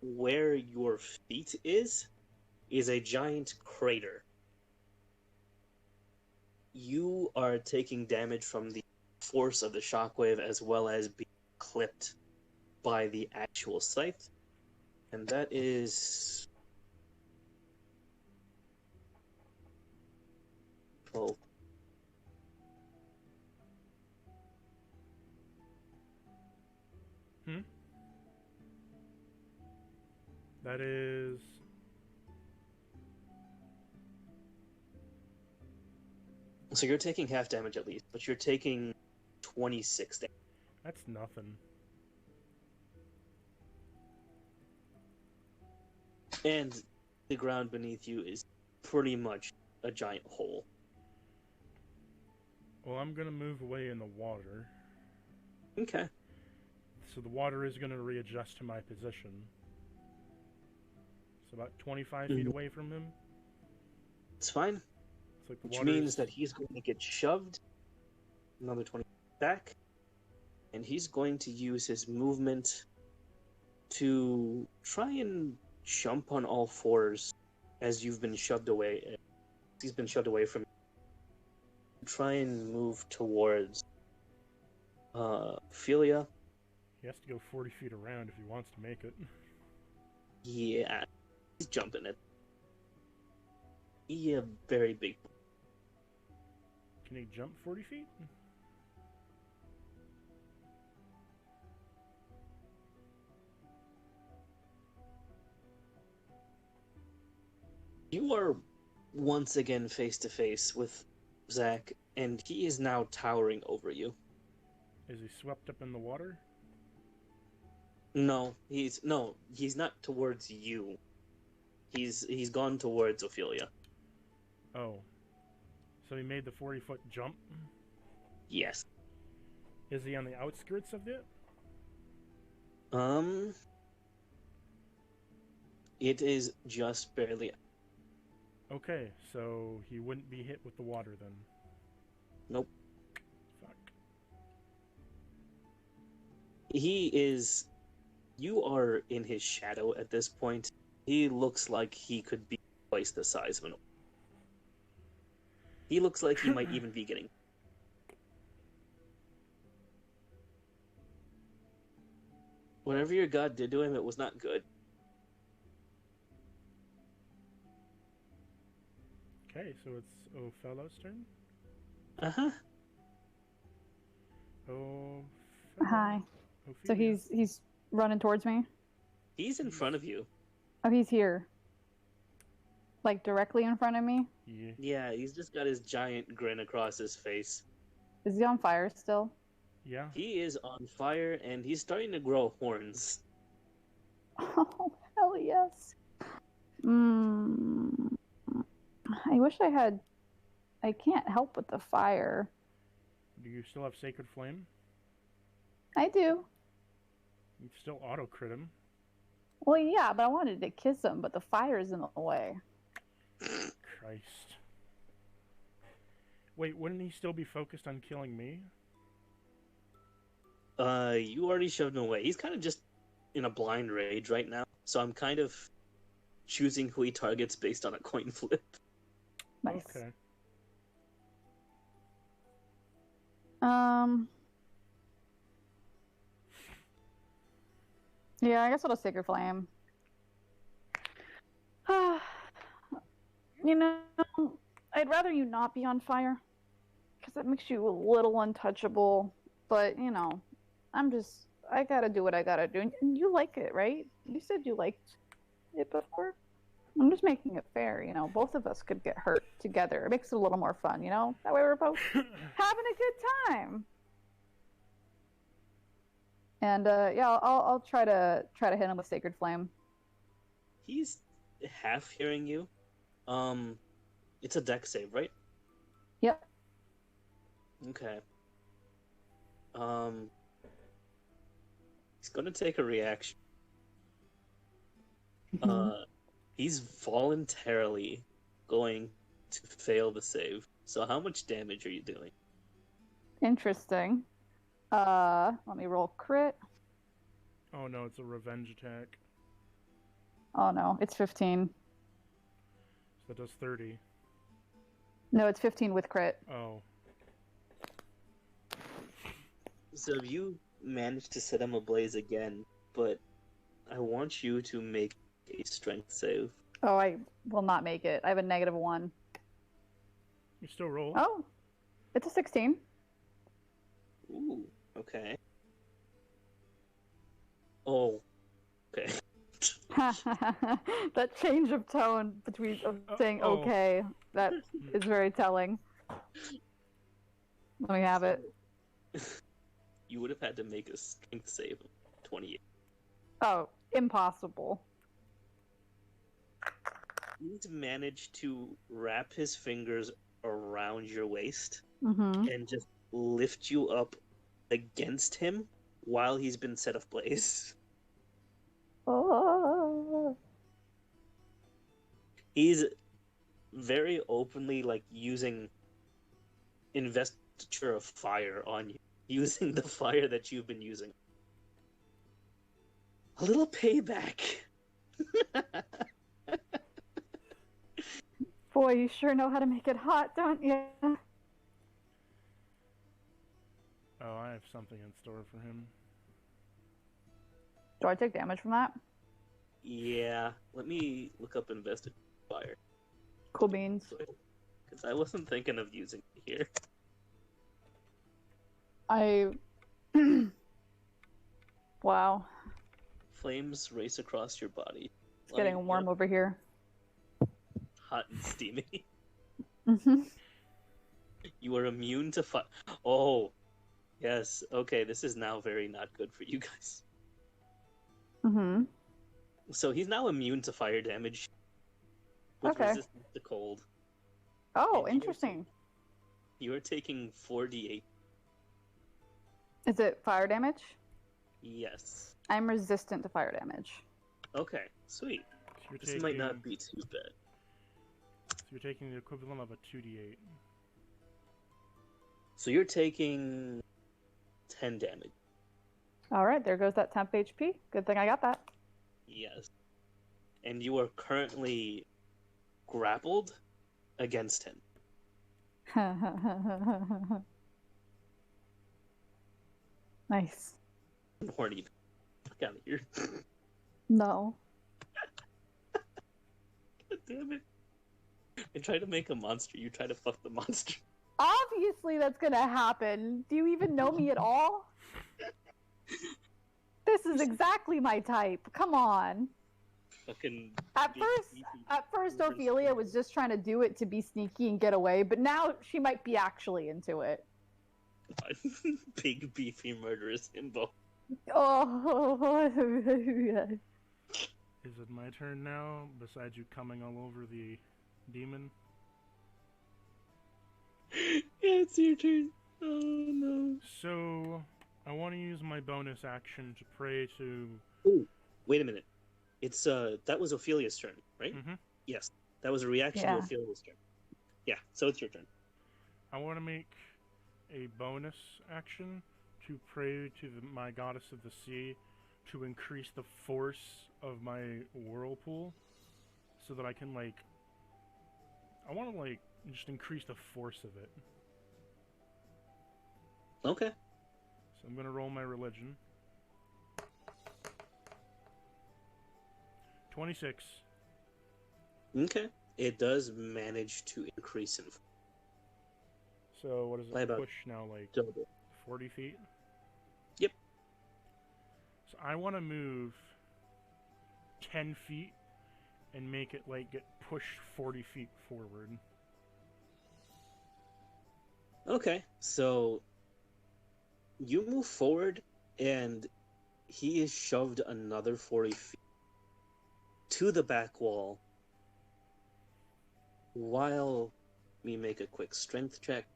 where your feet is a giant crater. You are taking damage from the force of the shockwave as well as being clipped by the actual scythe. And that is... Oh. That is... So you're taking half damage at least, but you're taking 26 damage. That's nothing. And the ground beneath you is pretty much a giant hole. Well, I'm gonna move away in the water. Okay. So the water is gonna readjust to my position. It's about 25 feet away from him. It's fine. It's like the Which water's... means that he's going to get shoved another 20 back, and he's going to use his movement to try and jump on all fours as you've been shoved away. He's been shoved away from you. Try and move towards Ophelia. He has to go 40 feet around if he wants to make it. Yeah, he's jumping it. Yeah, very big. Can he jump 40 feet? You are once again face to face with Zach, and he is now towering over you. Is he swept up in the water? No, he's not towards you. He's gone towards Ophelia. Oh. So he made the 40-foot jump? Yes. Is he on the outskirts of it? It is just barely. Okay, so he wouldn't be hit with the water then. Nope. Fuck. He is. You are in his shadow at this point. He looks like he could be twice the size of an. He looks like he might even be getting. Whatever your god did to him, it was not good. Okay, so it's Ophelio's turn? Uh-huh. Ophelia. Hi. So Ophelia. he's running towards me. He's in front of you. Oh, he's here. Like directly in front of me. Yeah. Yeah, he's just got his giant grin across his face. Is he on fire still? Yeah. He is on fire, and he's starting to grow horns. Oh, hell yes. I wish I had... I can't help with the fire. Do you still have Sacred Flame? I do. You still auto-crit him. Well, yeah, but I wanted to kiss him, but the fire's in the way. Christ. Wait, wouldn't he still be focused on killing me? You already shoved him away. He's kind of just in a blind rage right now, so I'm kind of choosing who he targets based on a coin flip. Nice. Okay. Yeah, I guess I'll just Sacred Flame. You know, I'd rather you not be on fire, because that makes you a little untouchable. But, you know, I gotta do what I gotta do. And you like it, right? You said you liked it before. I'm just making it fair, you know. Both of us could get hurt together. It makes it a little more fun, you know? That way we're both having a good time. And yeah, I'll try to hit him with Sacred Flame. He's half hearing you. It's a dex save, right? Yep. Okay. He's gonna take a reaction. He's voluntarily going to fail the save. So how much damage are you doing? Interesting. Let me roll crit. Oh no, it's a revenge attack. Oh no, it's 15. So that does 30. No, it's 15 with crit. Oh. So you managed to set him ablaze again, but I want you to make a strength save. Oh, I will not make it. I have a -1. You still roll. Oh, it's a 16. Ooh, okay. Oh, okay. That change of tone between saying okay, that is very telling. Let me have it. You would have had to make a strength save of 28. Oh, impossible. He's managed to wrap his fingers around your waist Mm-hmm. and just lift you up against him while he's been set ablaze. Oh. He's very openly like using investiture of fire on you, using the fire that you've been using. A little payback. Boy, you sure know how to make it hot, don't you? Oh, I have something in store for him. Do I take damage from that? Yeah, let me look up investiture of fire. Cool beans. Because I wasn't thinking of using it here. Wow. Flames race across your body. It's getting warm over here. Hot and steamy. Mm-hmm. You are immune to fire. Oh, yes. Okay, this is now very not good for you guys. Mm-hmm. So he's now immune to fire damage. With resistance to cold. Oh, interesting. You are taking 4d8. Is it fire damage? Yes. I'm resistant to fire damage. Okay, sweet. So This might not be too bad. So you're taking the equivalent of a 2d8. So you're taking 10 damage. Alright, there goes that temp HP. Good thing I got that. Yes. And you are currently grappled against him. Nice. Horny. Get out of here. No. God damn it. I try to make a monster, you try to fuck the monster. Obviously that's gonna happen. Do you even know me at all? This is exactly my type. Come on. Fucking At first Ophelia was just trying to do it to be sneaky and get away, but now she might be actually into it. Big beefy murderous himbo. Oh. Is it my turn now, besides you coming all over the demon? Yeah, it's your turn. Oh no. So, I want to use my bonus action to pray to... Ooh, wait a minute. It's, that was Ophelia's turn, right? Mm-hmm. Yes, that was a reaction to Ophelia's turn. Yeah, so it's your turn. I want to make a bonus action to pray to my goddess of the sea to increase the force of my whirlpool so that I can, like... I want to, like, just increase the force of it. Okay. So I'm going to roll my religion. 26. Okay. It does manage to increase in force. So what does By it about push now, like double. 40 feet? Yep. So I want to move 10 feet and make it, like, get pushed 40 feet forward. Okay, so you move forward and he is shoved another 40 feet to the back wall while we make a quick strength check.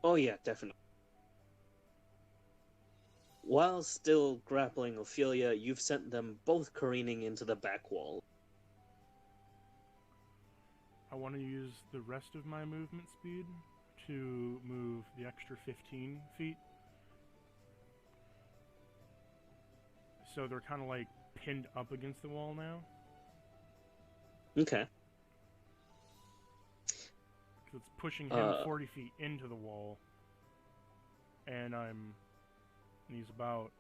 Oh yeah, definitely. While still grappling Ophelia, you've sent them both careening into the back wall. I want to use the rest of my movement speed to move the extra 15 feet. So they're kind of like pinned up against the wall now. Okay. Because it's pushing him 40 feet into the wall. And he's about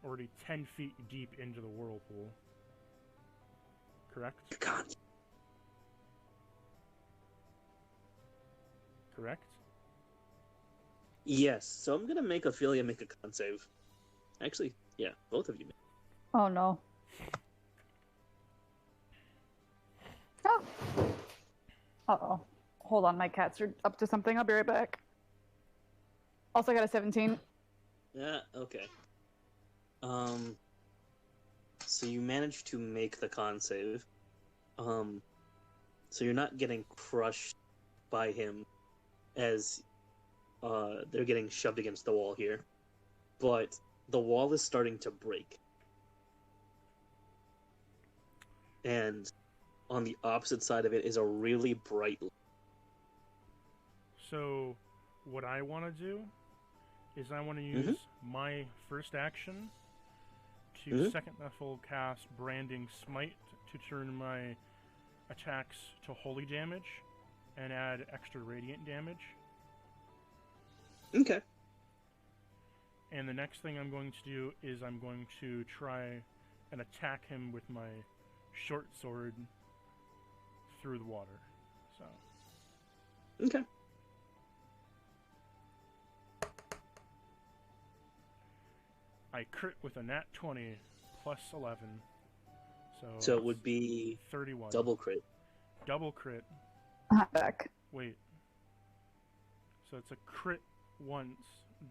already 10 feet deep into the whirlpool. Correct? God. Correct? Yes, so I'm gonna make Ophelia make a con save. Actually, yeah, both of you. Oh no. Oh. Uh-oh. Hold on, my cats are up to something. I'll be right back. Also got a 17. Yeah, okay. So you managed to make the con save. So you're not getting crushed by him as they're getting shoved against the wall here. But the wall is starting to break. And on the opposite side of it is a really bright light. So, what I want to do is I want to use my first action to second level cast Branding Smite to turn my attacks to holy damage and add extra radiant damage. Okay. And the next thing I'm going to do is I'm going to try and attack him with my short sword through the water. So. Okay. I crit with a nat 20 plus 11. So it would be 31. Double crit. Double crit. Hot back. Wait. So it's a crit once,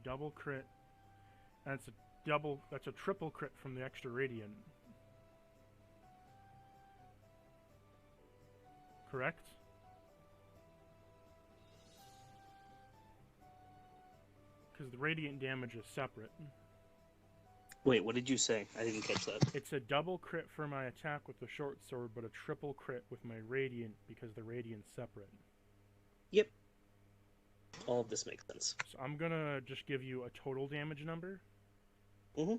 double crit, and that's a triple crit from the extra radiant. Correct? Because the radiant damage is separate. Wait, what did you say? I didn't catch that. It's a double crit for my attack with the short sword, but a triple crit with my radiant because the radiant's separate. Yep. All of this makes sense. So I'm gonna just give you a total damage number. Mm-hmm.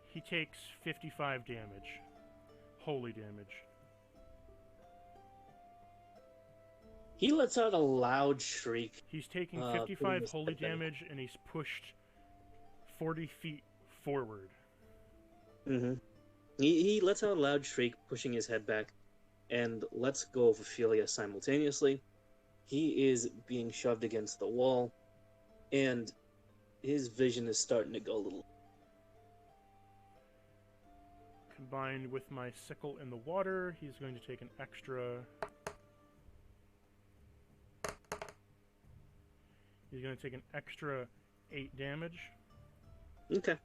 He takes 55 damage. Holy damage. He lets out a loud shriek. He's taking 55 holy damage, and he's pushed 40 feet forward. Mm-hmm. He lets out a loud shriek, pushing his head back, and lets go of Ophelia simultaneously. He is being shoved against the wall, and his vision is starting to go a little. Combined with my sickle in the water, he's going to take an extra... He's going to take an extra 8 damage. Okay.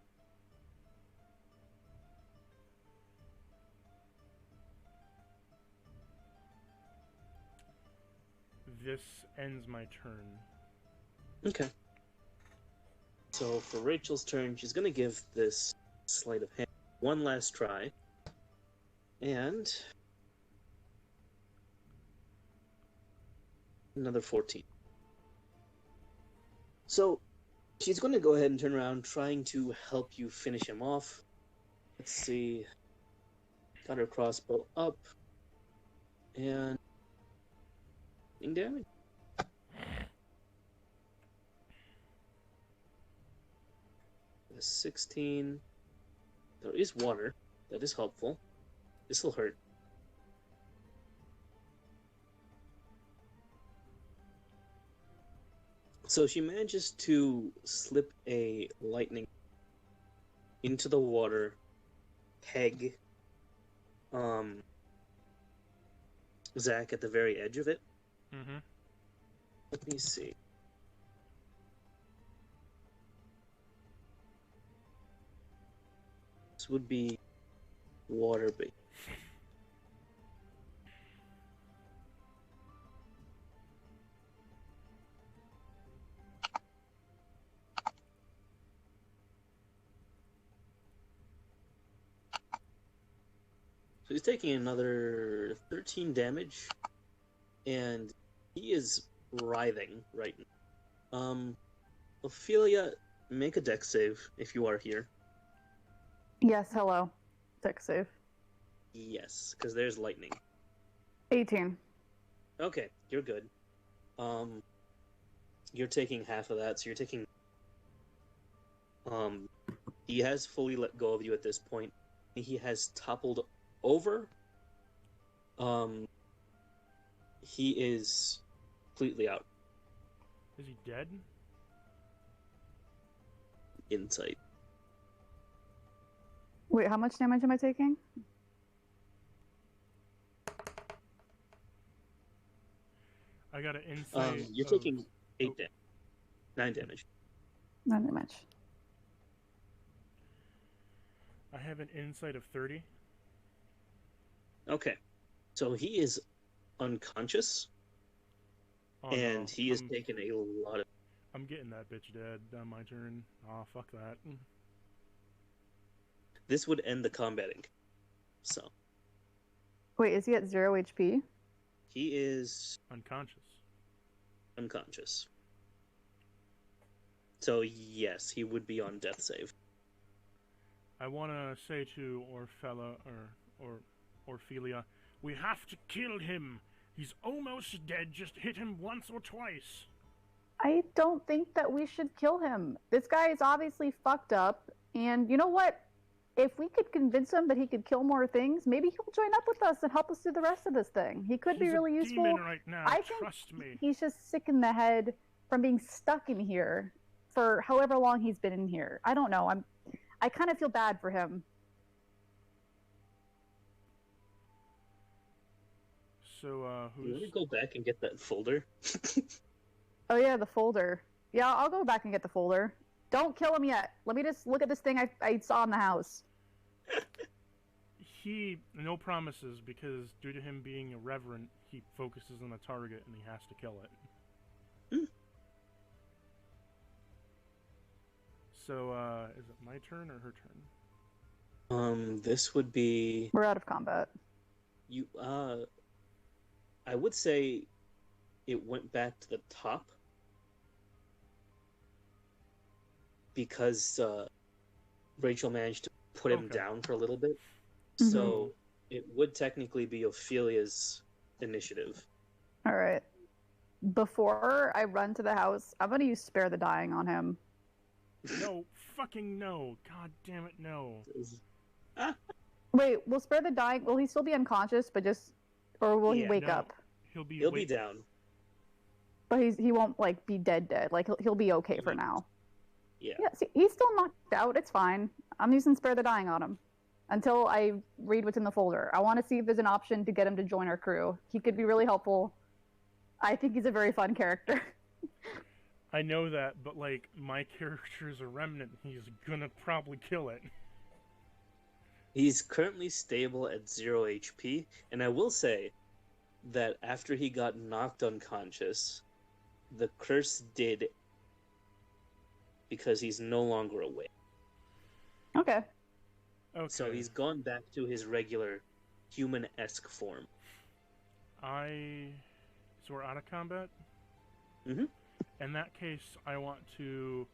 This ends my turn. Okay. So for Rachel's turn, she's going to give this sleight of hand one last try. And another 14. So she's going to go ahead and turn around, trying to help you finish him off. Let's see. Got her crossbow up. And damage. A 16. There is water. That is helpful. This will hurt. So she manages to slip a lightning into the water, peg Zach at the very edge of it. Mm-hmm. Let me see. This would be water-based. So he's taking another 13 damage, and he is writhing right now. Ophelia, make a dex save if you are here. Yes, hello. Dex save. Yes, because there's lightning. 18. Okay, you're good. You're taking half of that, so you're taking... He has fully let go of you at this point. He has toppled over. He is completely out. Is he dead? Insight. Wait, how much damage am I taking? I got an insight. You're of... taking 8 damage. 9 damage. Not that much. I have an insight of 30. Okay. So he is unconscious, Oh, and no. he has taken a lot of... I'm getting that bitch dead on my turn. Oh, fuck that. This would end the combating. So. Wait, is he at 0 HP? He is... Unconscious. So, yes, he would be on death save. I want to say to Orfella, or Orphelia, we have to kill him. He's almost dead. Just hit him once or twice. I don't think that we should kill him. This guy is obviously fucked up, and you know what? If we could convince him that he could kill more things, maybe he'll join up with us and help us through the rest of this thing. He could be really useful. Demon right now. I Trust me. He's just sick in the head from being stuck in here for however long he's been in here. I don't know. I kind of feel bad for him. So, You want to go back and get that folder? Oh yeah, the folder. Yeah, I'll go back and get the folder. Don't kill him yet. Let me just look at this thing I saw in the house. No promises, because due to him being irreverent, he focuses on the target and he has to kill it. So, is it my turn or her turn? This would be... We're out of combat. I would say it went back to the top. Because, Rachel managed to put him down for a little bit. Mm-hmm. So, it would technically be Ophelia's initiative. Alright. Before I run to the house, I'm gonna use Spare the Dying on him. No, fucking no. God damn it, no. Wait, will Spare the Dying, will he still be unconscious, but just, or will he wake no. up? He'll be down. But he won't, like, be dead. Like, he'll be okay for now. Yeah. Yeah, see, he's still knocked out. It's fine. I'm using Spare the Dying on him. Until I read what's in the folder. I want to see if there's an option to get him to join our crew. He could be really helpful. I think he's a very fun character. I know that, but, like, my character's a remnant. He's gonna probably kill it. He's currently stable at 0 HP, and I will say that after he got knocked unconscious, the curse did because he's no longer awake. Okay. So he's gone back to his regular human-esque form. So we're out of combat? Mm-hmm. In that case, I want to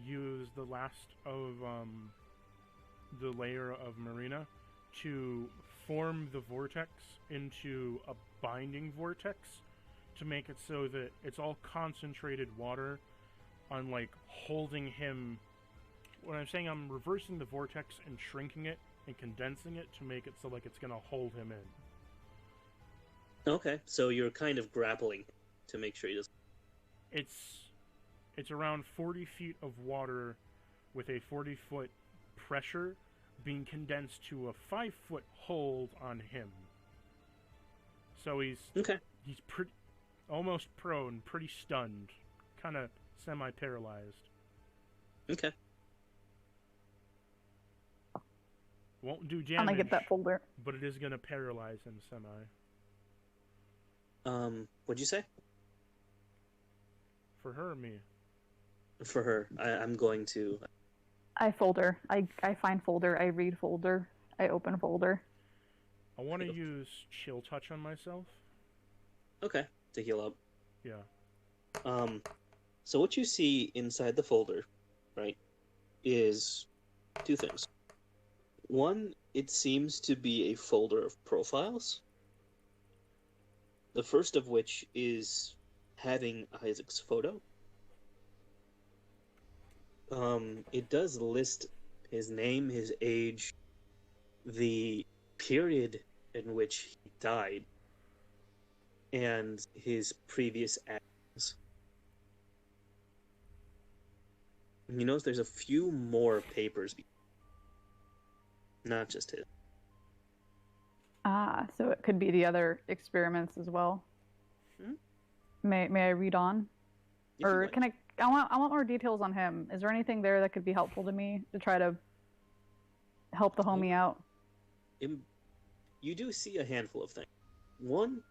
use the last of the layer of Marina to form the vortex into a binding vortex to make it so that it's all concentrated water on, like, holding him. When I'm saying I'm reversing the vortex and shrinking it and condensing it to make it so, like, it's gonna hold him in. Okay, so you're kind of grappling to make sure he doesn't... It's around 40 feet of water with a 40-foot pressure being condensed to a 5-foot hold on him. So he's pretty, almost prone, pretty stunned, kind of semi-paralyzed. Okay. Won't do damage. I'm gonna get that folder. But it is gonna paralyze him semi. What'd you say? For her or me? For her. I'm going to... I folder. I find folder. I read folder. I open folder. I want to use Chill Touch on myself. Okay, to heal up. Yeah. So what you see inside the folder, right, is two things. One, it seems to be a folder of profiles. The first of which is having Isaac's photo. It does list his name, his age, the period in which he died, and his previous actions. You notice there's a few more papers, not just his. Ah, so it could be the other experiments as well. May I read on? If you Or like. can I want more details on him. Is there anything there that could be helpful to me to try to help the homie out? You do see a handful of things. One,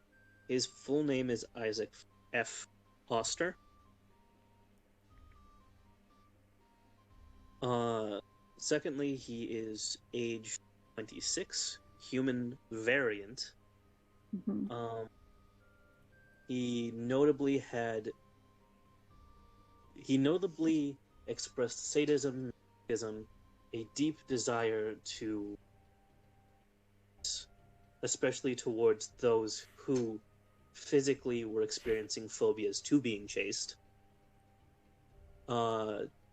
his full name is Isaac F. Foster. Secondly, he is age 26, human variant. Mm-hmm. He notably expressed sadism, a deep desire to, especially towards those who physically were experiencing phobias to being chased.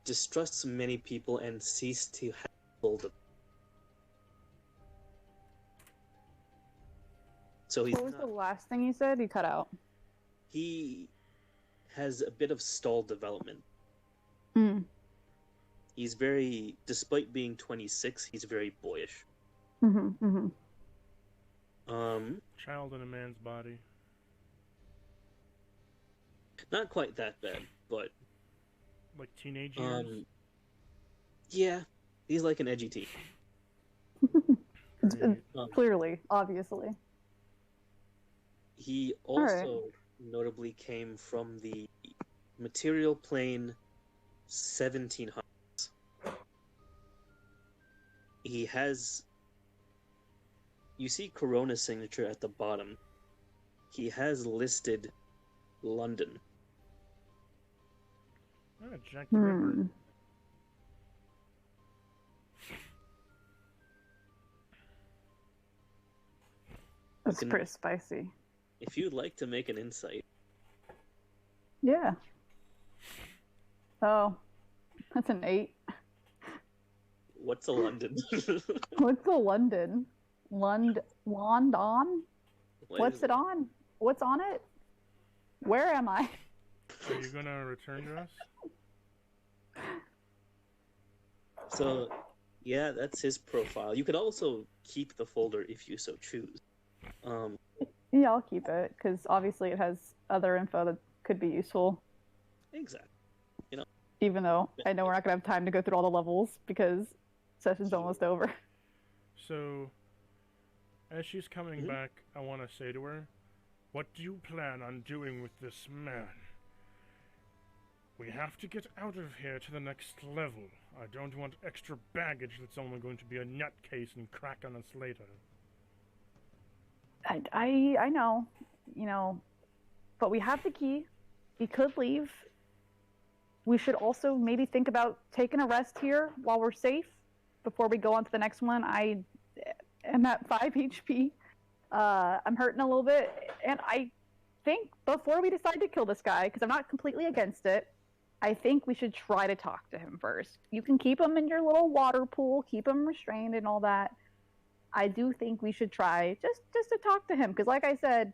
Distrusts many people and ceased to have hold of. So What was the last thing you said? You cut out. He has a bit of stalled development. Mm. He's very, despite being 26, he's very boyish. Mm-hmm, mm-hmm. Child in a man's body. Not quite that bad, but like teenage years. Yeah, he's like an edgy teen. Clearly, obviously. He also notably came from the material plane 1700s. He has... You see Corona's signature at the bottom. He has listed London. Jack the Ripper. That's pretty spicy. If you'd like to make an insight. Yeah. Oh, that's an 8. What's a London? What's a London? London? What's it on? What's on it? Where am I? Are you gonna return to us? So, yeah, that's his profile. You could also keep the folder if you so choose. Yeah, I'll keep it, because obviously it has other info that could be useful. Exactly. Even though I know we're not going to have time to go through all the levels, because session's almost over. So, as she's coming back, I want to say to her, what do you plan on doing with this man? We have to get out of here to the next level. I don't want extra baggage that's only going to be a nutcase and crack on us later. I know, but we have the key. We could leave. We should also maybe think about taking a rest here while we're safe before we go on to the next one. I am at 5 HP. I'm hurting a little bit, and I think before we decide to kill this guy, because I'm not completely against it, I think we should try to talk to him first. You can keep him in your little water pool, keep him restrained and all that. I do think we should try just to talk to him, because like I said,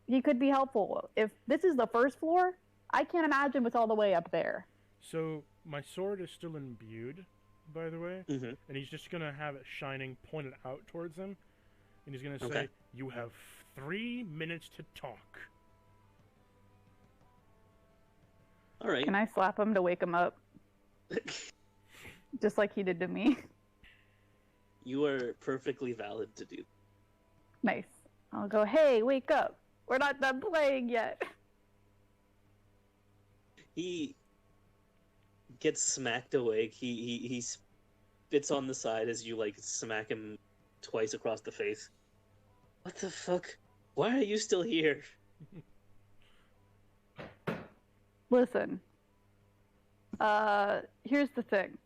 he could be helpful. If this is the first floor, I can't imagine what's all the way up there. So, my sword is still imbued, by the way, and he's just going to have it shining pointed out towards him, and he's going to say, you have 3 minutes to talk. All right. Can I slap him to wake him up? Just like he did to me. You are perfectly valid to do. Nice. I'll go, hey, wake up. We're not done playing yet. He gets smacked awake. He spits on the side as you like smack him twice across the face. What the fuck? Why are you still here? Listen. Here's the thing.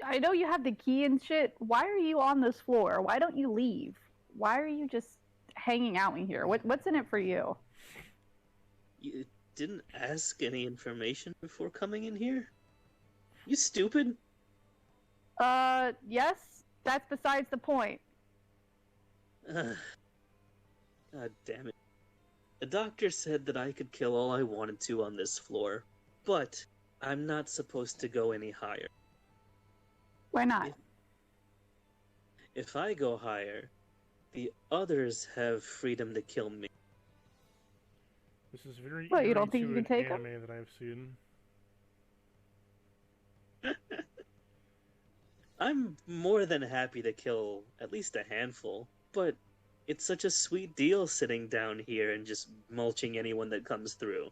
I know you have the key and shit. Why are you on this floor? Why don't you leave? Why are you just hanging out in here? What's in it for you? You didn't ask any information before coming in here? You stupid? Yes. That's besides the point. God damn it. The doctor said that I could kill all I wanted to on this floor, but I'm not supposed to go any higher. Why not? If I go higher, the others have freedom to kill me. This is very What, you eerie don't think to you can an take 'em? anime that I've seen. I'm more than happy to kill at least a handful, but it's such a sweet deal sitting down here and just mulching anyone that comes through.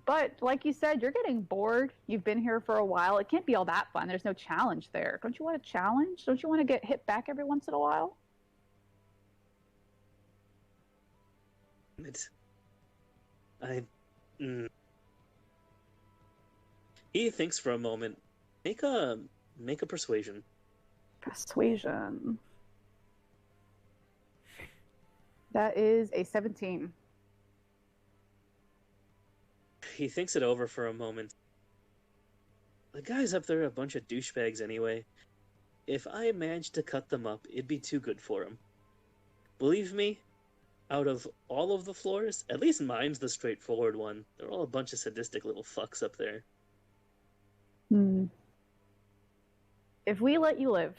But like you said, you're getting bored. You've been here for a while. It can't be all that fun. There's no challenge there. Don't you want a challenge? Don't you want to get hit back every once in a while? It's, I. Mm. He thinks for a moment. Make a persuasion. Persuasion. That is a 17. He thinks it over for a moment. The guys up there are a bunch of douchebags anyway. If I managed to cut them up, it'd be too good for them. Believe me, out of all of the floors, at least mine's the straightforward one. They're all a bunch of sadistic little fucks up there. If we let you live,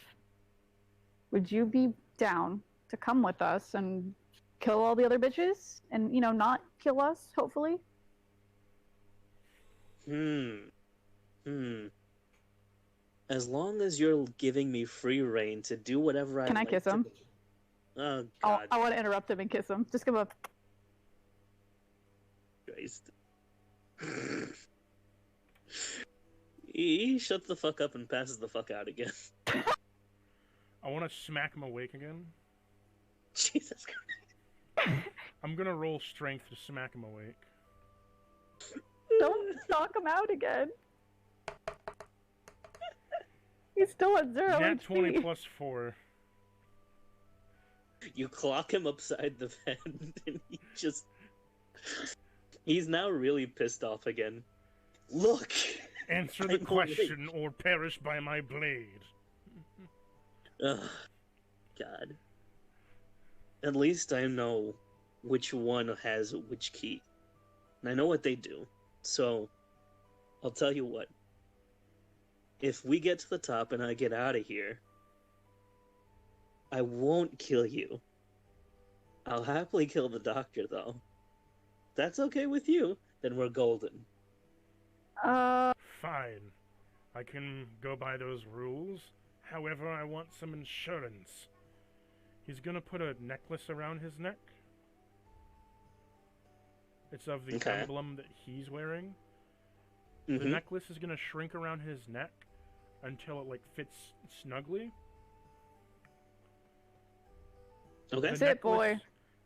would you be down to come with us and kill all the other bitches? And, not kill us, hopefully? As long as you're giving me free reign to do whatever I Can I like kiss to... him? Oh, God. I want to interrupt him and kiss him. Just give him a... Christ. He shuts the fuck up and passes the fuck out again. I want to smack him awake again. Jesus Christ. I'm gonna roll strength to smack him awake. Don't knock him out again. He's still at 0 Nat HP. 20 plus 4. You clock him upside the bed, and he's now really pissed off again. Look! Answer the question or perish by my blade. Ugh. God. At least I know which one has which key. And I know what they do. So, I'll tell you what. If we get to the top and I get out of here, I won't kill you. I'll happily kill the doctor, though. If that's okay with you, then we're golden. Fine. I can go by those rules. However, I want some insurance. He's gonna put a necklace around his neck. It's of the emblem that he's wearing. The necklace is gonna shrink around his neck until it fits snugly. Okay. That's it, boy.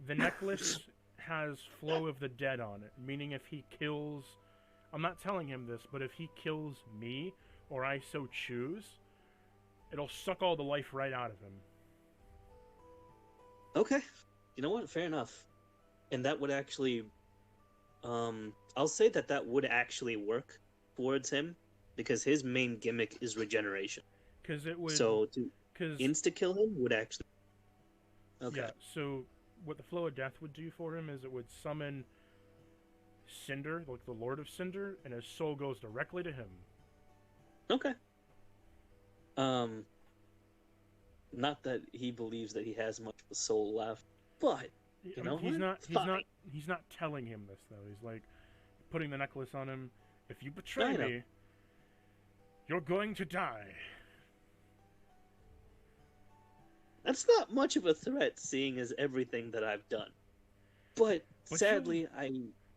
The necklace has Flow of the Dead on it, meaning if he kills... I'm not telling him this, but if he kills me, or I so choose, it'll suck all the life right out of him. Okay. You know what? Fair enough. And that would actually... I'll say that would actually work towards him, because his main gimmick is regeneration. Because it would... So to insta-kill him would actually... Okay. Yeah, so what the Flow of Death would do for him is it would summon Cinder, like the Lord of Cinder, and his soul goes directly to him. Okay. Not that he believes that he has much of a soul left, but you know he's what? He's not telling him this though. He's putting the necklace on him. If you betray me, you're going to die. That's not much of a threat, seeing as everything that I've done. But sadly,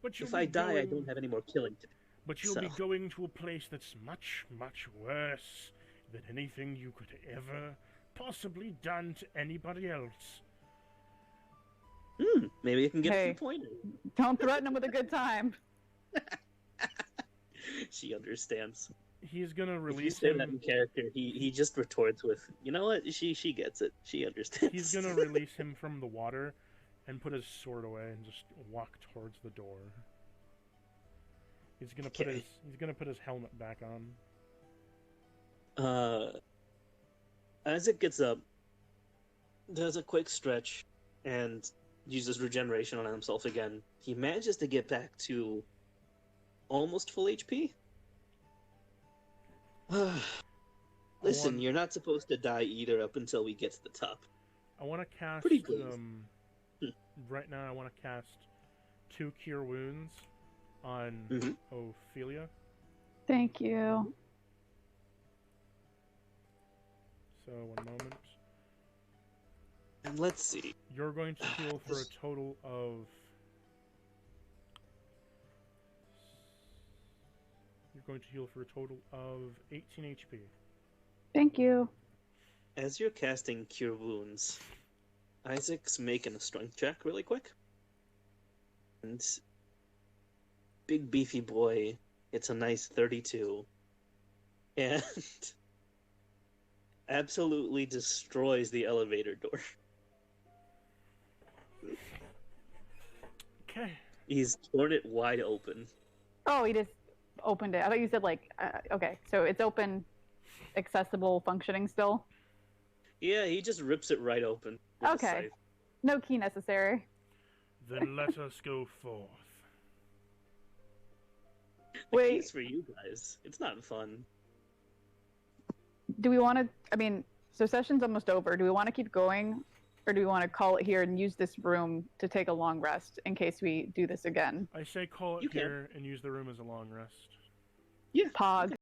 if I die, I don't have any more killing to do. But you'll be going to a place that's much, much worse than anything you could ever possibly done to anybody else. Maybe you can get a pointer. Don't threaten him with a good time. She understands. He's gonna release if you say that in character, he just retorts with, you know what? She gets it. She understands. He's gonna release him from the water and put his sword away and just walk towards the door. He's gonna put his helmet back on. As it gets up, does a quick stretch and uses regeneration on himself again. He manages to get back to almost full HP. Listen, you're not supposed to die either up until we get to the top. I want to cast... Pretty please. Right now I want to cast 2 cure wounds on Ophelia. Thank you. So, one moment. And let's see. You're going to heal for a total of... You're going to heal for a total of 18 HP. Thank you. As you're casting Cure Wounds, Isaac's making a strength check really quick. And big beefy boy gets a nice 32. And absolutely destroys the elevator door. Okay. He's torn it wide open. Oh, he just opened it. I thought you said like, okay, so it's open, accessible, functioning still. Yeah, he just rips it right open. With a Okay. scythe. No key necessary. Then let us go forth. The Wait. key's for you guys. It's not fun. Do we want to? I mean, so session's almost over. Do we want to keep going, or do we want to call it here and use this room to take a long rest in case we do this again? I say call it You can. here and use the room as a long rest. Yeah. Pog.